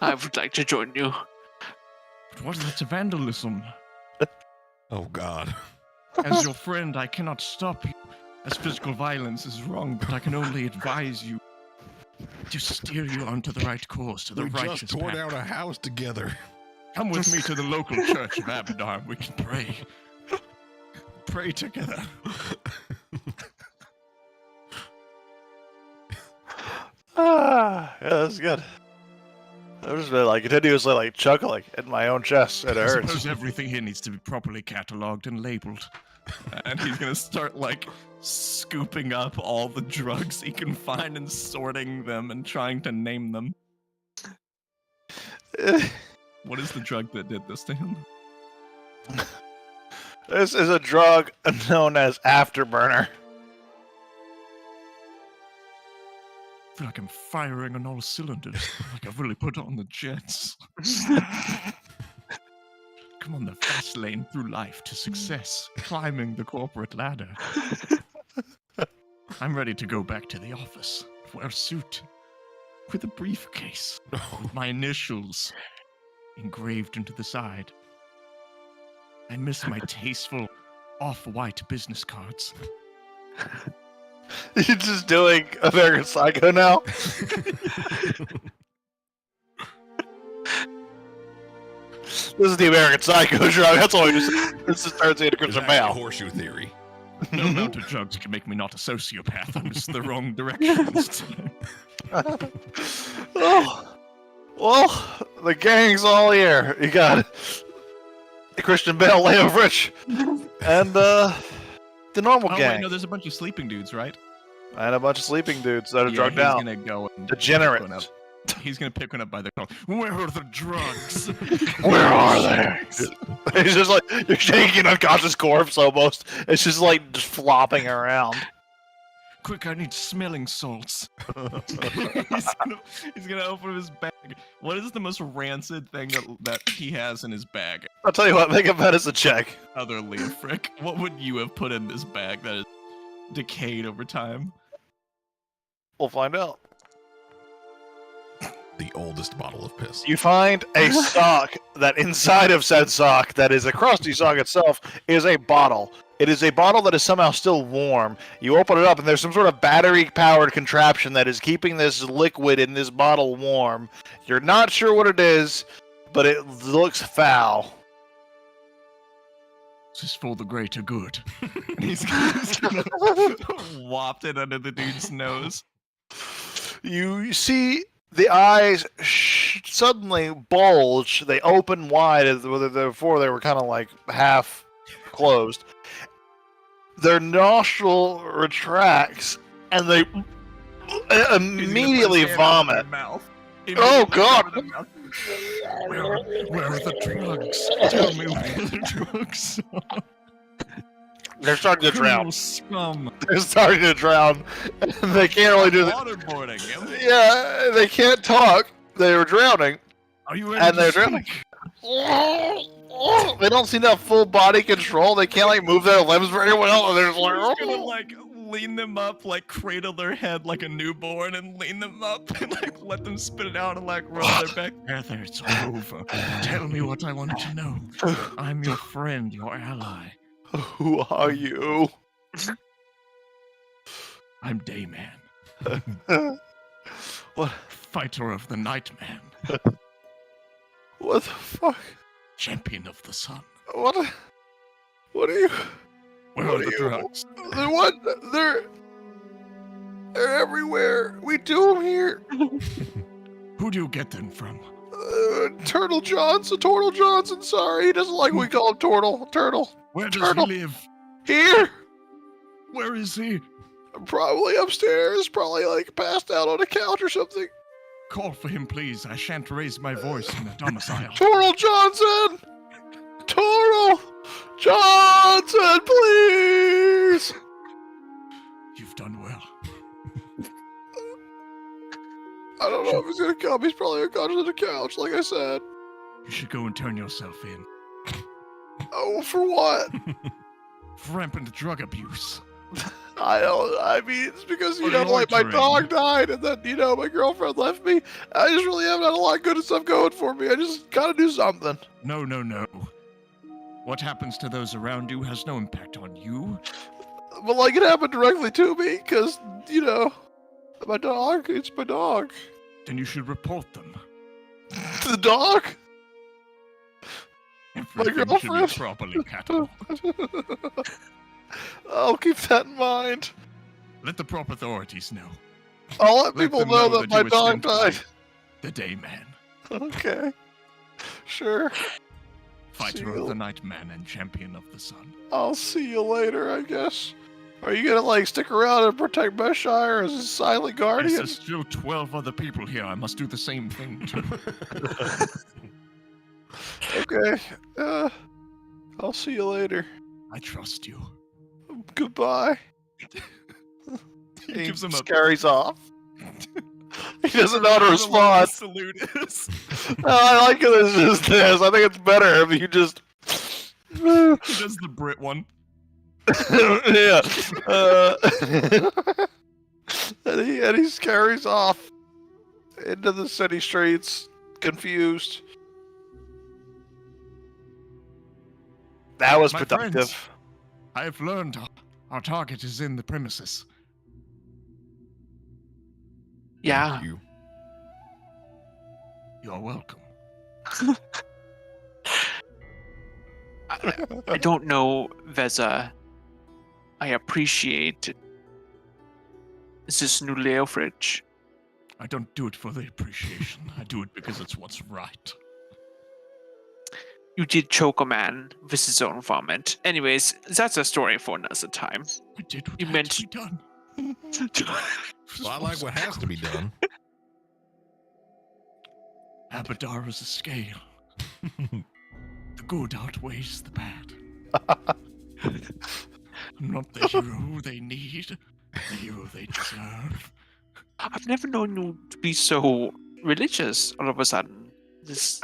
I would like to join you. But what is vandalism? Oh God. As your friend, I cannot stop you, as physical violence is wrong, but I can only advise you to steer you onto the right course, to the We righteous just tore path. down a house together. Come with me to the local church of Abaddon. We can pray. Pray together. Yeah, that's good. I've just been like continuously like chuckling in my own chest, and it I hurts. suppose everything here needs to be properly cataloged and labeled. And he's gonna start like scooping up all the drugs he can find and sorting them and trying to name them. What is the drug that did this to him? This is a drug known as Afterburner. I feel like I'm firing on all cylinders. Like I've really put on the jets. Come on the fast lane through life to success, climbing the corporate ladder. I'm ready to go back to the office, wear a suit, with a briefcase, with my initials engraved into the side. I miss my tasteful, off-white business cards. You're just doing American Psycho now. This is the American Psycho drug. That's all we just. This is turns into It's Christian actually Bale. horseshoe theory. No amount of drugs can make me not a sociopath. I'm just the wrong direction this time. Oh, well, the gang's all here. You got Christian Bale, Leo Rich, and the normal Oh gang, wait, no, there's a bunch of sleeping dudes, right? and a bunch of sleeping dudes that are Yeah, drugged he's out. gonna go and Degenerates. pick one up. He's gonna pick one up by the collar. Where are the drugs? Where are they? It's just like you're shaking an unconscious corpse almost. It's just like just flopping around. Quick, I need smelling salts. he's gonna open his bag. What is the most rancid thing that he has in his bag? I'll tell you what, make a medicine check. Other Leofric, what would you have put in this bag that is decayed over time? We'll find out. The oldest bottle of piss. You find a sock that inside of said sock, that is a crusty sock itself, is a bottle. It is a bottle that is somehow still warm. You open it up and there's some sort of battery-powered contraption that is keeping this liquid in this bottle warm. You're not sure what it is, but it looks foul. This is for the greater good. And he's gonna waft it under the dude's nose. You see the eyes suddenly bulge. They open wide, as before they were kind of like half closed. Their nostril retracts, and they immediately vomit. Oh, God. Where are the drugs? Tell me where the drugs are. They're starting to drown. Criminal scum. They're starting to drown. And they can't really do that. Waterboarding him. Yeah, they can't talk. They were drowning. Are you ready And to they're drowning. speak? They don't seem to have full body control. They can't like move their limbs very well. And they're just like, He's gonna like lean them up, like cradle their head like a newborn, and lean them up and like let them spit it out and like rub their back. There, it's all over. Tell me what I want to know. I'm your friend, your ally. who are you? I'm Dayman, What? fighter of the Nightman, What the fuck? champion of the sun. What? What are you? Where What are are the you? drugs? What? They're everywhere. We do them here. Who do you get them from? Turtle Johnson. Sorry, he doesn't like we call him Turtle. Where does Turtle. he live? Here, Where is he? probably upstairs. Probably like passed out on a couch or something. Call for him, please. I shan't raise my voice in the domicile. Turtle Johnson, please. You've done well. I don't know if he's gonna come. He's probably unconscious on the couch, like I said. You should go and turn yourself in. Oh, for what? For rampant drug abuse. I mean, it's because, like, my Loitering. dog died, and then, my girlfriend left me. I just really haven't had a lot of good stuff going for me. I just gotta do something. No. What happens to those around you has no impact on you. But, like, it happened directly to me, because, my dog, it's my dog. Then you should report them. The dog? Everything should girlfriend? be properly catalogued. I'll keep that in mind. Let the proper authorities know. I'll let Let people them know know that that my you were dog sent by died. The Day Man, Okay. Sure. fighter See of the you. night man and champion of the sun. I'll see you later, I guess. Are you gonna, like, stick around and protect Beshire as a silent Yes, guardian? there's still 12 other people here. I must do the same thing too. Okay. I'll see you later. I trust you. Goodbye. He gives him a carries off. He doesn't know how to the respond. salute is. No, I like it as just this. I think it's better if you just. He does the Brit one. Yeah. And he carries off into the city streets, confused. That was My productive. friends. I have learned our target is in the premises. Yeah. You. You're welcome. I don't know, Veza. I appreciate this new Leofridge. I don't do it for the appreciation. I do it because it's what's right. You did choke a man with his own vomit. Anyways, that's a story for another time. I did what You had meant- to be done. Well, I like what has to be done. Abadar is a scale. The good outweighs the bad. I'm not the hero they need, the hero they deserve. I've never known you to be so religious all of a sudden. This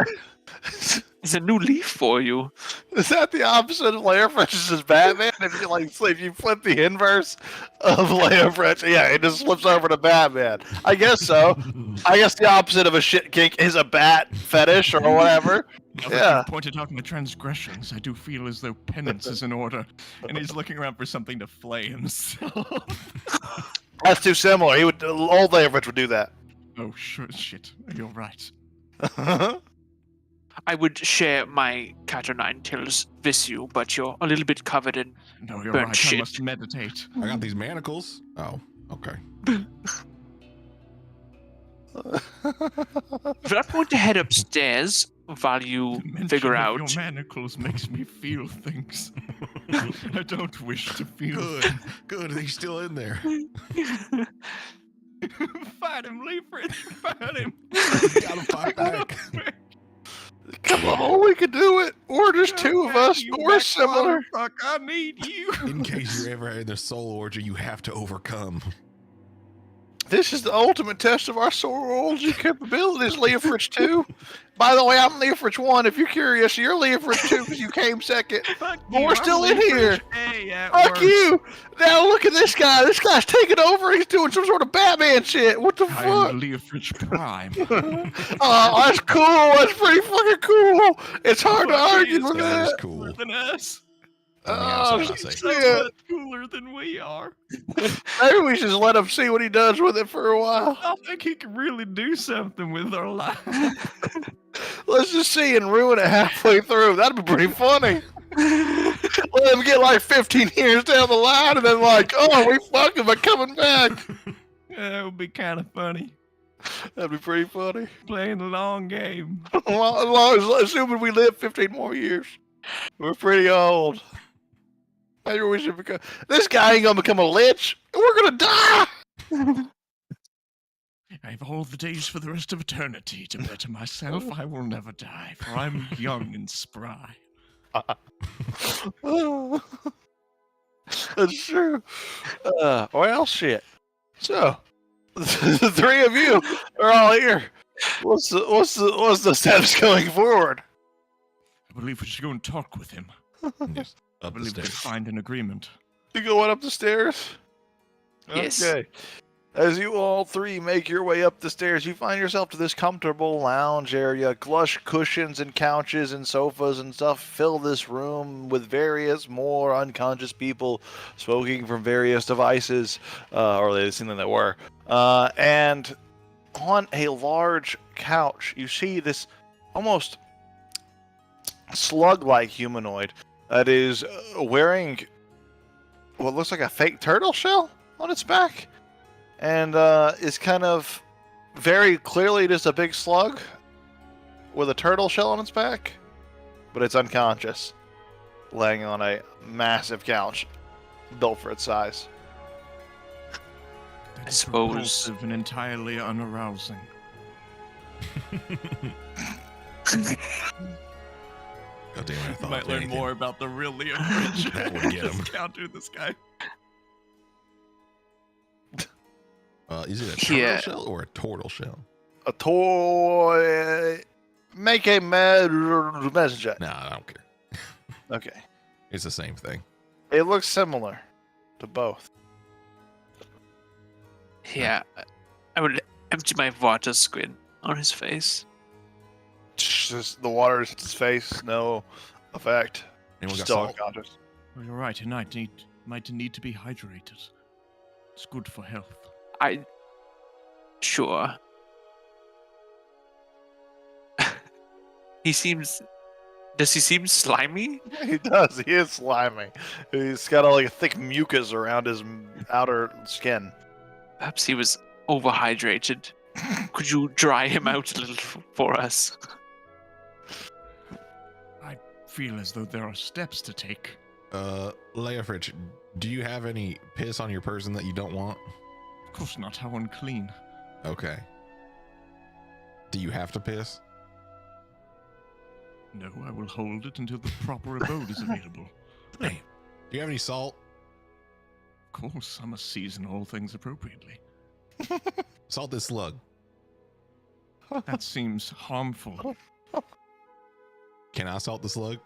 is a new leaf for you. Is that the opposite of Leofridge's Batman? If you flip the inverse of Leofridge, yeah, it just flips over to Batman. I guess so. I guess the opposite of a shit kink is a bat fetish or whatever. Now that Yeah. you've pointed out my transgressions, I do feel as though penance is in order, and he's looking around for something to flay himself. That's too similar. Old Leofridge would do that. Oh, shit. You're right. I would share my cat o' nine tails with you, but you're a little bit covered in. No, you're Burnt right. shit. I must meditate. I got these manacles. Oh, okay. If I'm going to head upstairs while you The mention figure of out. your manacles makes me feel things. I don't wish to feel. Good. Good. He's still in there. Fight him, Leaford. Fight him. Gotta fight back. Come on, we can do it. Or there's two of us. We're similar. Fuck, I need you. In case you're ever in the soul orgy, you have to overcome. This is the ultimate test of our sororology capabilities, Leofridge 2. By the way, I'm Leofridge 1. If you're curious, you're Leofridge 2 because you came second. Fuck But you, we're I'm still in Leaford here. A at Fuck worst. you! Now look at this guy. This guy's taking over. He's doing some sort of Batman shit. What the I fuck? am Leofridge Prime. Oh, that's cool. That's pretty fucking cool. It's hard to Fuck, he argue is with That is that. cool. Cooler than us. On the Oh, outside, I say. shit. So much cooler than we are. Maybe we should just let him see what he does with it for a while. I think he can really do something with our lives. Let's just see and ruin it halfway through. That'd be pretty funny. Let him get like 15 years down the line and then like, oh, we fucked him by coming back. That would be kind of funny. That'd be pretty funny. Playing the long game. Well, as long as assuming we live 15 more years. We're pretty old. Maybe we should become. This guy ain't gonna become a lich. We're gonna die. I have all the days for the rest of eternity to better myself. I will never die, for I'm young and spry. That's true. Well, shit. So, the three of you are all here. What's the steps going forward? I believe we should go and talk with him. Yes. I Up the believe we should stairs. find an agreement. You going up the stairs? Yes. Okay. As you all three make your way up the stairs, you find yourself to this comfortable lounge area. Plush cushions and couches and sofas and stuff fill this room with various more unconscious people smoking from various devices, or they seem like they were. And on a large couch, you see this almost slug-like humanoid that is wearing what looks like a fake turtle shell on its back. And is kind of very clearly just a big slug with a turtle shell on its back, but it's unconscious, laying on a massive couch built for its size. That I is suppose- repulsive and entirely unarousing. God damn it, I You thought might of learn anything. more about the real Leon Bridge. That would get him. Counter this guy. Is it a turtle Yeah. shell or a turtle shell? A toy. Make a messenger. Nah, I don't care. Okay. It's the same thing. It looks similar to both. Yeah. I would empty my water squid on his face. Just the water in its face, no effect. Anyone got Still salt? unconscious. Well, you're right. You might need to be hydrated. It's good for health. Sure. Does he seem slimy? He does. He is slimy. He's got like a thick mucus around his outer skin. Perhaps he was overhydrated. Could you dry him out a little for us? I feel as though there are steps to take. Leofrich, do you have any piss on your person that you don't want? Of course not. How unclean. Okay. Do you have to piss? No, I will hold it until the proper abode is available. Damn. Do you have any salt? Of course, I must season all things appropriately. Salt this slug. That seems harmful. Can I salt the slug?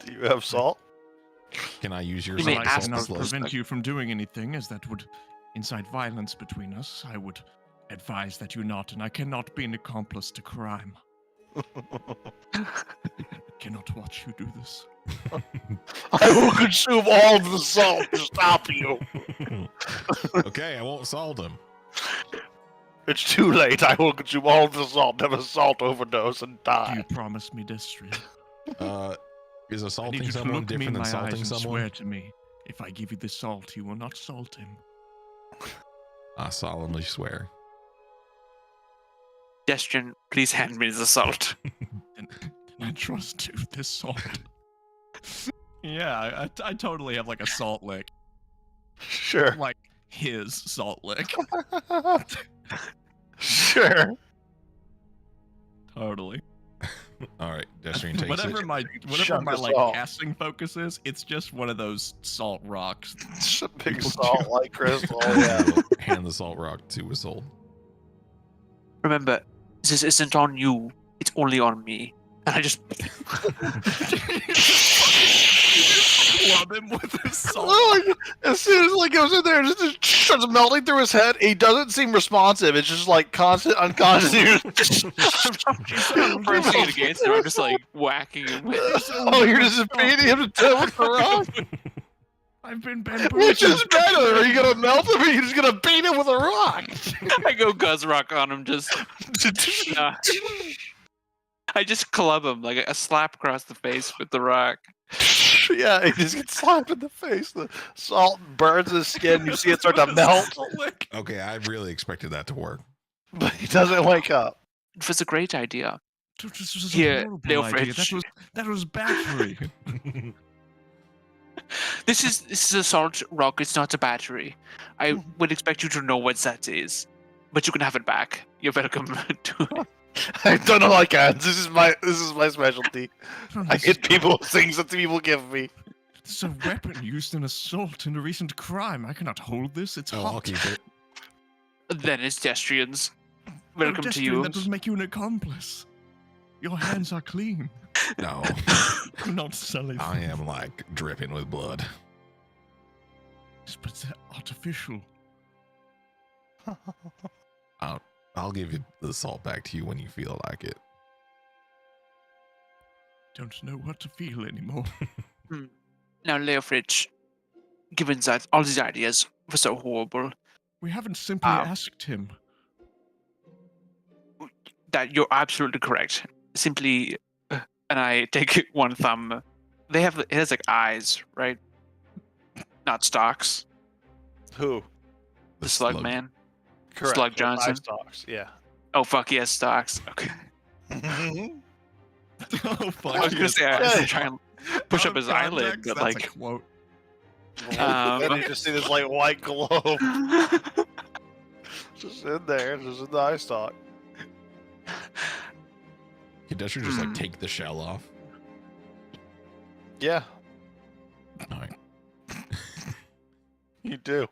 Do you have salt? Can I use your You salt may to I ask salt the cannot slug? prevent you from doing anything, as that would incite violence between us. I would advise that you not, and I cannot be an accomplice to crime. Cannot watch you do this. I will consume all the salt to stop you. Okay, I won't salt him. It's too late. I will consume all the salt, have a salt overdose, and Do die. you promise me, Destrian? Is I need assaulting you to someone look me in different my than salting eyes and someone? swear to me, if I give you the salt, you will not salt him. I solemnly swear. Destrian, please hand me the salt. And I trust you, this salt. Yeah, I totally have like a salt lick. Sure. Like his salt lick. Sure. Totally. All right, Destrian takes Whatever it. my Chunk of like salt. casting focus is, it's just one of those salt rocks. It's a big People salt do. like crystal. Yeah. Hand the salt rock to Isolde. Remember, this isn't on you. It's only on me. And I just Club him with his salt. Like, as soon as like goes in there, it just starts melting through his head. He doesn't seem responsive. It's just like constant unconscious. I'm pressing it against him. I'm just like whacking him with it. Oh, you're just beating him to death with the rock. I've been Which is bamboozled. better? Are you gonna melt him, or are you just gonna beat him with a rock? I go Guzrock on him. Just I just club him like a slap across the face with the rock. Yeah, he just gets slapped in the face. The salt burns his skin. You see it start to melt, Salt lick. Okay, I really expected that to work. but he doesn't wake up. It was a great idea. This was a Here, horrible Leofrich. idea. That was battery. This is a salt rock. It's not a battery. I would expect you to know what that is, but you can have it back. You're welcome to it. I don't know like hands. This is my specialty. I hit people with things that people give me. It's a weapon used in assault in a recent crime. I cannot hold this. It's Oh, hot. I'll keep it. Then it's Destrian's. No, Welcome to Destrian, you. That doesn't make you an accomplice. Your hands are clean. No, I'm not selling. I am like dripping with blood. But they're artificial. I'll give you the salt back to you when you feel like it. Don't know what to feel anymore. Now, Leofridge, given that all these ideas were so horrible, We haven't simply asked him. that you're absolutely correct. Simply, and I take one thumb. It has like eyes, right? Not stalks. Who? The slug man. Correct. Slug with Johnson. eye stalks, yeah. Oh fuck, he has stalks. Okay. Oh, fuck. I was gonna say I was Yeah. gonna try and push up his eyelid, but That's like, a quote. Then you just see this like white globe just in there, just in the eye stalk. Can Destry just like take the shell off? Yeah, All right. you do.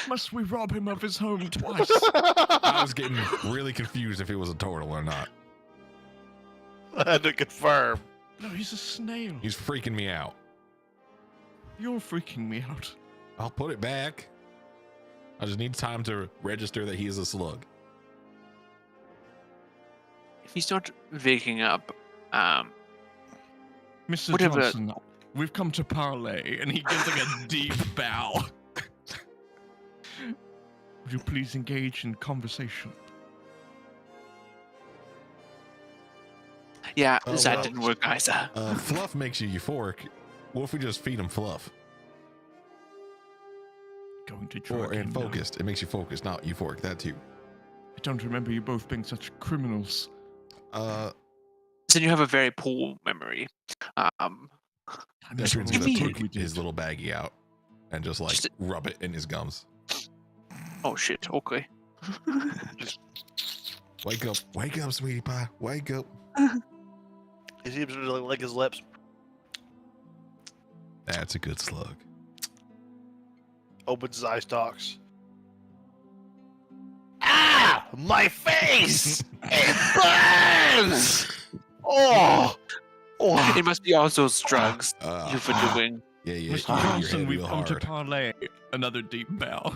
Must we rob him of his home twice? I was getting really confused if it was a turtle or not. I had to confirm. No, he's a snail. He's freaking me out. You're freaking me out. I'll put it back. I just need time to register that he is a slug. if you start waking up, Mr. Whatever. Johnson, we've come to parley, and he gives like a deep bow. Would you please engage in conversation? yeah, Oh, that well. didn't work either. Fluff makes you euphoric. What if we just feed him fluff? Going to try Or again and now. focused. It makes you focused, not euphoric. That too. I don't remember you both being such criminals. So you have a very poor memory. I Destry's never gonna mean- thought take we did. his little baggie out and just like Just- rub it in his gums. Oh shit. Okay. Wake up, sweetie pie. Wake up. He seems to really lick his lips. That's a good slug. Opens his eye stalks. Ah! My face! It burns! Oh! Oh! It must be all those drugs you were doing. Yeah, yeah. Mr. you hit your Johnson, head we've real come to hard. parley. Another deep bow.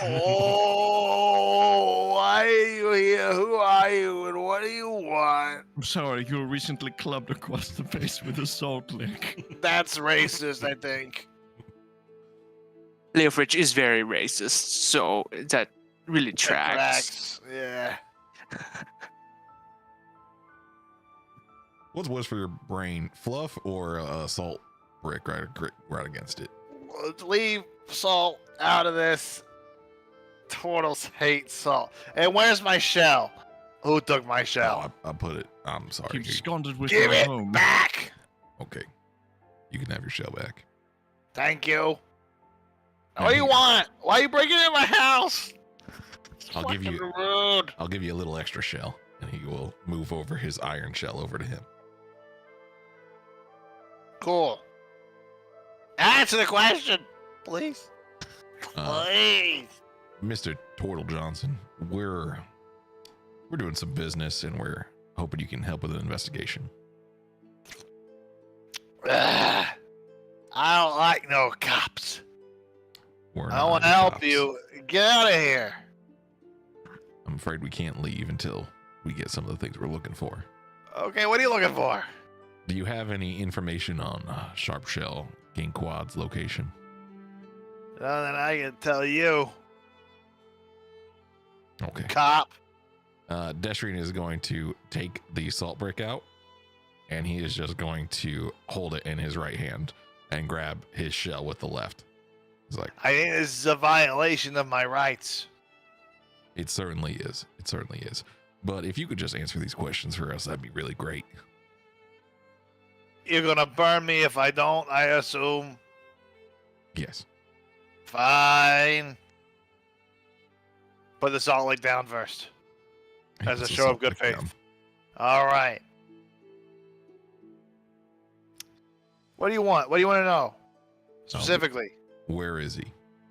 Oh! Why are you here? Who are you? And what do you want? I'm sorry, you were recently clubbed across the face with a salt lick. That's racist, I think. Leofridge is very racist, so that really tracks. Yeah. What's worse for your brain, fluff or a salt brick right against it? Let's leave salt out of this. Turtles hate salt. And where's my shell? Who took my shell? Oh, I put it. I'm sorry. You've absconded with Give my it home. back! Okay. You can have your shell back. Thank you. Now What do you here, want? Why are you breaking into my house? It's I'll give fucking you- rude. I'll give you a little extra shell, and he will move over his iron shell over to him. Cool. Answer the question, please. Uh, Please. Mr. Turtle Johnson, we're doing some business, and we're hoping you can help with an investigation. Ugh. I don't like no cops. We're I not want to any help cops. you. Get out of here. I'm afraid we can't leave until we get some of the things we're looking for. Okay, what are you looking for? Do you have any information on Sharpshell King Quad's location? Nothing I can tell you, Okay. cop. Destrin is going to take the salt brick out, and he is just going to hold it in his right hand and grab his shell with the left. He's like, I think this is a violation of my rights. it certainly is. It certainly is. But if you could just answer these questions for us, that'd be really great. You're gonna burn me if I don't, I assume. Yes. Fine. Put the salt lick down first. He As a puts the show of salt good brick faith. down. All right. What do you want? What do you want to know? Specifically. Where is he?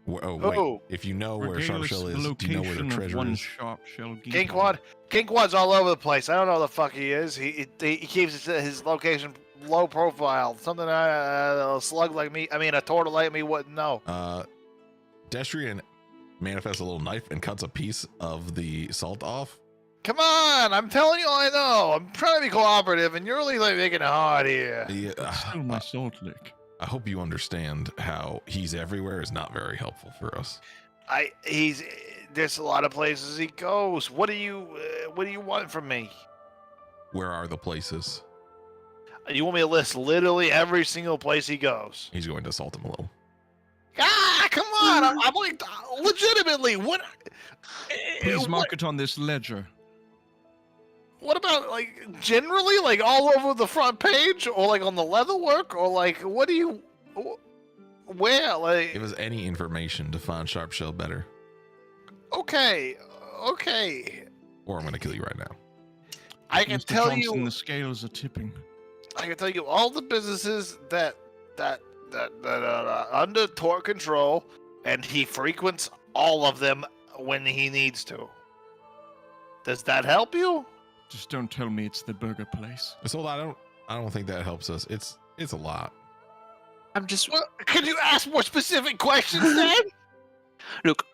Oh, Who? wait. If you know where Regale us Sharpshell the is, do you know where the location of treasure one is? sharp shell King Quad. King Quad's all over the place. I don't know who the fuck he is. He keeps his location low profile. Something a slug like me, I mean a turtle like me wouldn't know. Destrian manifests a little knife and cuts a piece of the salt off. Come on, I'm telling you all I know. I'm trying to be cooperative, and you're really like making it hard here. Yeah, Still my salt lick. I hope you understand how he's everywhere is not very helpful for us. There's a lot of places he goes. What do you want from me? Where are the places? You want me to list literally every single place he goes? He's going to assault him a little. Ah, come on! I'm like, legitimately, what? Please mark it on this ledger. What about like generally, like all over the front page, or like on the leatherwork, or like what do you? Where like? Give us any information to find Sharpshell better, Okay. or I'm going to kill you right now. I can Mr. tell Johnson, you. the scales are tipping. I can tell you all the businesses that are under Tor control, and he frequents all of them when he needs to. Does that help you? Just don't tell me it's the burger place. So I don't think that helps us. It's a lot. I'm just Well, could you ask more specific questions then? look.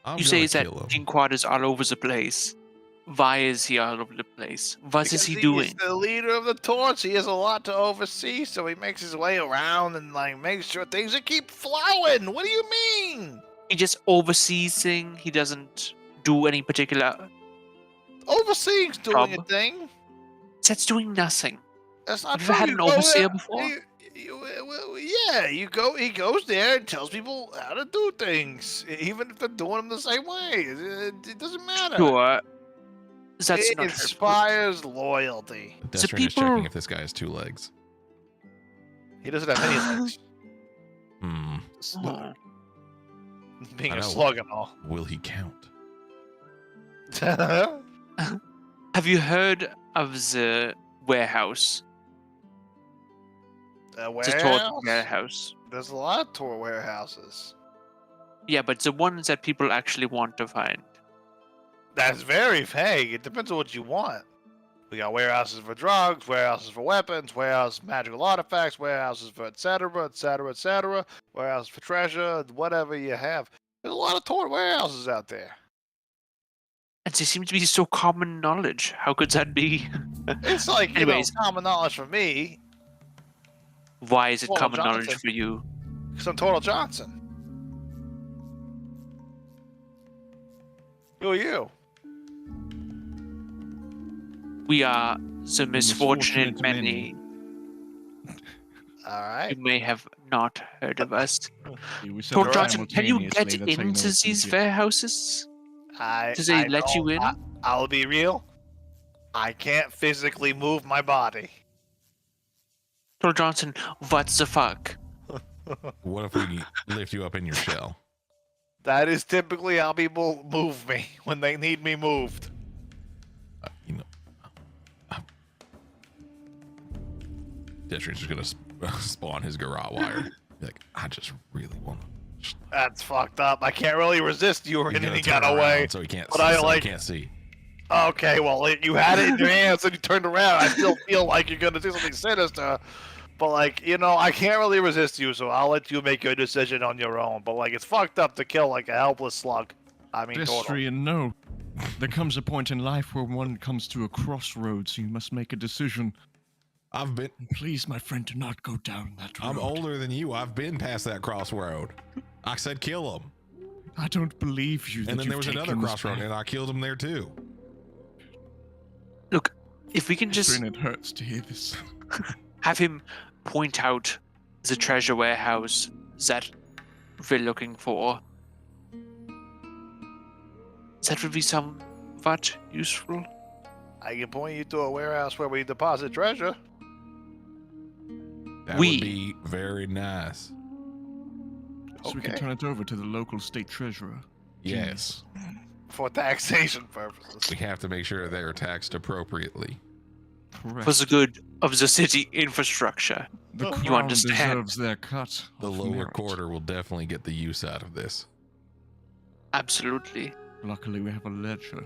I'm You gonna say that kill him. King Quad is all over the place. Why is he all over the place? What is Because he doing? He's the leader of the Torch. He has a lot to oversee, so he makes his way around and like makes sure things keep flowing. What do you mean? He just oversees things. He doesn't do any particular. Overseeing's doing a Job. thing. That's doing nothing. That's not Have you true. had You an go overseer there- before? He goes there and tells people how to do things, even if they're doing them the same way. It doesn't matter. Sure. That's It not inspires loyalty. Destrian is people- checking if this guy has 2 legs. He doesn't have any legs. hurtful. Being I a know. slug and all. Will he count? Have you heard of the warehouse? The The warehouse? Torch warehouse. There's a lot of tour warehouses. Yeah, but the ones that people actually want to find. That's very vague. It depends on what you want. We got warehouses for drugs, warehouses for weapons, warehouses for magical artifacts, warehouses for etc., warehouses for treasure, whatever you have. There's a lot of tour warehouses out there. And they seem to be so common knowledge. How could that be? It's like, Anyways. common knowledge for me, Why is it Well, common knowledge Johnson. for you? because I'm Total Johnson. Who are you? We are the misfortunate misfortunate many. All right. You may have not heard of us. We said Tor it Johnson, can you get simultaneously, that's how you know into it's these legit. warehouses? Do they I let you don't- in? I'll be real. I can't physically move my body. Tor Johnson, what the fuck? What if we lift you up in your shell? That is typically how people move me when they need me moved. You know, Destrian's just gonna spawn his garrote wire. Be like, I just really want to. That's fucked up. I can't really resist you or He's anything gonna got turn away. around so he can't. But see, I so he like- can't see. Okay, well, you had it in your hands and you turned around. I still feel like you're gonna do something sinister. But I can't really resist you, so I'll let you make your decision on your own. But it's fucked up to kill a helpless slug. I mean, total. Destrian, no. There comes a point in life where one comes to a crossroads. You must make a decision. I've been. Please, my friend, do not go down that road. I'm older than you. I've been past that crossroad. I said kill him, I don't believe you. and that then there was you've another taken this crossroad, path. and I killed him there too. Look, if we can just Destrian, it hurts to hear this. have him point out the treasure warehouse that we're looking for, that would be somewhat useful. I can point you to a warehouse where we deposit treasure. That We- would be very nice. So we can Okay. turn it over to the local state treasurer. Yes, For taxation purposes. we have to make sure they're taxed appropriately. Correct. For the good of the city infrastructure. The You crown understand. deserves their cut. The of lower merit. quarter will definitely get the use out of this. Absolutely. Luckily, we have a ledger.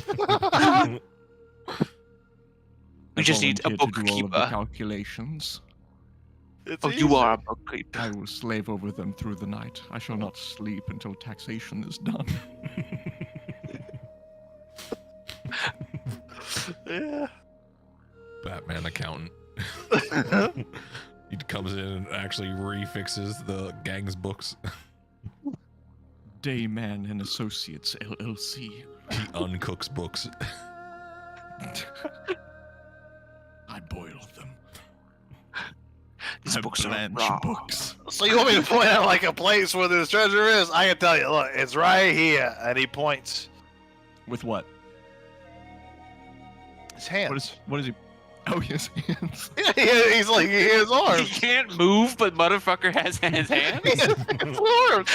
We I just need a volunteered to do all of the bookkeeper. calculations. It's Oh, you easy. are a bookkeeper. I will slave over them through the night. I shall not sleep until taxation is done. Yeah. Batman accountant. He comes in and actually refixes the gang's books. Dayman and Associates LLC. He uncooks books. I boil them. These I books are blanch raw. books. So you want me to point out like a place where this treasure is? I can tell you. Look, it's right here, and he points With what? his hands. What is he? Oh, his hands. He's like his He arms. can't move, but motherfucker has his hands. His arms.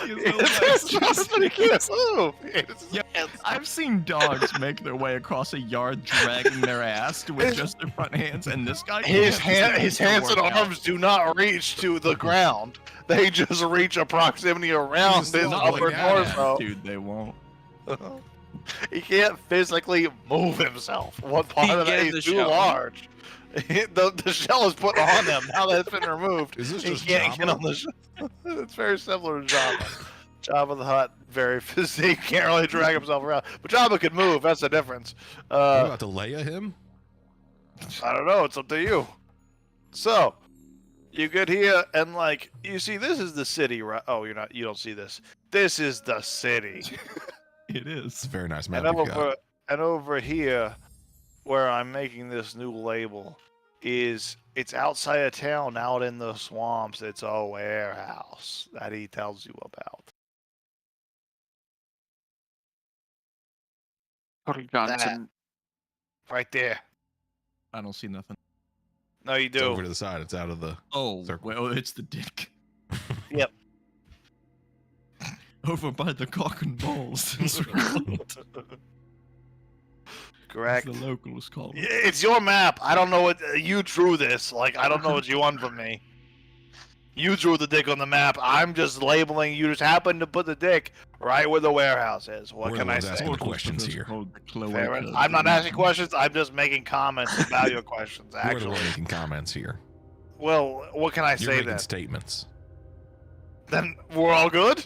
It's just that he can't move. It's his Yep. hands. I've seen dogs make their way across a yard dragging their ass with just their front hands, and this guy His can't hands work and out. arms do not reach to the ground. They just reach a proximity around He's his not upper like that, torso. Dude, they won't. He can't physically move himself. What part He of that gets is the too shell. large? The shell is put on him. Now that's been removed. Is this He just can't get Jabba? on the shell. It's very similar to Jabba. Jabba the Hutt, very physique, can't really drag himself around. But Jabba could move, that's the difference. What about to Leia him? I don't know, it's up to you. So, you get here and like, you see this is the city, right? Oh, you don't see this. This is the city. It It's is. a very nice map And you've got. over here, where I'm making this new label, it's outside of town, out in the swamps. It's a warehouse that he tells you about. Cody Johnson. Right there. I don't see nothing. No, you It's do. over to the side. It's out of the. Oh, Circle. well, it's the dick. Yep. Over by the cock and balls. It's Correct. the locals call Yeah, it. it's your map. I don't know what you drew this. Like, I don't know what you want from me. You drew the dick on the map. I'm just labeling. You just happened to put the dick right where the warehouse is. What We're can the I ones say? asking the questions here. Fair enough. I'm not asking questions. I'm just making comments about your questions. We're the Actually, one making comments here. well, what can I You're say making then? statements. Then we're all good.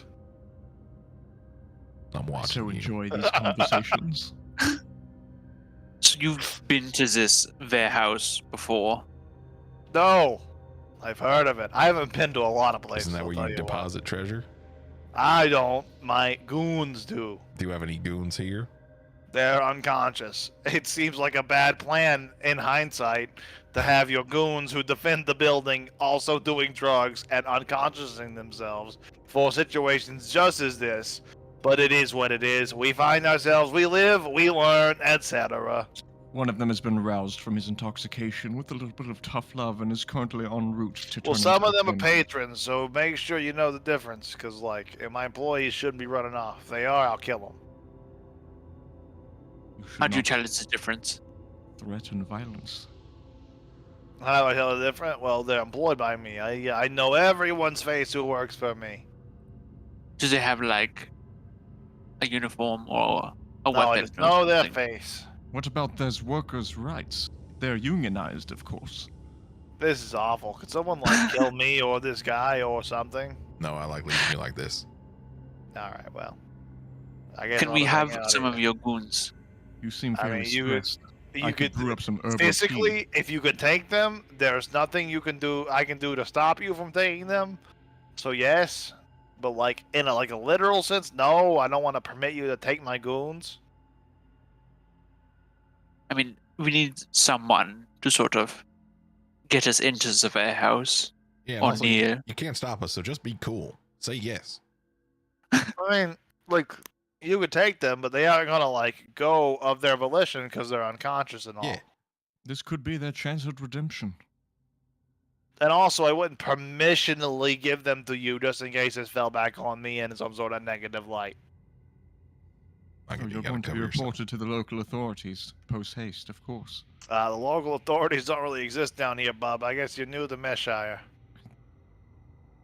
I'm I watching so you. enjoy these conversations. So you've been to this warehouse before? No, I've heard of it. I haven't been to a lot of places. Isn't that I'll where tell you what. deposit treasure? I don't. My goons do. Do you have any goons here? They're unconscious. It seems like a bad plan in hindsight to have your goons who defend the building also doing drugs and unconsciousing themselves for situations just as this. But it is what it is. We find ourselves, we live, we learn, etc. One of them has been roused from his intoxication with a little bit of tough love and is currently en route to Well, turn some into of them are a patrons, so make sure you know the difference. Because, like, my employees shouldn't be running off. If they are, I'll kill them. You should How do you not tell it's different? threaten violence. How do I tell the difference? Well, they're employed by me. I know everyone's face who works for me. Do they have like a uniform or a No, I weapon? just or know their something? face. What about those workers' rights? They're unionized, of course. This is awful. Could someone like kill me or this guy or something? No, I like leaving you like this. All right, well, I guess Can I'll we hang have out some here. of your goons? You seem I fairly mean, you- stressed. You I could brew up some herbal physically, if you could take them, there's nothing you can do. I can do to stop you from taking them. So yes, but like in a literal sense, no. I don't want to permit you to take my goons. I mean, we need someone to sort of get us into the warehouse Yeah, or also, near. you can't stop us, so just be cool. Say yes. I mean, like you could take them, but they aren't gonna like go of their volition because they're unconscious and all. Yeah. This could be their chance at redemption. And also, I wouldn't permissionally give them to you just in case this fell back on me in some sort of negative light. I Oh, can you're gotta going to be cover yourself. reported to the local authorities post haste, of course. The local authorities don't really exist down here, Bob. I guess you're new to Meshire.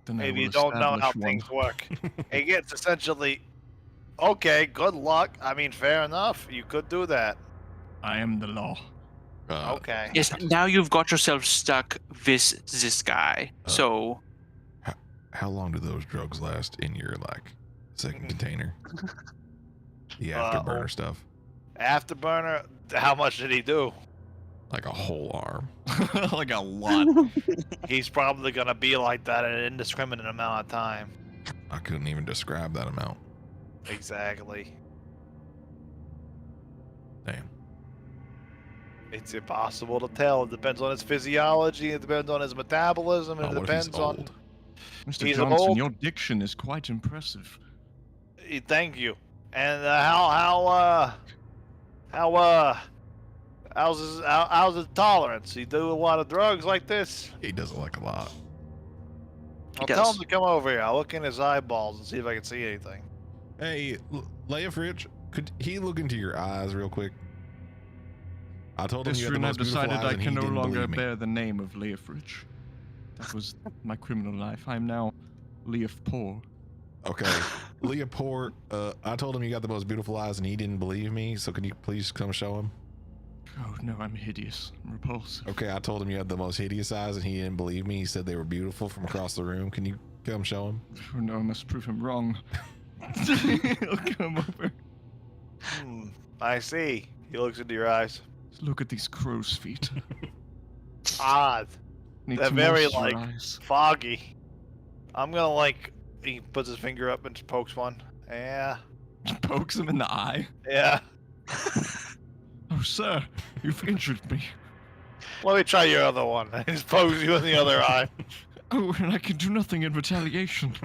Then I Maybe will you don't know how establish one. things work. It gets essentially, okay, good luck. I mean, fair enough. You could do that. I am the law. Okay. Yes, now you've got yourself stuck with this guy. So How long do those drugs last in your like second container? The Uh, afterburner stuff, Afterburner. How much did he do? like a whole arm. Like a lot. He's probably gonna be like that at an indiscriminate amount of time. I couldn't even describe that amount. Exactly. Damn. It's impossible to tell. It depends on his physiology. It depends on his metabolism. Oh, And it what if he's depends on. old? Mr. He's Johnson, old. your diction is quite impressive. Thank you. And how's his tolerance? He do a lot of drugs like this? He does it like a lot. I'll He tell does. him to come over here. I'll look in his eyeballs and see if I can see anything. Hey, Leofrich, could he look into your eyes real quick? I told him you had the Mr. I've most beautiful decided eyes I and he can no didn't longer believe me. bear the name of Leofrich. That was my criminal life. I'm now Leof Poor. Okay, Leopold, I told him you got the most beautiful eyes and he didn't believe me, so can you please come show him? Oh no, I'm hideous. I'm repulsive. Okay, I told him you had the most hideous eyes and he didn't believe me. He said they were beautiful from across the room. Can you come show him? Oh no, I must prove him wrong. He'll come over. I see. He looks into your eyes. Look at these crow's feet. Odd. Need They're to very, like, moisturize. foggy. I'm gonna like. He puts his finger up and just pokes one. Yeah. Pokes him in the eye. Yeah. Oh, sir, you've injured me. Let me try your other one. He just pokes you in the other eye. Oh, and I can do nothing in retaliation.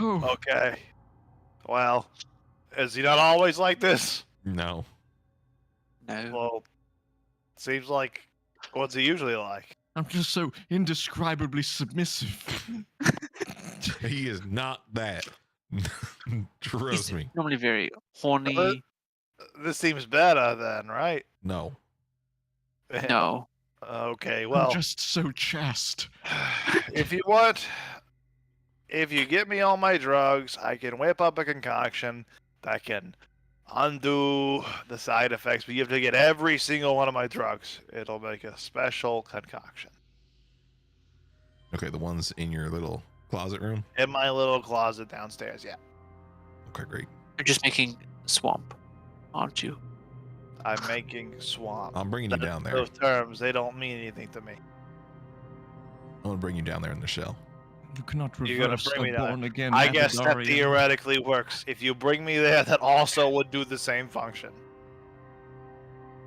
Oh, Okay. Well, is he not always like this? No. no. Well, seems like. What's he usually like? I'm just so indescribably submissive. He is not that. Trust He's me. normally very horny. This seems better then, right? No. No. Okay, I'm well, just so chaste. if you get me all my drugs, I can whip up a concoction that can undo the side effects, but you have to get every single one of my drugs. It'll make a special concoction. Okay, the ones in your little closet room? In my little closet downstairs, yeah. Okay, great. You're just making swamp, aren't you? I'm making swamp. I'm bringing you down there. Those terms, they don't mean anything to me. I'm gonna bring you down there in the shell. You cannot You're gonna reverse bring me a down. born again. I guess that Abadarian. theoretically works. If you bring me there, that also would do the same function.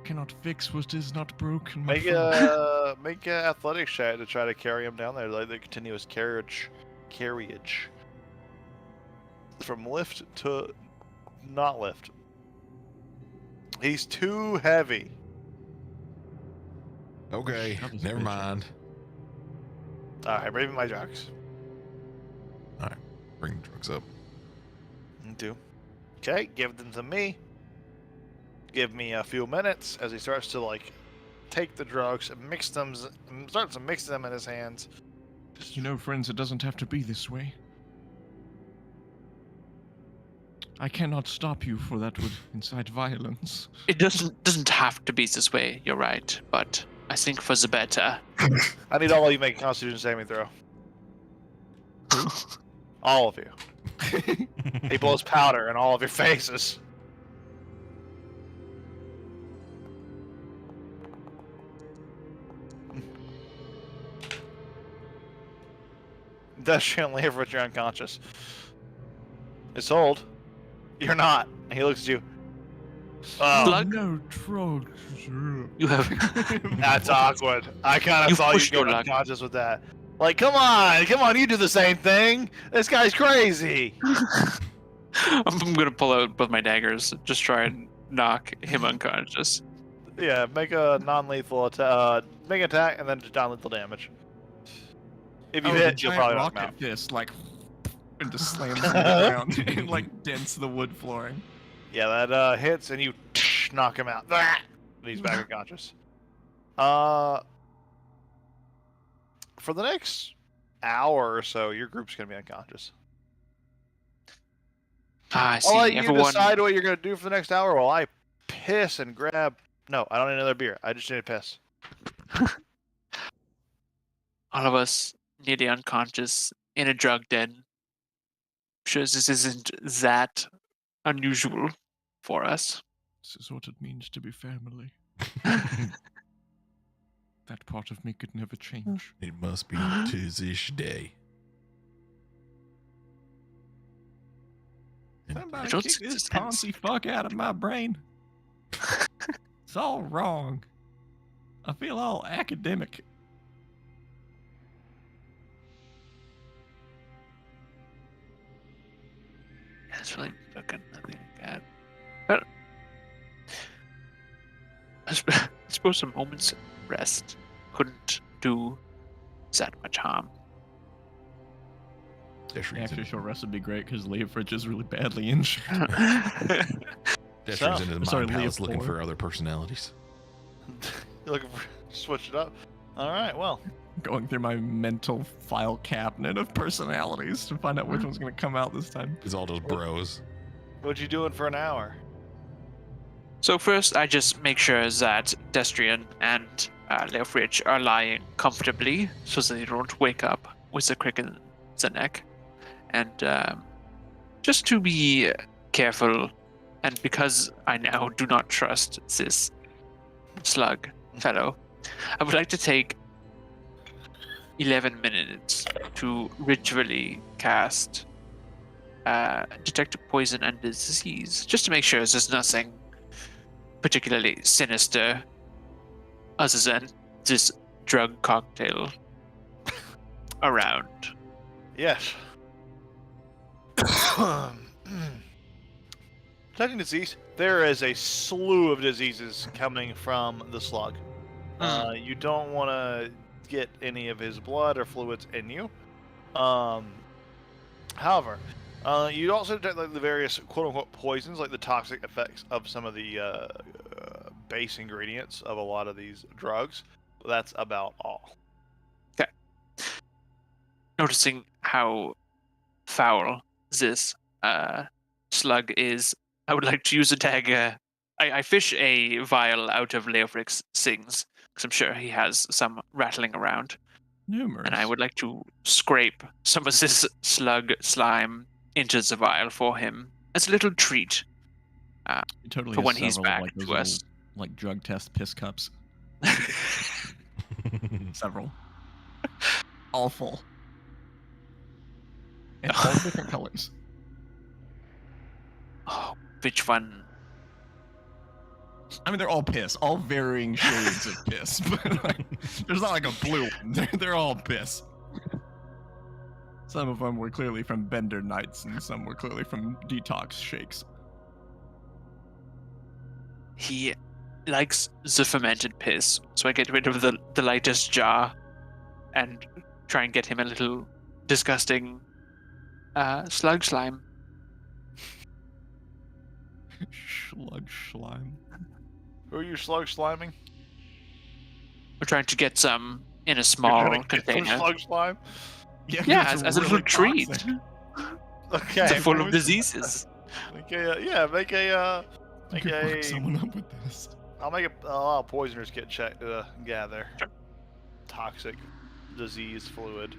Cannot fix what is not broken. my Make friend. a athletic shot to try to carry him down there, like the continuous carriage from lift to not lift. He's too heavy. Okay, Shove his never bitch mind. All right, bring me my drugs. Bring the drugs up. Do. Okay, give them to me. Give me a few minutes as he starts to like take the drugs and mix them, starts to mix them in his hands. You know, friends, it doesn't have to be this way. I cannot stop you, for that would incite violence. It doesn't have to be this way. You're right, but I think for the better. I need all of you to make a Constitution saving throw. All of you. He blows powder in all of your faces. That's shouldn't leave but you're unconscious. It's old. You're not. He looks at you. Oh, Slug? No drugs. You have. that's awkward. I kind of You thought pushed you'd go your luck. unconscious with that. Like, come on, you do the same thing. This guy's crazy. I'm gonna pull out both my daggers, just try and knock him unconscious. Yeah, make a non-lethal attack. Make an attack and then just non-lethal damage. If you Oh, the hit, you'll giant probably knock him rocket out. fist, like, and just slams to the ground and, like, dents the wood flooring. Yeah, that hits and you knock him out. And he's back unconscious. For the next hour or so, your group's gonna be unconscious. Ah, I see. I'll let you Everyone. decide what you're gonna do for the next hour while I piss and grab No, I don't need another beer. I just need a piss. All of us nearly unconscious in a drug den. Sure, this isn't that unusual for us. This is what it means to be family. That part of me could never change. It must be to this day. Somebody Don't kick this sense. poncy fuck out of my brain. It's all wrong. I feel all academic. That's really fucking nothing like that. But I suppose a moment's rest couldn't do that much harm. Deshrian's Actually, in, short rest would be great because Leofridge is really badly injured. Deshrian's in his Sorry, mind palace looking Leopold. for other personalities. You're looking for switch it up. All right. Well, Going through my mental file cabinet of personalities to find out which one's going to come out this time. It's all just bros. what you doing for an hour? So first, I just make sure that Destrian and Leofridge are lying comfortably so that they don't wake up with a crick in the neck. And just to be careful, and because I now do not trust this slug fellow, I would like to take 11 minutes to ritually cast Detect Poison and Disease, just to make sure there's nothing particularly sinister other than this drug cocktail around. Yes. Detecting disease. There is a slew of diseases coming from the slug. You don't want to get any of his blood or fluids in you. However, you'd also detect like the various quote-unquote poisons, like the toxic effects of some of the base ingredients of a lot of these drugs. But that's about all. Noticing how foul this slug is, I would like to use a dagger. I fish a vial out of Leofric's things, because I'm sure he has some rattling around. Numerous. And I would like to scrape some of this slug slime into the vial for him as a little treat. He totally for has when he's several of, back like, those to us. little, like drug test piss cups. Several. All full. And all different colors. Oh, which one? I mean, they're all piss, all varying shades of piss. But like, there's not like a blue one. They're all piss. Some of them were clearly from Bender Nights, and some were clearly from detox shakes. He likes the fermented piss, so I get rid of the lightest jar and try and get him a little disgusting slug slime. Slug slime. Who are you slug sliming? We're trying to get some in a You're small trying to get some container. slug slime? Yeah, as a little treat. Okay. They're full of diseases. Make a, make a, You could fuck someone up with this. I'll make a allow poisoners get checked to gather toxic disease fluid.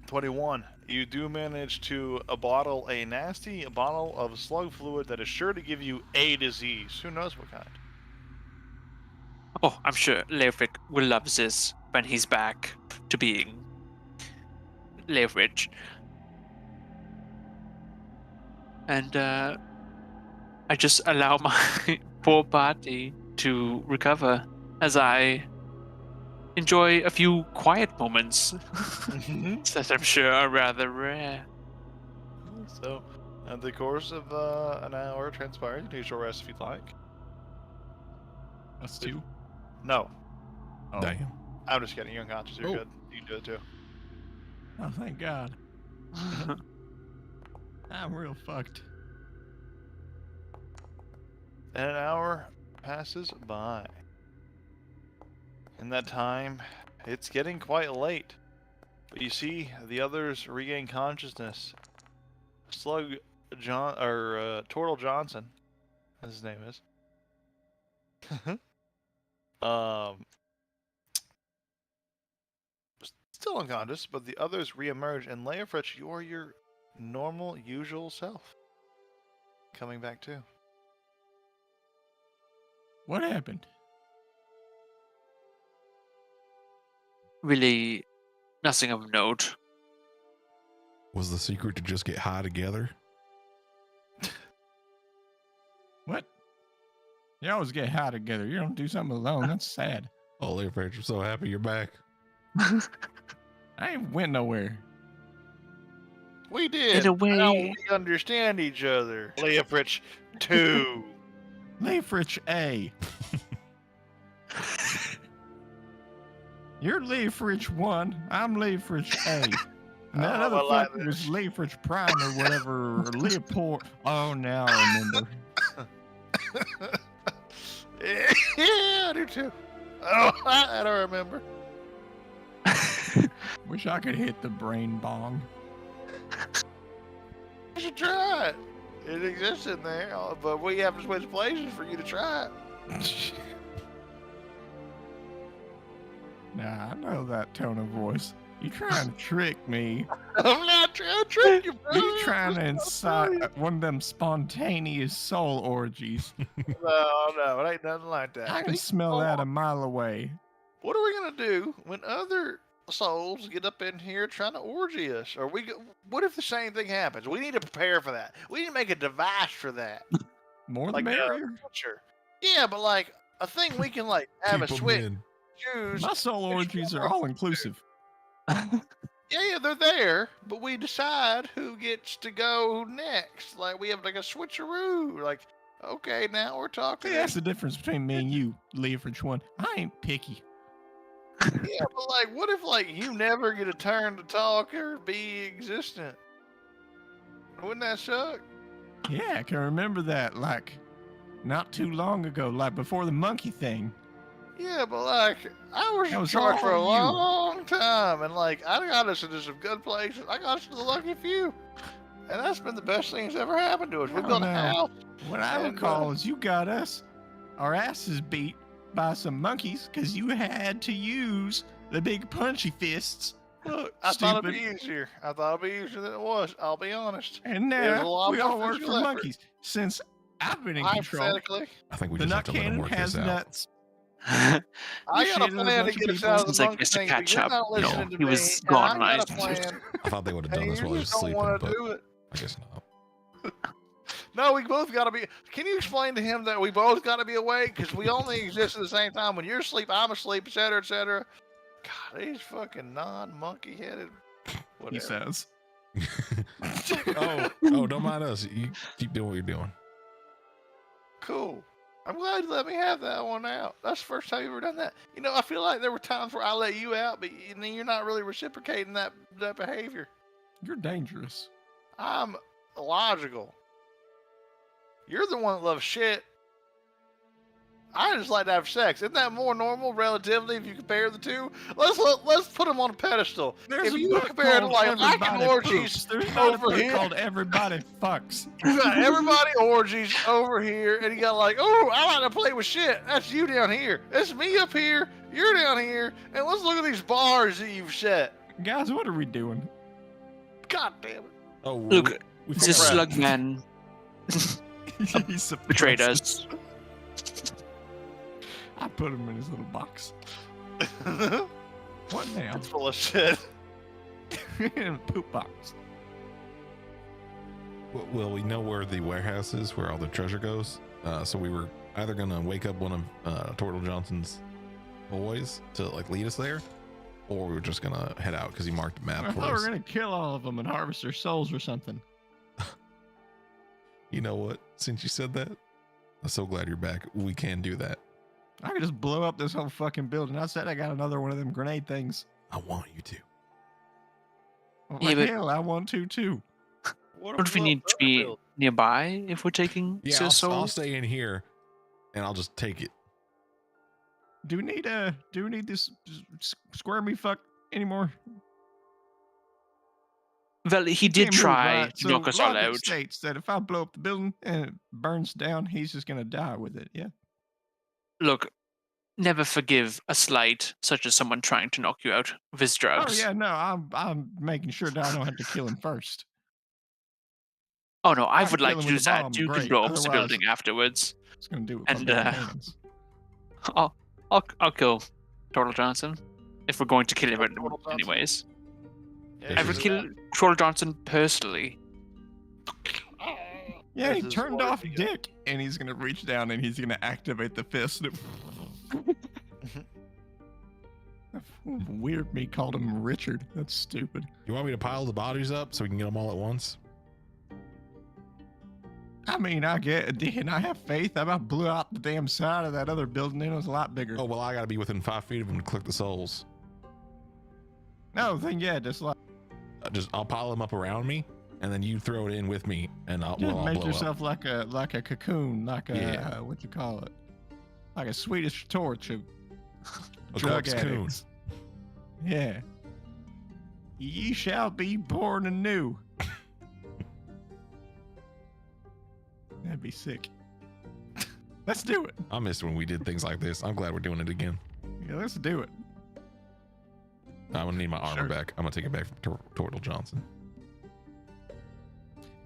$21. You do manage to bottle a nasty bottle of slug fluid that is sure to give you a disease. Who knows what kind? Oh, I'm sure Leofric will love this when he's back to being Leofric. And I just allow my poor party to recover as I enjoy a few quiet moments that I'm sure are rather rare. So, at the course of an hour transpired, you can take a short rest if you'd like. Us too. No, Oh. Damn. I'm just kidding. You're unconscious. You're Oh. good. You can do it too. Oh, thank God. I'm real fucked. And an hour passes by. In that time, it's getting quite late. But you see the others regain consciousness. Slug John or Turtle Johnson, as his name is. um, still unconscious, but the others reemerge, and Leofrich, you are your normal, usual self. Coming back too. What happened? Really, nothing of note. Was the secret to just get high together? What? You always get high together. You don't do something alone. That's sad. Oh, Leofrich, I'm so happy you're back. I ain't went nowhere. We did. In a Now way, we understand each other. Leofrich 2. Leofrich A. You're Leofrich 1. I'm Leofrich A. And that Oh, other I like fucker was Leofrich Prime or whatever. Or Leopold. Oh, now I remember. Yeah, I do too. Oh, I don't remember. Wish I could hit the brain bong. You should try it. It exists in there, but we have to switch places for you to try it. Nah, I know that tone of voice. You trying to trick me. I'm not trying to trick you, bro. You trying to incite one of them spontaneous soul orgies. No, it ain't nothing like that. I can smell that a mile away. What are we gonna do when other souls get up in here trying to orgy us? Or what if the same thing happens? We need to prepare for that. We need to make a device for that. More the Like merrier. sure. Yeah, but like a thing we can like have a Keep 'em switch, in. choose. My soul orgies are all inclusive. Yeah, they're there, but we decide who gets to go next. Like we have like a switcheroo. Like, okay, now we're talking. See, that's the difference between me and you, Leofrich 1. I ain't picky. Yeah, but like, what if like you never get a turn to talk or be existent? Wouldn't that suck? Yeah, I can remember that, like, not too long ago, like before the monkey thing. Yeah, but like, I was That in was charge for a all you. long time, and like, I got us into some good places. I got us to the lucky few, and that's been the best thing that's ever happened to us. We I built don't a know. house. What I And, recall is you got us, our asses beat by some monkeys because you had to use the big punchy fists. Look, I thought it'd be Stupid. easier. I thought it'd be easier than it was. I'll be honest. And It was a now lot we more all work for physical effort. monkeys. Since I've been in control, Hypothetically, I think we the just nut have to let him cannon work has this out. nuts. I You got a shit in a plan to bunch of get us people. out of Sounds the like monkey Mr. thing, but you're Ketchup. not listening No, to he me. was and gone I got a last. plan, I thought they would have and done this you while he was just don't sleeping, want but to do it. I guess not. No, we both got to be. Can you explain to him that we both got to be awake? Because we only exist at the same time. When you're asleep, I'm asleep, etc., etc. God, these fucking non-monkey headed. Whatever. He says. oh, don't mind us. You keep doing what you're doing. Cool. I'm glad you let me have that one out. That's the first time you've ever done that. You know, I feel like there were times where I let you out, but you're not really reciprocating that behavior. You're dangerous. I'm logical. You're the one that loves shit. I just like to have sex. Isn't that more normal, relatively, if you compare the two? Let's put them on a pedestal. There's If a you book compare it to called like Everybody I can orgies Poops. There's not a over book here. called Everybody Fucks. You got everybody orgies over here, and you got like, oh, I like to play with shit. That's you down here. That's me up here. You're down here. And let's look at these bars that you've set. Guys, what are we doing? God damn it. Oh, Look, we the forgot. slug man He's betrayed suppressed. us. I put him in his little box. What now? It's full of shit. In a poop box. Well, we know where the warehouse is, where all the treasure goes. So we were either gonna wake up one of Turtle Johnson's boys to like lead us there, or we were just gonna head out because he marked a map I for thought we us. were gonna kill all of them and harvest their souls or something. You know what? Since you said that, I'm so glad you're back. We can do that. I could just blow up this whole fucking building. I said I got another one of them grenade things. I want you to. Well, Yeah, but- hell, I want to too. What if we need to be nearby if we're taking Yeah, their I'll souls? stay in here, and I'll just take it. Do we need this squirmy fuck anymore? Well, he did Can't move, try right? to knock us all logic out. states that if I blow up the building and it burns down, he's just gonna die with it. Yeah. Look, never forgive a slight such as someone trying to knock you out with his Oh drugs. yeah, no, I'm making sure that I don't have to kill him first. Oh no, I I'd would kill like him to with do a that. bomb, You can great. blow up the Otherwise- building afterwards. It's gonna do it with And, my bare hands. I'll kill Turtle Johnson if we're going to kill him Turtle Johnson? anyways. Yeah, I you would do kill that. Turtle Johnson personally. Yeah, he This is turned what off we got. Dick, and he's gonna reach down and he's gonna activate the fist. Weird, me called him Richard. That's stupid. You want me to pile the bodies up so we can get them all at once? I mean, I have faith. I about blew out the damn side of that other building, and it was a lot bigger. Oh well, I got to be within 5 feet of them to collect the souls. No, then yeah, just like I'll pile them up around me, and then you throw it in with me, and I'll just blow make up. yourself like a cocoon, like a Yeah. what you call it, like a Swedish torch of A drug corpse coon. addicts. Yeah. Ye shall be born anew. That'd be sick. Let's do it. I missed when we did things like this. I'm glad we're doing it again. Yeah, let's do it. I'm gonna need my armor Sure. back. I'm gonna take it back from Turtle Johnson.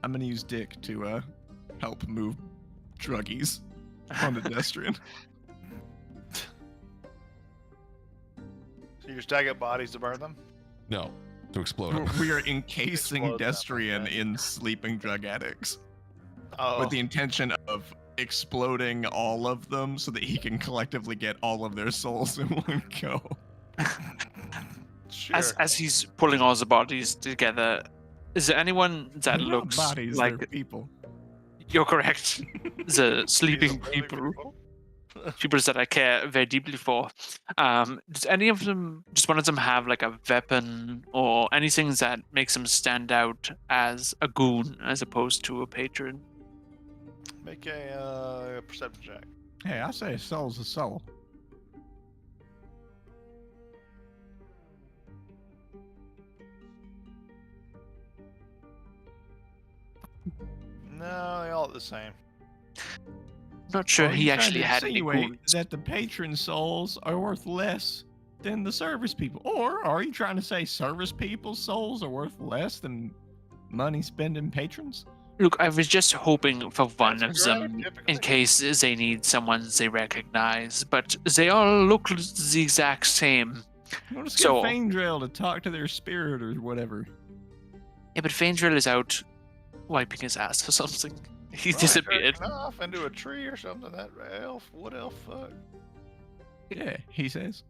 I'm gonna use Dick to help move druggies on the pedestrian. So you stack up bodies to burn them? No, to explode them. We are encasing Explode them, Destrian okay. in sleeping drug addicts Oh, with the intention of exploding all of them so that he can collectively get all of their souls in one go. sure. As he's pulling all the bodies together, is there anyone that They're not looks bodies, they're like people. you're correct? The sleeping These are really people, people that I care very deeply for. Does any of them, just one of them, have like a weapon or anything that makes them stand out as a goon as opposed to a patron? Make a perception check. Hey, I say a soul's a soul. No, they all the same. Not sure Are he you trying actually to had any insinuate goons. that the patron souls are worth less than the service people? Or are you trying to say service people's souls are worth less than money spending patrons? Look, I was just hoping for one of That's them typically. in case they need someone they recognize, but they all look the exact same. Well, just So- get Faindrail to talk to their spirit or whatever. Yeah, but Faindrail is out wiping his ass or something. He Right, disappeared. jerking off into a tree or something. That elf, what elf? Fuck. Yeah, he says.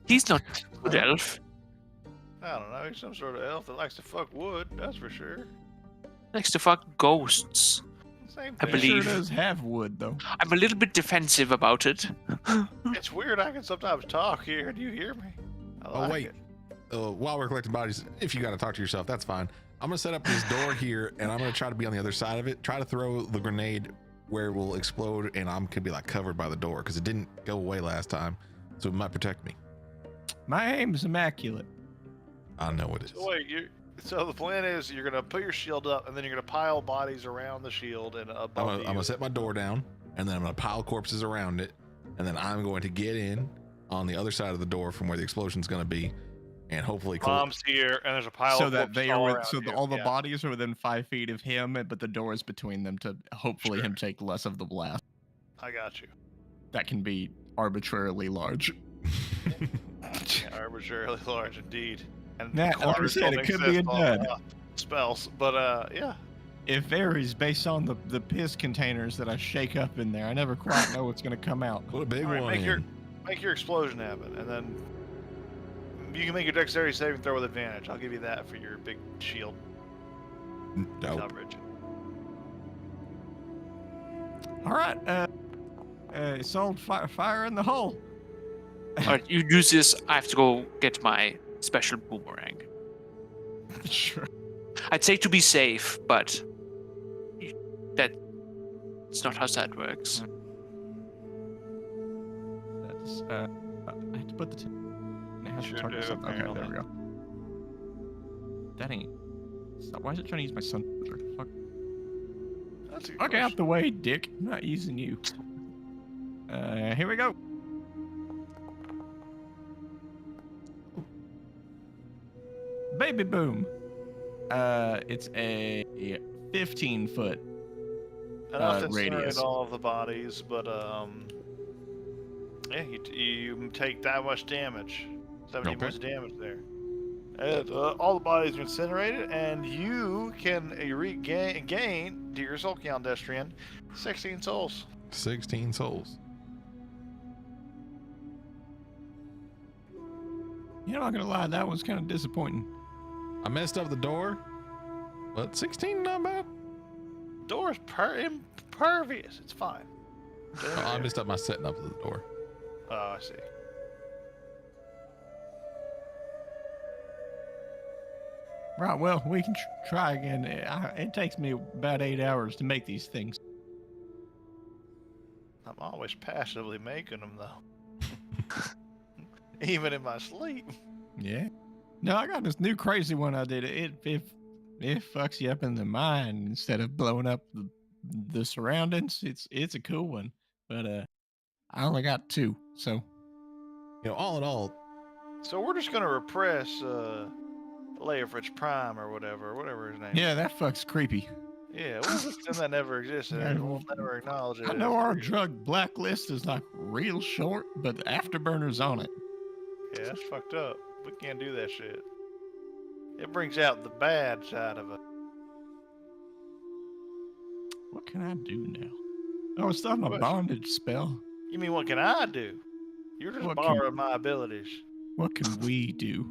He's not a good elf. I don't know. He's some sort of elf that likes to fuck wood. That's for sure. Likes to fuck ghosts. Same I thing. He sure believe- does have wood, though. I'm a little bit defensive about it. It's weird. I can sometimes talk here. Do you hear me? I Oh like wait. it. While we're collecting bodies, if you got to talk to yourself, that's fine. I'm gonna set up this door here, and I'm gonna try to be on the other side of it. Try to throw the grenade where it will explode, and I'm could be like covered by the door because it didn't go away last time, so it might protect me. My aim's immaculate. I know it is. So wait, so the plan is you're gonna put your shield up, and then you're gonna pile bodies around the shield and above I'm gonna set my door down, and then I'm gonna pile corpses around it, and then I'm going to get in on the other side of the door from where the explosion's gonna be, and hopefully bombs here, and there's a pile So of that corpses they all are around so you. all the Yeah. bodies are within 5 feet of him, but the door is between them to hopefully Sure. him take less of the blast. I got you. That can be arbitrarily large. Arbitrarily large indeed. And Yeah, like I colors said, don't it could be a exist on, dud. Spells, but yeah. It varies based on the piss containers that I shake up in there. I never quite know what's going to come out. Put a big All right, one in. make your explosion happen, and then you can make your dexterity saving throw with advantage. I'll give you that for your big shield Nope. coverage. All right, sold fire in the hole. Alright, you use this. I have to go get my special boomerang. Sure. I'd say to be safe, but that's not how that works. That's I have to put the. It has Sure to target do, something. Okay, there we apparently. go. That ain't. Stop. Why is it trying to use my son? Fuck. That's a good Fuck out question. the way, dick. I'm not using you. Here we go. Baby boom. It's a 15-foot. Enough to radius. incinerate all of the bodies, but yeah, you take that much damage. 17 Okay. points of damage there. And all the bodies are incinerated, and you can gain to your soul count, Destrian, 16 souls. 16 souls. You know, I'm not gonna lie, that was kind of disappointing. I messed up the door, but 16 not bad. Door's impervious. It's fine. Oh, I messed up my setting up of the door. Oh, I see. Right, well, we can try again. It takes me about 8 hours to make these things. I'm always passively making them, though. Even in my sleep. Yeah. No, I got this new crazy one I did. It fucks you up in the mind instead of blowing up the surroundings. It's a cool one, but I only got 2, so You know, all in all, So we're just gonna repress Leofrich Prime or whatever his name is. yeah, that fuck's creepy. Yeah, we'll just pretend that never existed. Yeah. And we'll never acknowledge it. I as know our real. drug blacklist is like real short, but the afterburner's on it. Yeah, that's fucked up. We can't do that shit. It brings out the bad side of it. What can I do now? Oh, it's not my What? bondage spell. You mean what can I do? You're just What can- borrowing my abilities. What can we do?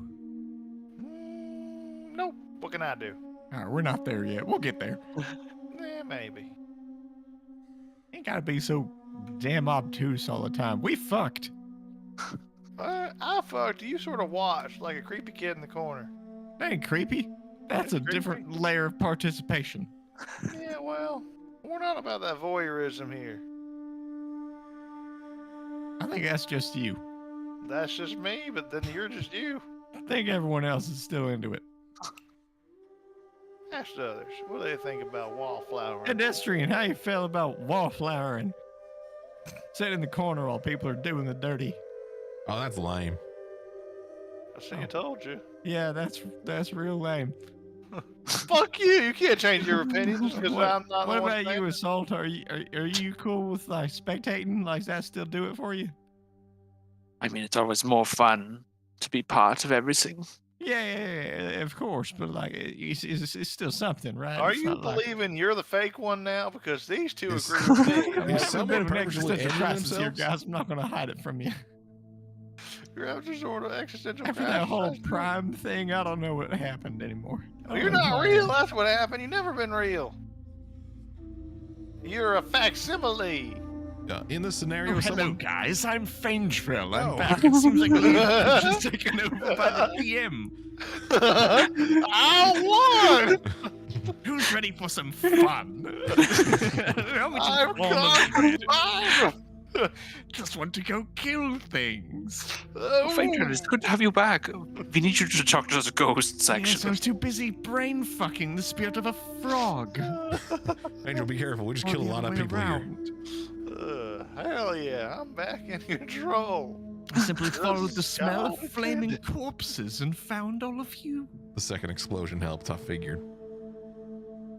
Nope. What can I do? All right, we're not there yet. We'll get there. Maybe. Ain't gotta be so damn obtuse all the time. We fucked. I fucked. You sort of watched like a creepy kid in the corner. That ain't creepy. That's a That's different layer of participation. Yeah, well, we're not about that voyeurism here. I think that's just you. That's just me, but then you're just you. I think everyone else is still into it. Ask the others. What do they think about wallflower? Pedestrian, how you feel about wallflower and sit in the corner while people are doing the dirty? oh, that's lame. I see. I told you. Yeah, that's real lame. Fuck you. You can't change your opinion just because What- I'm not. What the one about saying you, it. Assault? Are you cool with like spectating? Like, does that still do it for you? I mean, it's always more fun to be part of everything. Yeah, of course, but like it's still something, right? Are It's you not like- believing you're the fake one now? Because these two Is- agree with me. I mean, Is there's a someone bit of an purposely existential editing crisis here, themselves? guys. I'm not going to hide it from you. You're having some sort of existential After that crisis. whole That's true. prime thing, I don't know what happened anymore. I don't You're know not what real. happened. That's what happened. You've never been real. You're a facsimile. In this scenario, Oh, hello, someone, guys. I'm Fangefell. I'm Oh. back. It seems like the is taken over by the PM. I won. Who's ready for some fun? How much I've is all the got bread? Just want to go kill things. Faker, it's good to have you back. We need you to talk to the ghosts, Yes, I actually. was too busy brain fucking the spirit of a frog. Angel, be careful. We just Or killed a the lot other of way people here. around. Hell yeah, I'm back in control. I simply Good followed the smell of God. flaming corpses and found all of you. The second explosion helped, I figured.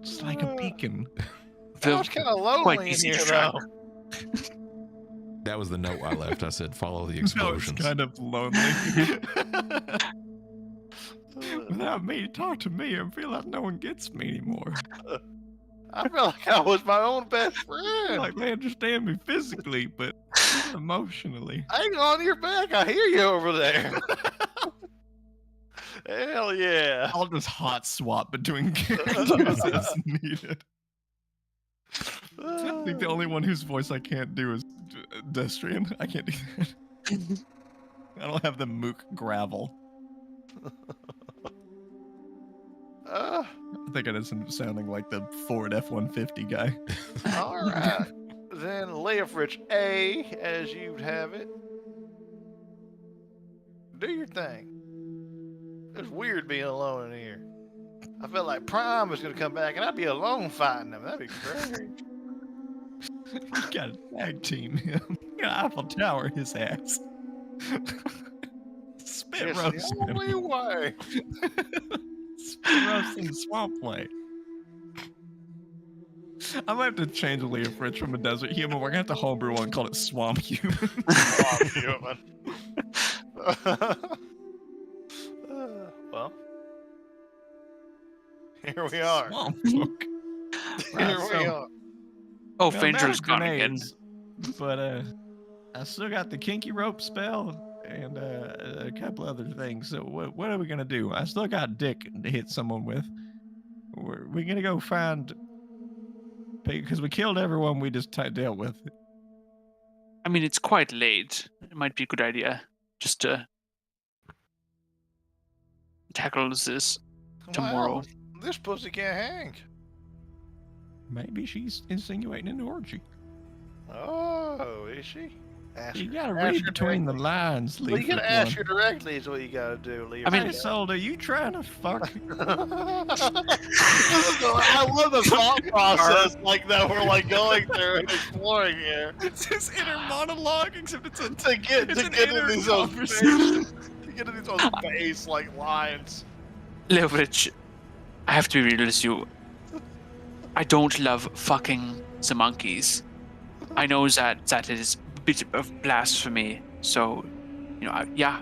Just like a beacon. I was kind of quite lonely in easy here, to track. though. That was the note I left. I said, follow the No, it's explosions. kind of lonely. Without me, talk to me. I feel like no one gets me anymore. I felt like I was my own best friend. Like they understand me physically, but not emotionally. Hang on your back. I hear you over there. Hell yeah. I'll just hot swap between characters as needed. I think the only one whose voice I can't do is Destrian. I can't do that. I don't have the mook gravel. I think I just end up sounding like the Ford F-150 guy. All right. Then Leofrich A, as you'd have it. Do your thing. It's weird being alone in here. I felt like Prime was gonna come back and I'd be alone fighting him. That'd be great. You gotta tag team him. You gotta Eiffel Tower his ass. Spit It's roast the only him. way. Spit roast in the swamp way. I might have to change Leah Fritz from a desert human. We're gonna have to homebrew one and call it Swamp Human. Oh, human. Well, here we are. Swamp folk. Here Right, we so- are. Oh, Well, I'm out Fanger's of gone again. grenades, but I still got the kinky rope spell and a couple other things. So what are we gonna do? I still got Dick to hit someone with. We're gonna go find because we killed everyone we just dealt with. I mean, it's quite late. It might be a good idea just to tackle this tomorrow. Well, this pussy can't hang. Maybe she's insinuating an orgy. Oh, is she? Ask You her. gotta Ask read her between the directly. lines, Well, you Leaf. gotta ask her directly is what you gotta do, Lee. I mean- Hey, Sold, are you trying to fuck? I love the thought process like that we're like going through and exploring here It's his inner monologue, except it's a to get It's to an get inner into these old conversation. to get into these old face like lines. Leverage, I have to be real with you. I don't love fucking the monkeys. I know that is a bit of blasphemy. So, yeah,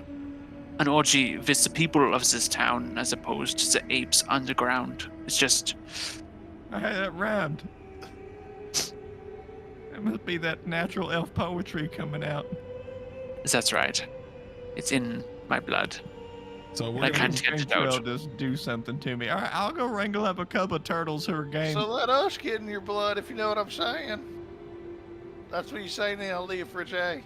an orgy with the people of this town as opposed to the apes underground. It's just, I had that rhymed. It must be that natural elf poetry coming out. that's right. It's in my blood. So we're I gonna can't get it out. Ventrell just do something to me. All right, I'll go wrangle up a couple of turtles who are game. So let us get in your blood if you know what I'm saying. That's what you say now, Leah Fritz A.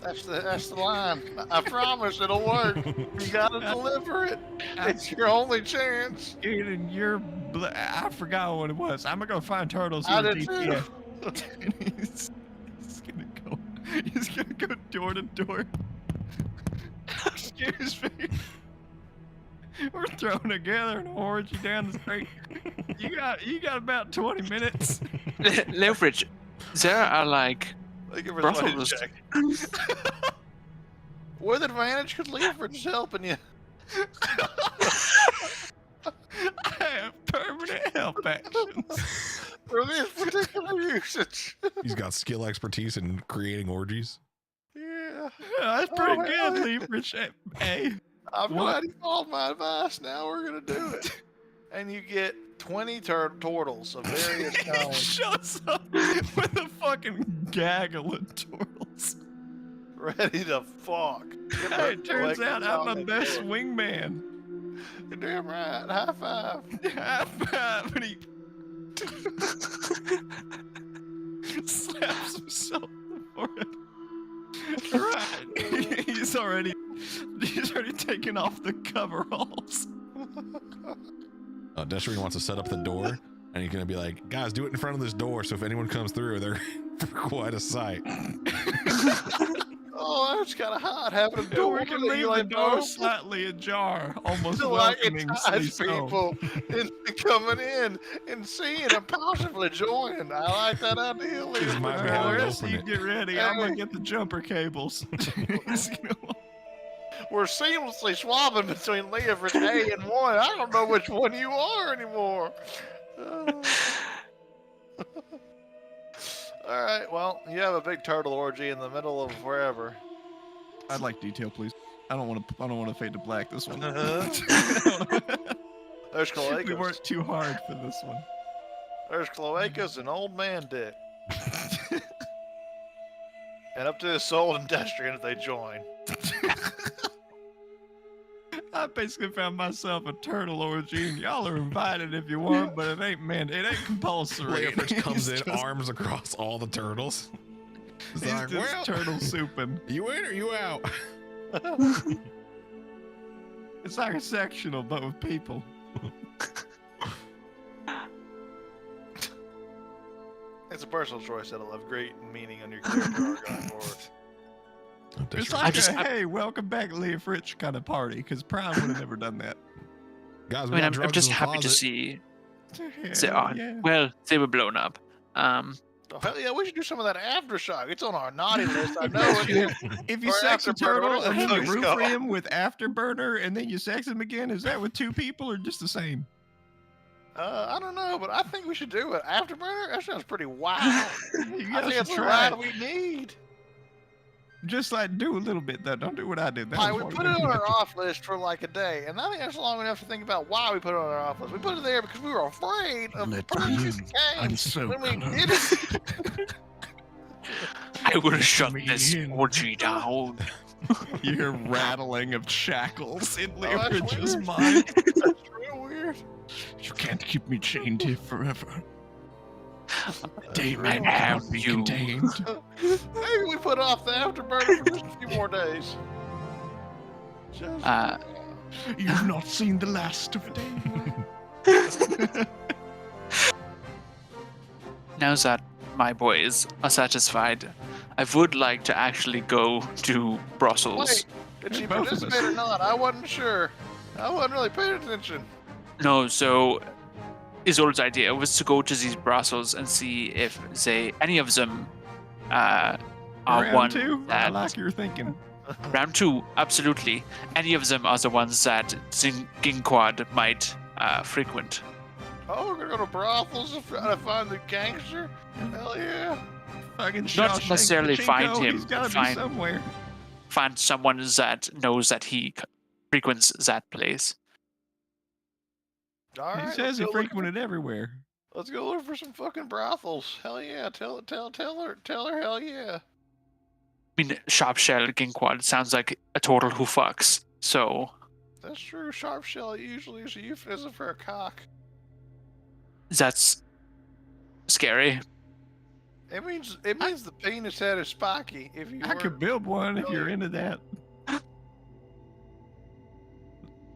That's the line. I promise it'll work. You gotta deliver it. It's your only chance. Get in your I forgot what it was. I'm gonna go find turtles who I are did too. DTF. He's gonna go door to door. Excuse me. We're throwing together an orgy down the street. You got about 20 minutes. Leverage, there are like They give her somebody to Brussels. check. With advantage, could Leah Fritz helping you. I have permanent help actions. For this particular usage. He's got skill expertise in creating orgies. Yeah. That's pretty Oh, good, yeah. Leverage. Hey, I'm What? glad you followed my advice. Now we're gonna do it. And you get 20 turtles of various kinds. shows up with a fucking gaggle of turtles. Ready to fuck. Get Hey, ready it to turns collect out the I'm my solid best gold. wingman. You're damn right. High five. High five, and he slaps himself in the forehead. Right. He's already taken off the coveralls. Destiny wants to set up the door, and he's gonna be like, "Guys, do it in front of this door, so if anyone comes through, they're quite a sight." Oh, that's kind of hot having a door. We can that you leave the like door open slightly ajar, almost to like welcoming entice Sleep Home. people into coming in and seeing and possibly joining. I like that idea. Leah Just might be Fritz. how The we rest of open you it. get ready. I'm gonna get the jumper cables. He's gonna- We're seamlessly swapping between Leah Fritz A and 1. I don't know which one you are anymore. All right, well, you have a big turtle orgy in the middle of wherever. I'd like detail, please. I don't want to fade to black this one. There's We Cloacus. worked too hard for this one. There's Cloacus and Old Man Dick. And up to his soul and Destrian if they join. I basically found myself a turtle orgy, and y'all are invited if you want, but it ain't compulsory. Leia Fritz comes He's in, just- arms across all the turtles. It's He's like, just well, turtle souping. you in or you out? It's like a sectional, but with people. It's a personal choice that'll have great meaning on your character arc going forward. It's Destiny- like just- a, hey, welcome back, Leah Fritz kind of party, because Prime would have never done that. Guys, I we mean, got I'm drugs just in the happy to closet. see. Hell yeah. Well, they were blown up. Oh, hell yeah, we should do some of that aftershock. It's on our naughty list. I know If it you- is. If you Or sex a Afterburner, turtle whatever and then the you fuck it's roof called. him with Afterburner and then you sex him again, is that with two people or just the same? I don't know, but I think we should do it. Afterburner? That sounds pretty wild. You I guys think should it's the try ride it. we need. Just like do a little bit though. Don't do what I did. That All right, was we one put it thing. on our off list for like a day, and I think that's long enough to think about why we put it on our off list. We put it there because we were afraid of Let pernicious me in. gangs. I'm so when we close. did it. I will shut me this in. orgy down. You hear rattling of shackles in Oh, that's Leoridge's weird. mind. That's real weird. You can't keep me chained here forever. They real. might have be You. contained. Maybe we put off the afterburner for just a few more days. Just, You've not seen the last of Dane. Now that my boys are satisfied, I would like to actually go to Brussels. wait, did she Both of us. participate or not? I wasn't sure. I wasn't really paying attention. No, so Isolde's idea was to go to these Brussels and see if any of them are Round one two? I that like your thinking. round two, absolutely. Any of them are the ones that Ginquad might frequent. Oh, we're gonna go to brothels to try to find the gangster? Hell yeah. Fucking Not Shawshank necessarily find Pachinko, him, He's gotta find- be somewhere. Find someone that knows that he frequents that place. All right. He let's says he go look- frequented everywhere. Let's go look for some fucking brothels. Hell yeah. Tell her, hell yeah. I mean, Sharpshell Ginquad sounds like a total who fucks. So That's true. Sharp shell usually is a euphemism for a cock. that's scary. It means the penis head is spiky. If you I were- could build one if you're Really? into that.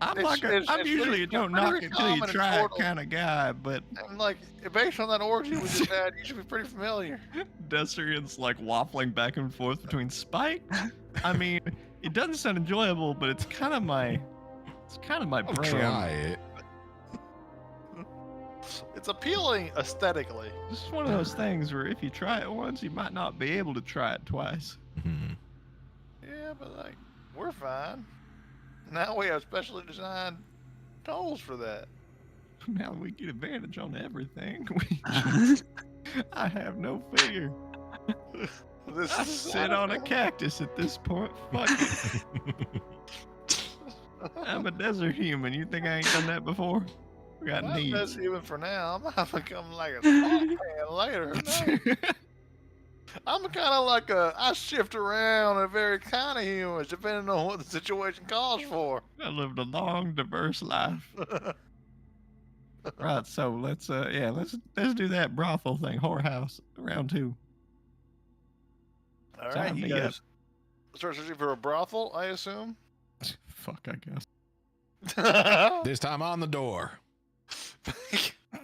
I'm It's- like it's- I'm it's usually pretty- a don't it's knock pretty it till you common in try it Portal. kind of guy, but And like, based on that orgy we just had, you should be pretty familiar. Destarian's like waffling back and forth between Spike. I mean, it doesn't sound enjoyable, but it's kind of my I'll brand. try it. It's appealing aesthetically. This is one of those things where if you try it once, you might not be able to try it twice. Mhm. Yeah, but like, we're fine. Now we have specially designed tolls for that. Now we get advantage on everything. I have no fear. This I is sit on a cactus at this point. Fuck it. I'm a desert human. You think I ain't done that before? We got Well, needs. that's even for now. I'm not become like a small man later. No. I'm kind of like I shift around a very kind of human, depending on what the situation calls for. I lived a long, diverse life. Right, so let's do that brothel thing, whorehouse, round two. All Sign right, you me up. guys start searching for a brothel, I assume. Fuck, I guess. This time on the door.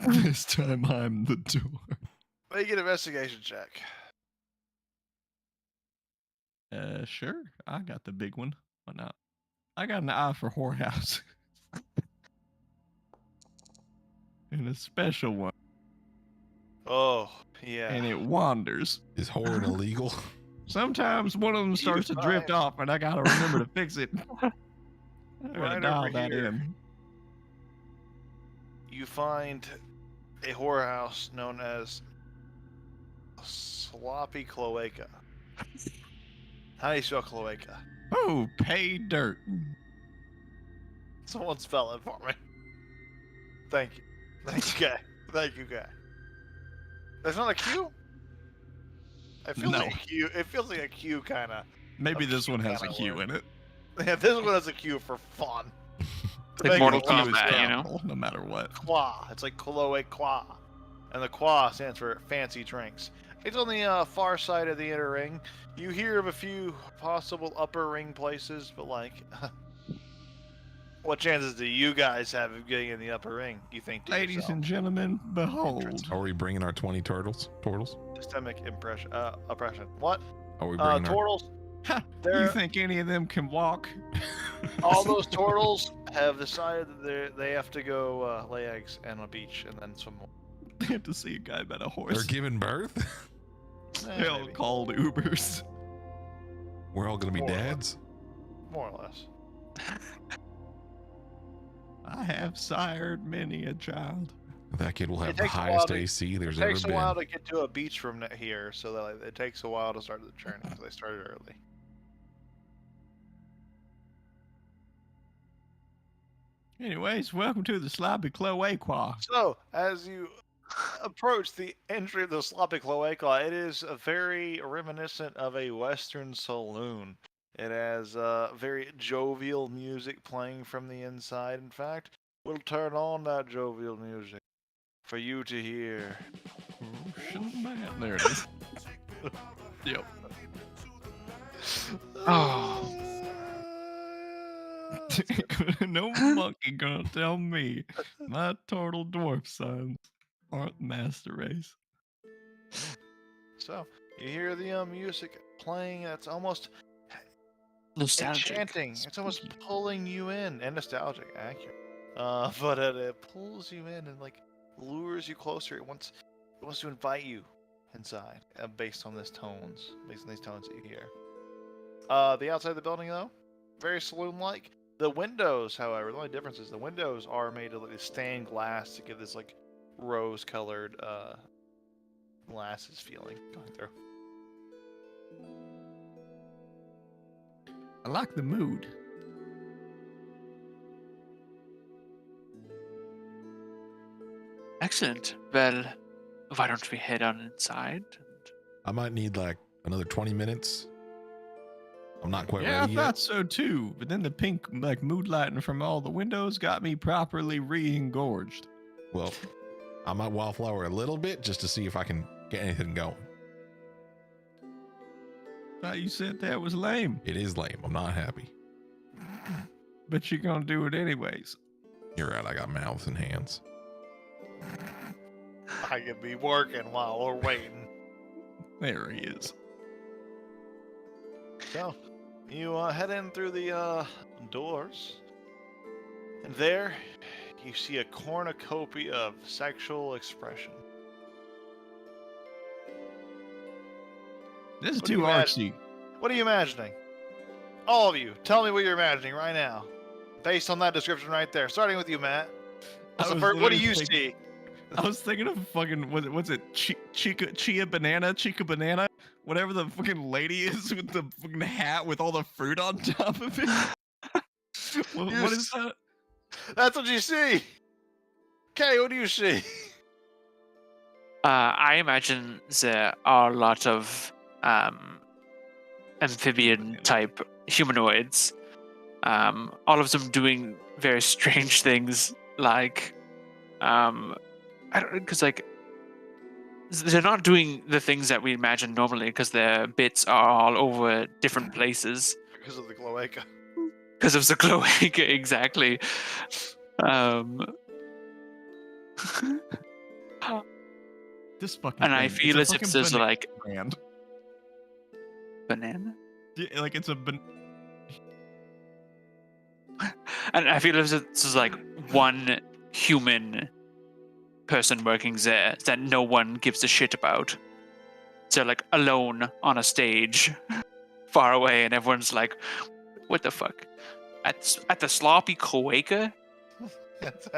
This time I'm the door. Make an investigation check. Sure. I got the big one. Why not? I got an eye for whorehouse. And a special one. Oh, yeah. And it wanders. Is whoring illegal? Sometimes one of them starts to drift fine. off and I gotta remember to fix it. I gotta Right dial over that here. in. You find a whorehouse known as Sloppy Cloaca. How do you spell cloaca? Oh, pay dirt. Someone spell it for me. Thank you. Thank you, guy. Thank you, guy. There's not a Q? It feels No. like a Q. It feels like a Q kind of. Maybe A this Q one has a kinda Q word. in it. Yeah, this one has a Q for fun. Like Make Mortal it a Q Kombat, spell. you know? Well, no matter what. Qua. It's like Cloaca. And the Qua stands for fancy drinks. It's on the far side of the inner ring. You hear of a few possible upper ring places, but like, what chances do you guys have of getting in the upper ring? You think to Ladies yourself? and gentlemen, behold. Are we bringing our 20 turtles? Turtles? Systemic oppression. What? Are we bringing our... Turtles. Ha, They're- you think any of them can walk? All those turtles have decided that they have to go lay eggs on a beach and then swim more. They have to see a guy about a They're horse. giving birth. They all Maybe. called Ubers. We're all gonna be More or less. dads. More or less. I have sired many a child. That kid will It have the takes a while highest to- AC It there's ever takes a been. while to get to a beach from here, so that it takes a while to start the journey. So they started early. Anyways, welcome to the Sloppy Cloaca. So, as you approach the entry of the Sloppy Cloaca, it is very reminiscent of a Western saloon. It has very jovial music playing from the inside. In fact, we'll turn on that jovial music for you to hear. Oh, shit, man. There it is. Yep. Oh. No monkey gonna tell me my turtle dwarf sons aren't master race. So, you hear the music playing. That's almost Nostalgic. enchanting. It's almost Spooky. pulling you in, and nostalgic, accurate. But it pulls you in and like lures you closer. It wants to invite you inside, based on these tones that you hear. The outside of the building, though, very saloon-like. The windows, however, the only difference is the windows are made of like stained glass to give this like rose-colored glasses feeling going through. I like the mood. Excellent. Well, why don't we head on inside? I might need like another 20 minutes. I'm not quite Yeah, I ready yet. thought so too. But then the pink like mood lighting from all the windows got me properly re-engorged. Well, I might wildflower a little bit just to see if I can get anything going. Thought you said that was lame, It is lame. I'm not happy. but you're gonna do it anyways. You're right. I got mouths and hands. I could be working while we're waiting. There he is. So, you head in through the doors, and there you see a cornucopia of sexual expression. This is What do too you artsy. What are you imagining? All of you, tell me what you're imagining right now, based on that description right there. Starting with you, Matt. I was What do literally you thinking- see? I was thinking of fucking what's it Chica banana, whatever the fucking lady is with the fucking hat with all the fruit on top of it. What is that? That's what you see. Okay, what do you see? I imagine there are a lot of amphibian type humanoids. All of them doing very strange things, like I don't, because like they're not doing the things that we imagine normally, because their bits are all over different places Because of the cloaca. because of the cloaca. Exactly. This fucking And I thing, feel it's as a if fucking there's banana like brand. banana. Yeah, like it's a And I feel as if this is like one human person working there that no one gives a shit about. So like alone on a stage, far away, and everyone's like, "What the fuck?" At the sloppy cloaca, That's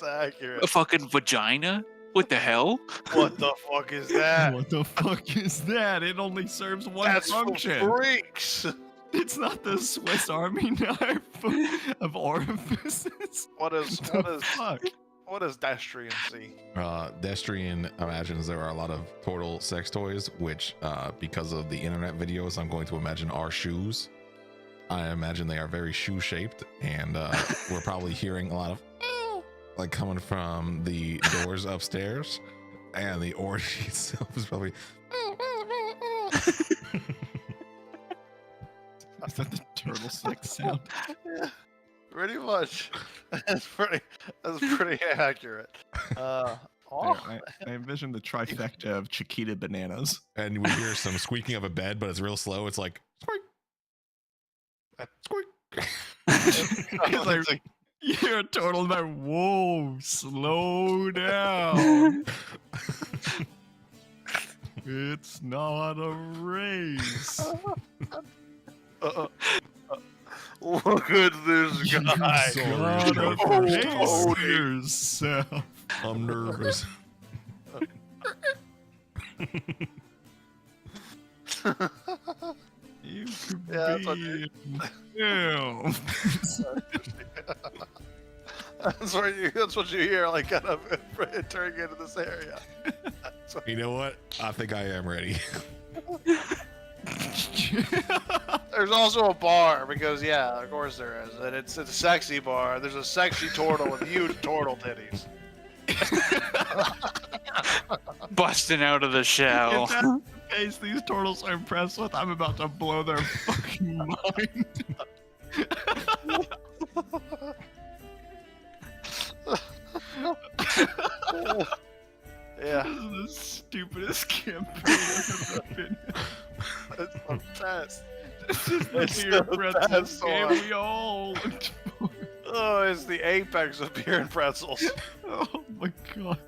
accurate. a fucking vagina. What the hell? What the fuck is that? What the fuck is that? It only serves one That's for function. freaks. It's not the Swiss Army knife of orifices. What is The fuck? what does Destrian see? Destrian imagines there are a lot of turtle sex toys, which, because of the internet videos, I'm going to imagine are shoes. I imagine they are very shoe shaped, and we're probably hearing a lot of like coming from the doors upstairs, and the orgy itself is probably. Is that the turtle sex sound? Yeah, pretty much. That's pretty accurate. There, Oh, I envision the trifecta of Chiquita bananas. And we hear some squeaking of a bed, but it's real slow. It's like squeak, squeak. It's like, You're a turtle. Like, whoa, slow down. It's not a race. Look at this guy. Sorry, Gotta Joker. pace yourself. I'm nervous. You could Yeah, that's what be him. That's what you hear, like, kind of entering into this area. You know what? I think I am ready. There's also a bar, because, yeah, of course there is. And it's a sexy bar. There's a sexy turtle with huge turtle titties. Busting out of the shell. If that's the case these turtles are impressed with, I'm about to blow their fucking mind. Yeah, This is the stupidest campaign I've ever been. it's the best. This is the It's beer the pretzel best game one. we all looked for. Oh, it's the apex of beer and pretzels. Oh my god.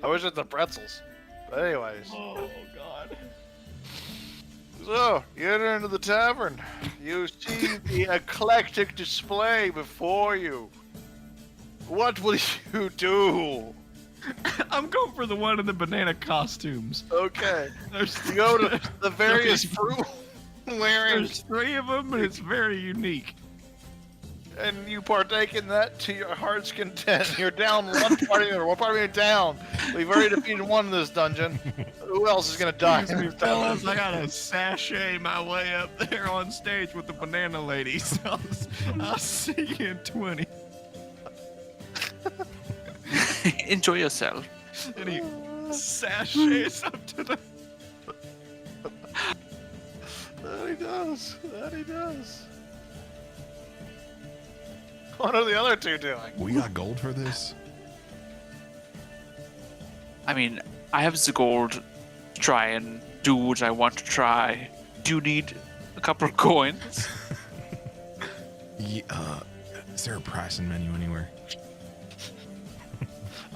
I wish it's the pretzels. But anyways. Oh god. So, you enter into the tavern. You see the eclectic display before you. What will you do? I'm going for the one in the banana costumes. Okay. There's You go to the various fruit wearing, There's 3 of them, and it's very unique. and you partake in that to your heart's content. You're down one party member. One party member down. We've already defeated one in this dungeon. Who else is gonna die? Excuse me, fellas, I gotta sashay my way up there on stage with the banana ladies. I'll see you in 20. Enjoy yourself. And he sashays up to the. That he does. That he does. What are the other two doing? We got gold for this? I mean, I have the gold to try and do what I want to try. Do you need a couple of coins? Yeah, is there a pricing menu anywhere?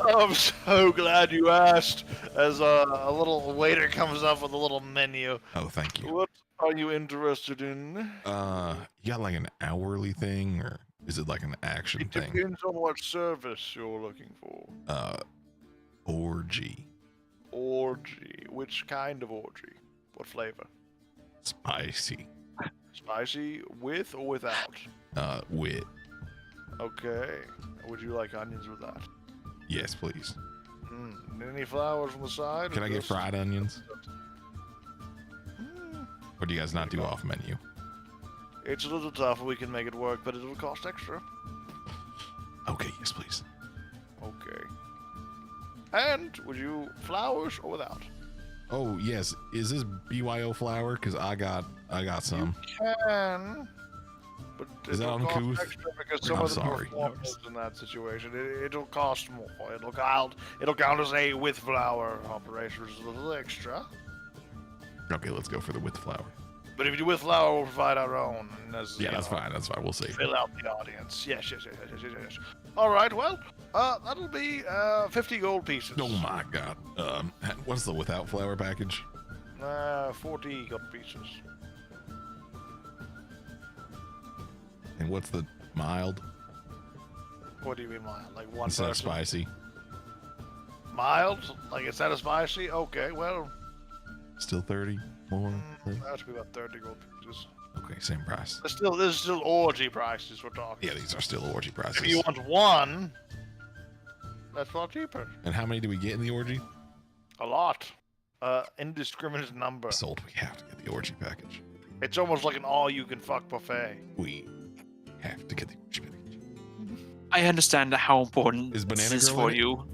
I'm so glad you asked. As a little waiter comes up with a little menu. Oh, thank you. What are you interested in? You got like an hourly thing, or is it like an action It thing? depends on what service you're looking for. Orgy. Orgy. Which kind of orgy? What flavor? Spicy. Spicy with or without? Wit. Okay. Would you like onions with that? Yes, please. Any flowers on the side? Can or I get just- fried onions? Mm, Or do you guys not do off menu? It's a little tough. We can make it work, but it'll cost extra. Okay, yes, please. Okay. And would you flowers or without? Oh yes, is this BYO flour? Cause I got some. Can. But Is that it'll cost uncouth? extra because some I'm of the sorry. performers in that situation, it'll cost more. It'll count as a with flour operation, which is a little extra. Okay, let's go for the with flour. But if you do with flour, we'll provide our own. As, Yeah, you that's know, fine. That's fine. We'll see. Fill out the audience. Yes. All right. Well, that'll be 50 gold pieces. Oh my god. What's the without flour package? 40 gold pieces. And what's the mild What do you mean mild? Like one instead of person? spicy? Mild? Like instead of spicy? Okay. Well, Still 30 more? 30? that should be about 30 gold pieces. Okay, same price. This is still orgy prices we're talking. Yeah, these are still orgy If prices. you want one, that's a lot cheaper. And how many do we get in the orgy? A lot. Indiscriminate number. Sold. We have to get the orgy package. It's almost like an all-you-can-fuck buffet. We have to get the orgy package. I understand how important Is this Banana is Girl for in it? you.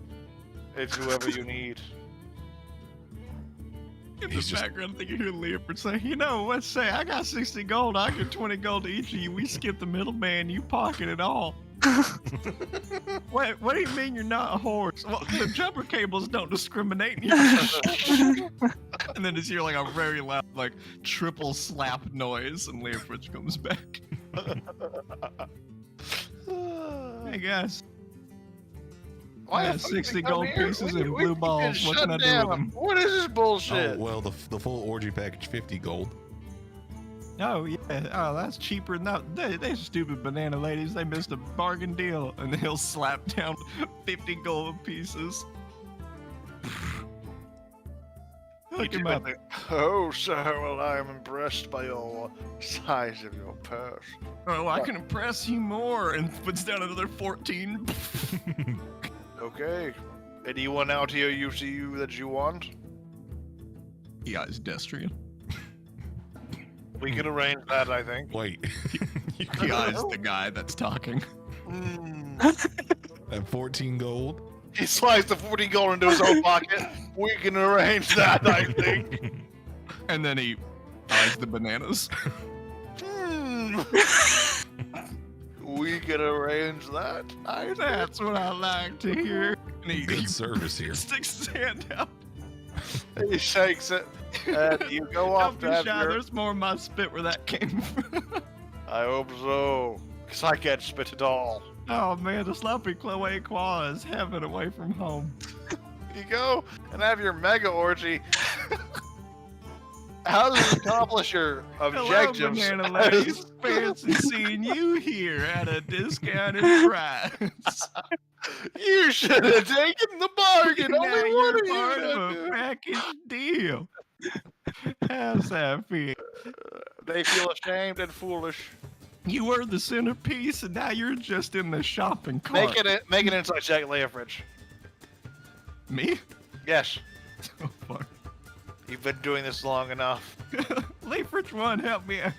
It's whoever you need. In the He's just- background, I think you hear Leopard say, you know, let's say I got 60 gold, I give 20 gold to each of you. We skip the middleman, you pocket it all. Wait, what do you mean you're not a horse? Well, the jumper cables don't discriminate. And then just hear like a very loud, like triple slap noise, and Leopard comes back. Hey guys, Why I the got fuck 60 they come gold here? pieces We- and we blue can balls. What shut can I do down. with them? What is this bullshit? Oh well, the full orgy package 50 gold. Oh yeah, oh that's cheaper than that. They stupid banana ladies. They missed a bargain deal, and he'll slap down 50 gold pieces. Hook him up. Oh, sir, well, I am impressed by your size of your purse. Oh, I can impress you more, and puts down another 14. Okay. Anyone out here you see that you want? Yeah, it's Destrian. We can arrange that, I think. Wait, Yeah, is the guy that's talking. at 14 gold. He sliced the 40 gold into his own pocket. We can arrange that, I think. And then he buys the bananas. We can arrange that. I think. That's what I like to hear. And he Good service here. sticks his hand out. He shakes it, and you go off Don't to be have shy, your... there's more in my spit where that came from. I hope so, because I can't spit it all. Oh man, the sloppy Chloe Qua is heaven away from home. You go and have your mega orgy. How does it accomplish your objectives? Hello, banana ladies. Fancy seeing you here at a discounted price. You should have taken the bargain. Now Only one you're of you part did of a it. package deal. How's that feel? They feel ashamed and foolish. You were the centerpiece, and now you're just in the shopping cart. Make an insight check, Leofridge. Me? Yes, Oh, fuck. you've been doing this long enough. Leafrich 1, help me out.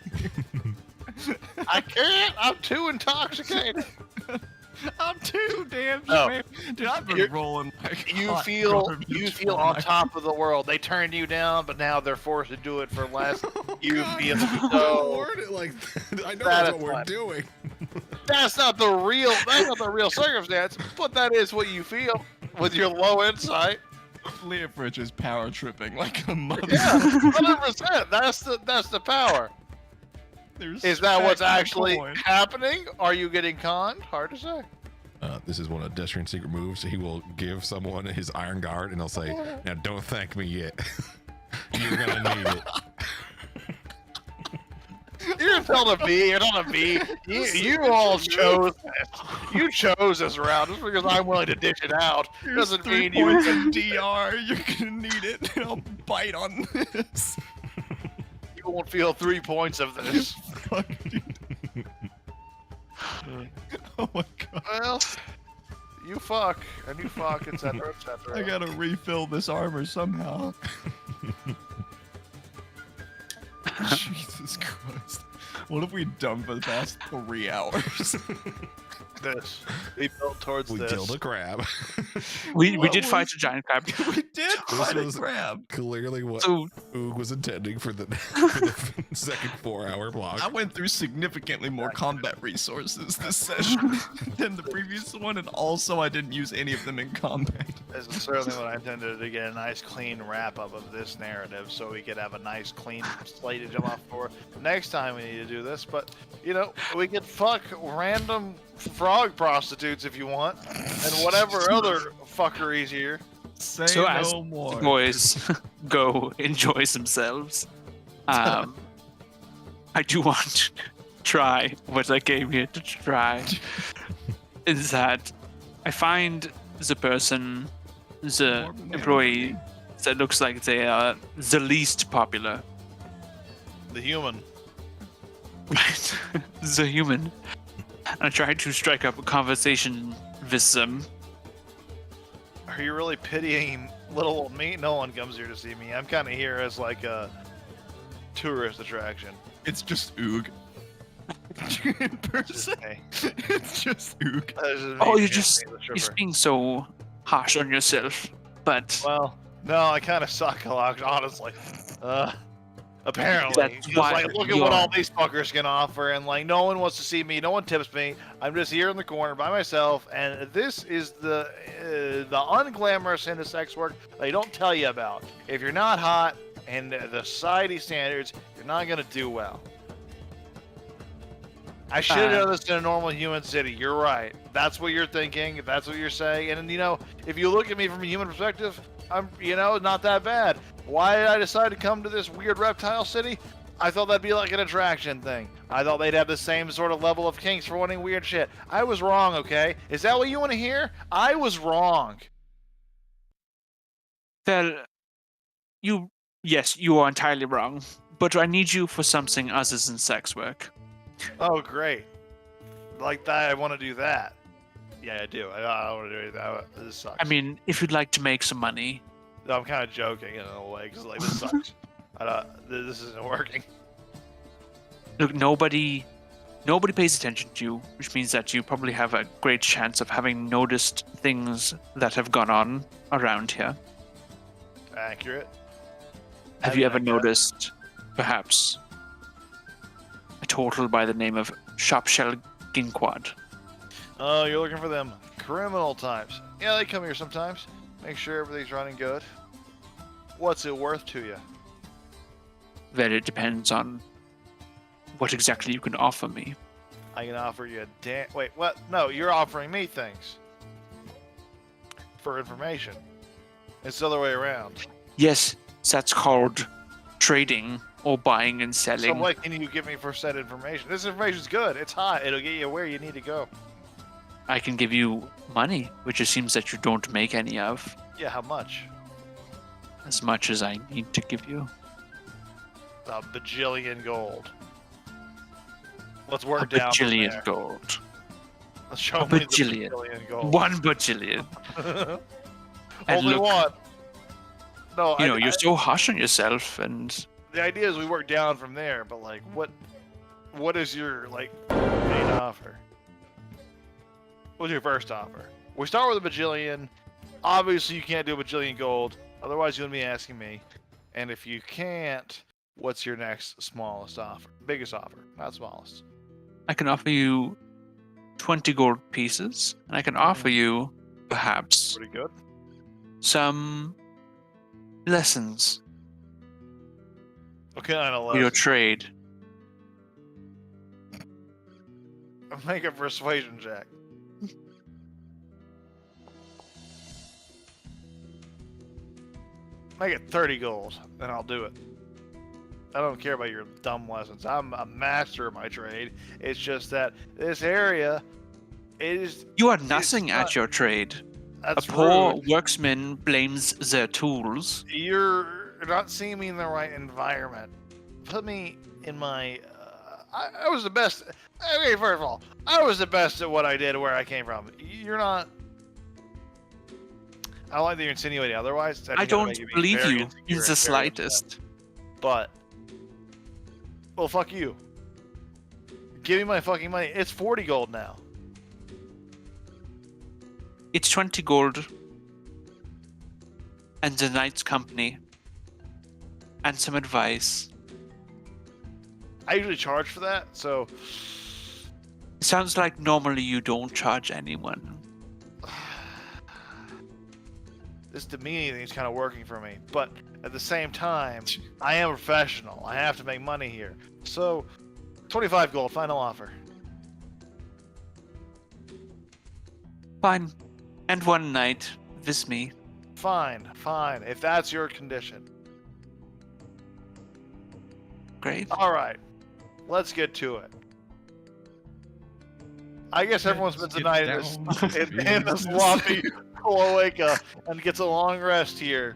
I can't. I'm too intoxicated. I'm too damn Oh. man. Dude, I've been You're- rolling like You hot feel garbage for on my- top of the world. They turned you down, but now they're forced to do it for less. You God, feel don't so. word it like that. I know That that's is what we're fun. doing. That's not the real. That's not the real circumstance. But that is what you feel with your low insight. Leofrich is power tripping like a mother. Yeah, 100%. That's the power. There's Is that what's stacks of actually coin. happening? Are you getting conned? Hard to say. This is one of Destrian's secret moves. He will give someone his iron guard, and he'll say, "Now don't thank me yet. You're gonna need it." You're telling me. You're telling me. You all chose this. You chose this route just because I'm willing to dish it out. Here's Doesn't 3 mean points you. of DR. You're gonna need it. I'll bite on this. You won't feel 3 points of this. Fuck, dude. Oh my god. Well, you fuck and you fuck, etc., etc. I gotta refill this armor somehow. Jesus Christ. What have we done for the past 3 hours? This. We built towards We this. killed a crab. We What did fight was- a giant crab. We did fight a was- crab. Clearly, what So Oog was intending for the, for the second 4-hour block. I went through significantly more combat resources this session than the previous one, and also I didn't use any of them in combat. This is certainly what I intended to get a nice clean wrap up of this narrative so we could have a nice clean slate to jump off for next time we need to do this. But, you know, we could fuck random frog prostitutes if you want, and whatever other fuckeries here. Say So as no more. boys go enjoy themselves. I do want to try what I came here to try. Is that I find the person, the More banana. employee that looks like they are the least popular. The human. Right. The human. I try to strike up a conversation with them. Are you really pitying little old me? No one comes here to see me. I'm kind of here as like a tourist attraction. It's just Oog. In person. Hey, It's just Oog. that is Oh, me you're being just the you're stripper. being so harsh on yourself. But Well, no, I kind of suck a lot, honestly. Apparently, That's just why like look at you're- what all these fuckers can offer, and like no one wants to see me, no one tips me. I'm just here in the corner by myself, and this is the unglamorous end of sex work they don't tell you about. If you're not hot and the society standards, you're not gonna do well. I should have done this in a normal human city. You're right. That's what you're thinking. That's what you're saying. And if you look at me from a human perspective, I'm, not that bad. Why did I decide to come to this weird reptile city? I thought that'd be like an attraction thing. I thought they'd have the same sort of level of kinks for wanting weird shit. I was wrong, okay? Is that what you want to hear? I was wrong. Well, yes, you are entirely wrong. But I need you for something other than sex work. Oh, great. Like that, I want to do that. Yeah, I do. I don't want to do anything. This sucks. I mean, if you'd like to make some money. No, I'm kind of joking in a way, because this sucks. This isn't working. Look, nobody pays attention to you, which means that you probably have a great chance of having noticed things that have gone on around here. Accurate. Have you ever noticed, perhaps, a turtle by the name of Sharpshell Ginquad? Oh, you're looking for them criminal types. Yeah, they come here sometimes. Make sure everything's running good. What's it worth to you? Well, it depends on what exactly you can offer me. I can offer you Wait, what? No, you're offering me things. For information. It's the other way around. Yes, that's called trading or buying and selling. So what can you give me for said information? This information's good. It's hot. It'll get you where you need to go. I can give you money, which it seems that you don't make any of. Yeah, how much? As much as I need to give you. A bajillion gold. Let's A work down from bajillion there. gold. Show A me the bajillion. bajillion gold. 1 bajillion. And Only look, one. No, you're so harsh on yourself, and the idea is we work down from there, but like, what is your main offer? What's your first offer? We start with a bajillion. Obviously, you can't do a bajillion gold. Otherwise, you wouldn't be asking me. And if you can't, what's your next smallest offer? Biggest offer, not smallest. I can offer you 20 gold pieces, and I can offer you, perhaps, Pretty good. some lessons What kind of for your lessons? trade. Make a persuasion check. Make it 30 gold, and I'll do it. I don't care about your dumb lessons. I'm a master of my trade. It's just that this area is... You are nothing not- at your trade. That's A poor rude. worksman blames their tools. You're not seeing me in the right environment. Put me in my... I was the best... Okay, first of all, I was the best at what I did where I came from. You're not... I don't like that you're insinuating otherwise. That's I gonna don't make me believe very you insecure in and the very slightest. upset. But... Well, fuck you. Give me my fucking money. It's 40 gold now. It's 20 gold. And the knight's company. And some advice. I usually charge for that, so... It sounds like normally you don't charge anyone. This demeaning thing is kind of working for me, but at the same time, I am a professional. I have to make money here. So, 25 gold, final offer. Fine. And one night with me. Fine, fine, if that's your condition. Great. Alright, let's get to it. I guess everyone spends the night in this lobby cloaca and gets a long rest here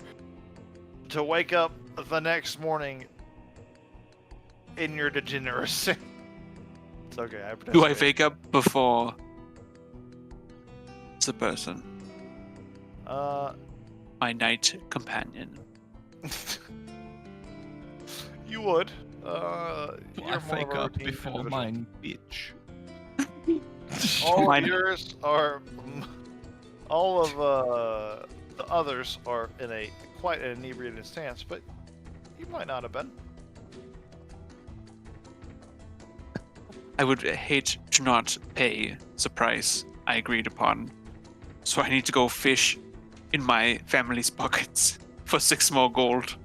to wake up the next morning in your degeneracy. It's okay, I Do I participate. wake up before the person, my knight companion? You would. I You're more of wake a up routine before individual. mine, bitch. All Mine- of yours are. All of the others are in a quite an inebriated stance, but you might not have been. I would hate to not pay the price I agreed upon. So I need to go fish in my family's pockets for 6 more gold.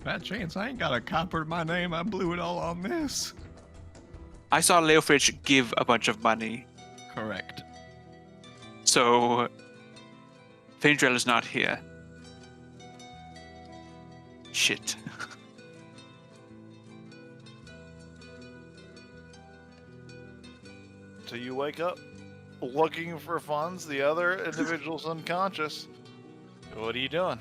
Bad chance. I ain't got a copper to my name. I blew it all on this. I saw Leofridge give a bunch of money, Correct. so Phaedrel is not here. Shit. So you wake up looking for funds. The other individual's unconscious. What are you doing?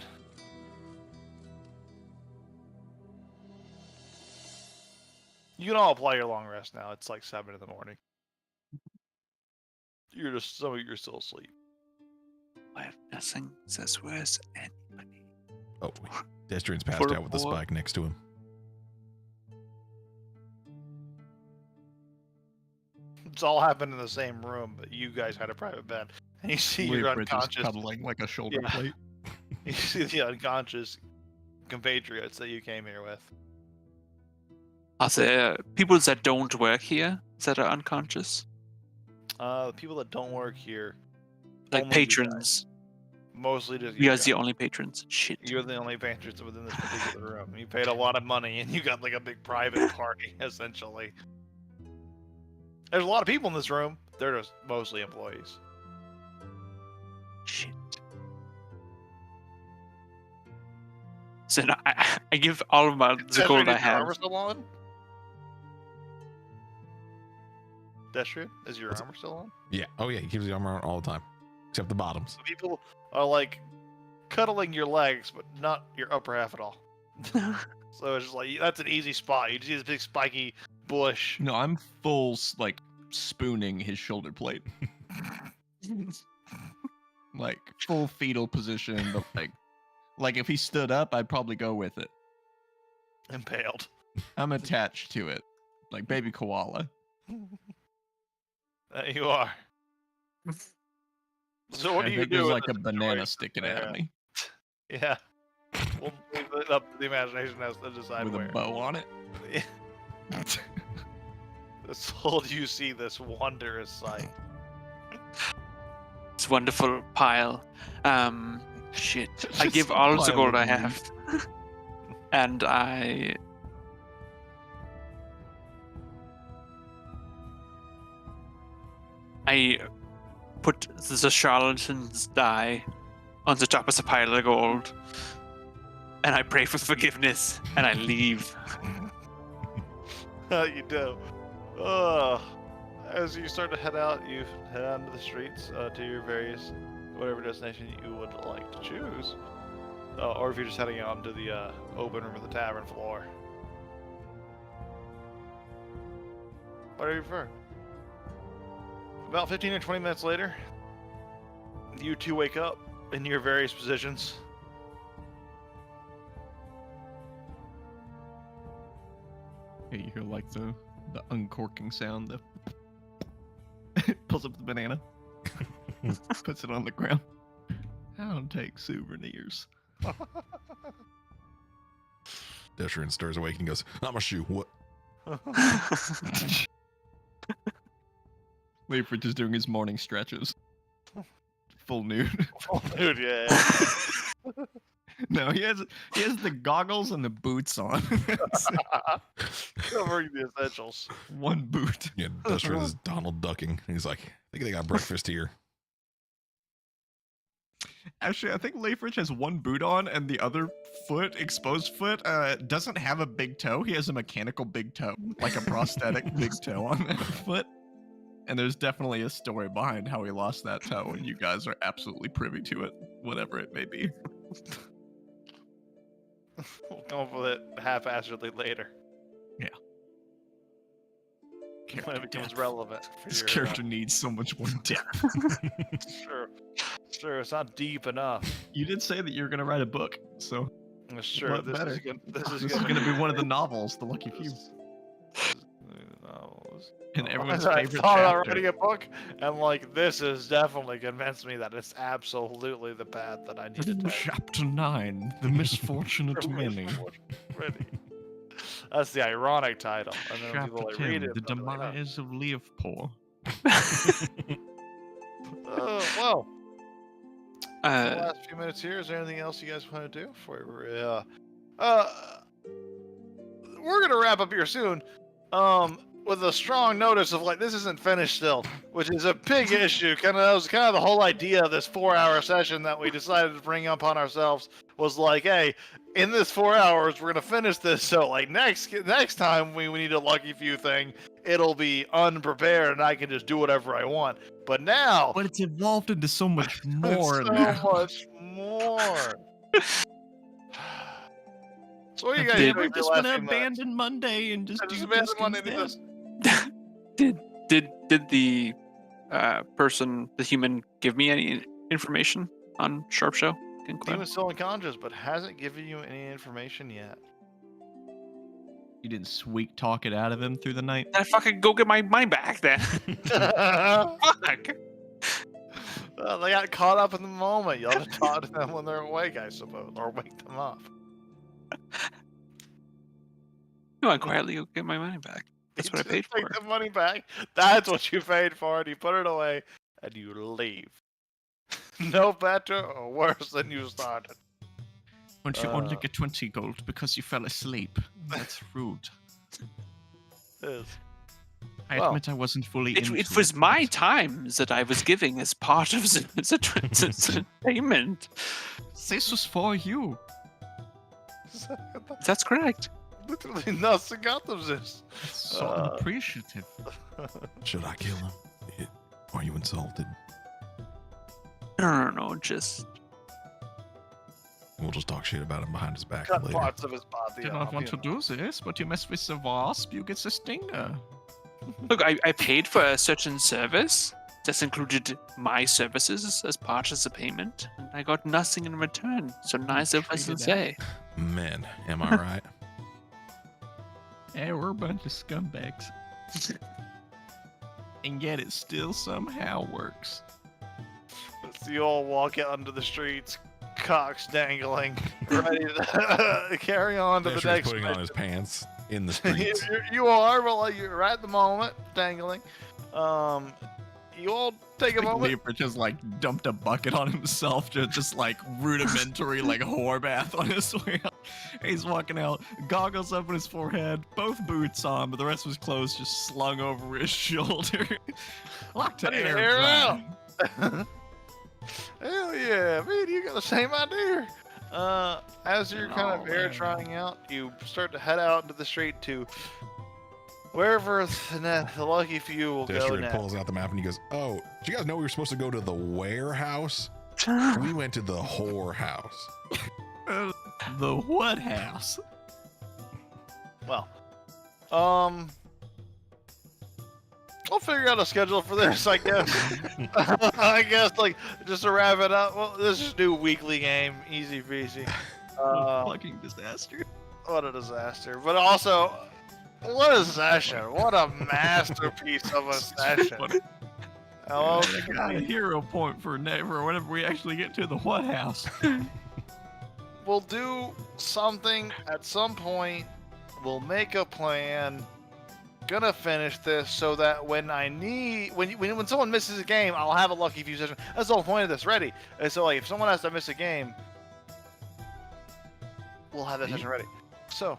You can all play your long rest now. It's like 7 in the morning. You're still asleep. I have nothing that's worth anybody. Oh, Destrian's passed For out with the poor- spike next to him. It's all happened in the same room, but you guys had a private bed. And you see your Leofridge is unconscious. cuddling like a shoulder Yeah. plate. You see the unconscious compatriots that you came here with. Are there people that don't work here that are unconscious? The people that don't work here, Like only you guys. patrons. Mostly just You guys guys. the only patrons? Shit. You're the only patrons within this particular room. You paid a lot of money and you got like a big private party, essentially. There's a lot of people in this room. They're just mostly employees. Shit. So now I give all of my the gold I Is your armor have. still on? Destrian, is your What's- armor still on? Yeah. Oh yeah, he keeps the armor on all the time, except the bottoms. So people are like cuddling your legs, but not your upper half at all. So it's just like that's an easy spot. You just see this big spiky bush. No, I'm full like spooning his shoulder plate, like full fetal position. But like if he stood up, I'd probably go with it. Impaled. I'm attached to it, like baby koala. There you are. So what I do you think do? there's in like a this banana situation? sticking Yeah. at me Yeah. We'll leave it up to the imagination as to decide with where. a bow on it. This whole you see this wondrous sight. It's wonderful pile. Shit. I Just give a all of the pile gold of I money. have. And I put the charlatan's die on the top of the pile of gold. And I pray for forgiveness. And I leave. You do. As you start to head out, you head out into the streets to your various, whatever destination you would like to choose. Or if you're just heading out into the open room of the tavern floor. Whatever you prefer. About 15 or 20 minutes later, you two wake up in your various positions. Yeah, you hear like the uncorking sound. The pulls up the banana, puts it on the ground. I don't take souvenirs. Destrian stirs awake and goes, "Not my shoe. What?" Leifert is doing his morning stretches. Full nude. Oh, dude, yeah. No, he has the goggles and the boots on. Covering the essentials. One boot. Yeah, Destrian is Donald ducking. He's like, "I think they got breakfast here." Actually, I think Leifrich has one boot on, and the other foot, exposed foot, doesn't have a big toe. He has a mechanical big toe, like a prosthetic big toe on that foot. And there's definitely a story behind how he lost that toe, and you guys are absolutely privy to it, whatever it may be. We'll come up with it half-assedly later when it becomes relevant. For This your, character needs so much more depth. Sure, it's not deep enough. You did say that you were going to write a book, so Sure, What this better? is gonna, this is this is going to be one of the novels, The Lucky Few, novels. and everyone's I favorite thought about chapter. writing a book, and like this has definitely convinced me that it's absolutely the path that I need to take. Chapter 9, The Misfortunate Many. Ready. That's the ironic title, and then when Chapter people like 10, read it, The they'll be like, "Oh." Demise of Leofpoor. Well, the Uh, last few minutes here, is there anything else you guys want to do before we we're gonna wrap up here soon. With a strong notice of like this isn't finished still, which is a big issue. That was kind of the whole idea of this 4-hour session that we decided to bring upon ourselves. Was like, hey, in this 4 hours, we're gonna finish this. So like next time we need a lucky few thing, it'll be unprepared and I can just do whatever I want. But now, But it's evolved into so much more so now. much more. So what do you guys Did- do? We're just gonna abandon Monday and just do this instead. Did the person, the human, give me any information on Sharp Show? Demon's still unconscious, but hasn't given you any information yet. You didn't sweet talk it out of him through the night. I fucking go get my mind back then. Fuck. Well, they got caught up in the moment. You'll have to talk to them when they're awake, I suppose, or wake them up. No, I quietly go get my money back. That's what I paid Take for. the money back. That's what you paid for, and you put it away, and you leave. No better or worse than you started. Don't you only get 20 gold because you fell asleep? That's rude. Yes. I Well, admit I wasn't fully into It was my but- time that I was giving as part of the payment. This was for you. That's correct. Literally nothing out of this. That's so unappreciative. Should I kill him? Are you insulted? No, just We'll just talk shit about him behind his back Cut later. parts of his body. Did off, not want to you know. do this, but you mess with the wasp, you get the stinger. look. I paid for a certain service. That included my services as part of the payment, and I got nothing in return. So nice of us to treated say. Man, am I right? Hey, we're a bunch of scumbags. And yet it still somehow works. So you all walk out onto the streets, cocks dangling, ready to carry on to the Desher's next putting on his mission. pants in the you, streets. you are, but like you're right at the moment, dangling. You all take a moment. Leopold just like dumped a bucket on himself, just like rudimentary like whore bath on his way out. He's walking out, goggles up on his forehead, both boots on, but the rest of his clothes just slung over his shoulder. Lock to I need to air air dry. out. Hell yeah, man, you got the same idea. As you're kind of Oh, air man. trying out, you start to head out into the street to wherever the lucky few will go Desher next. pulls out the map and he goes, "Oh, did you guys know we were supposed to go to the warehouse? We went to the whore house." The what house? Well, I'll figure out a schedule for this, I guess. I guess, like, just to wrap it up, well, this is a new weekly game, easy peasy. Fucking disaster. What a disaster. But also, what a session. What a masterpiece of a session. What- Oh, I got a hero point for whenever we actually get to the what house. we'll do something at some point. We'll make a plan. Gonna finish this so that when someone misses a game, I'll have a lucky few session. That's the whole point of this. Ready? And so like if someone has to miss a game, we'll have that session ready. So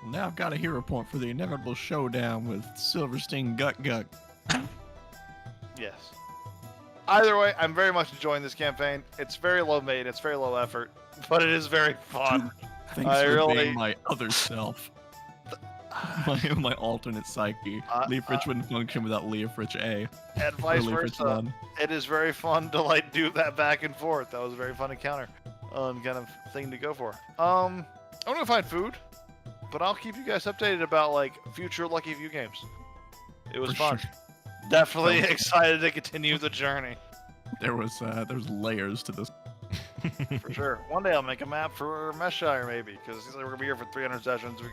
Now I've got a hero point for the inevitable showdown with Silverstein Gut Gut. yes. Either way, I'm very much enjoying this campaign. It's very low made, it's very low effort, but it is very fun. Thanks I for really- being my other self. my alternate psyche. Leafrich wouldn't function without Leafrich A. And Or vice Leafrich versa. 1. It is very fun to like do that back and forth. That was a very fun encounter, kind of thing to go for. I'm gonna find food, but I'll keep you guys updated about like future Lucky Few games. It was For fun. sure. Definitely Sounds- excited to continue the journey There was layers to this. for sure. One day I'll make a map for Meshire maybe, because we're gonna be here for 300 sessions. We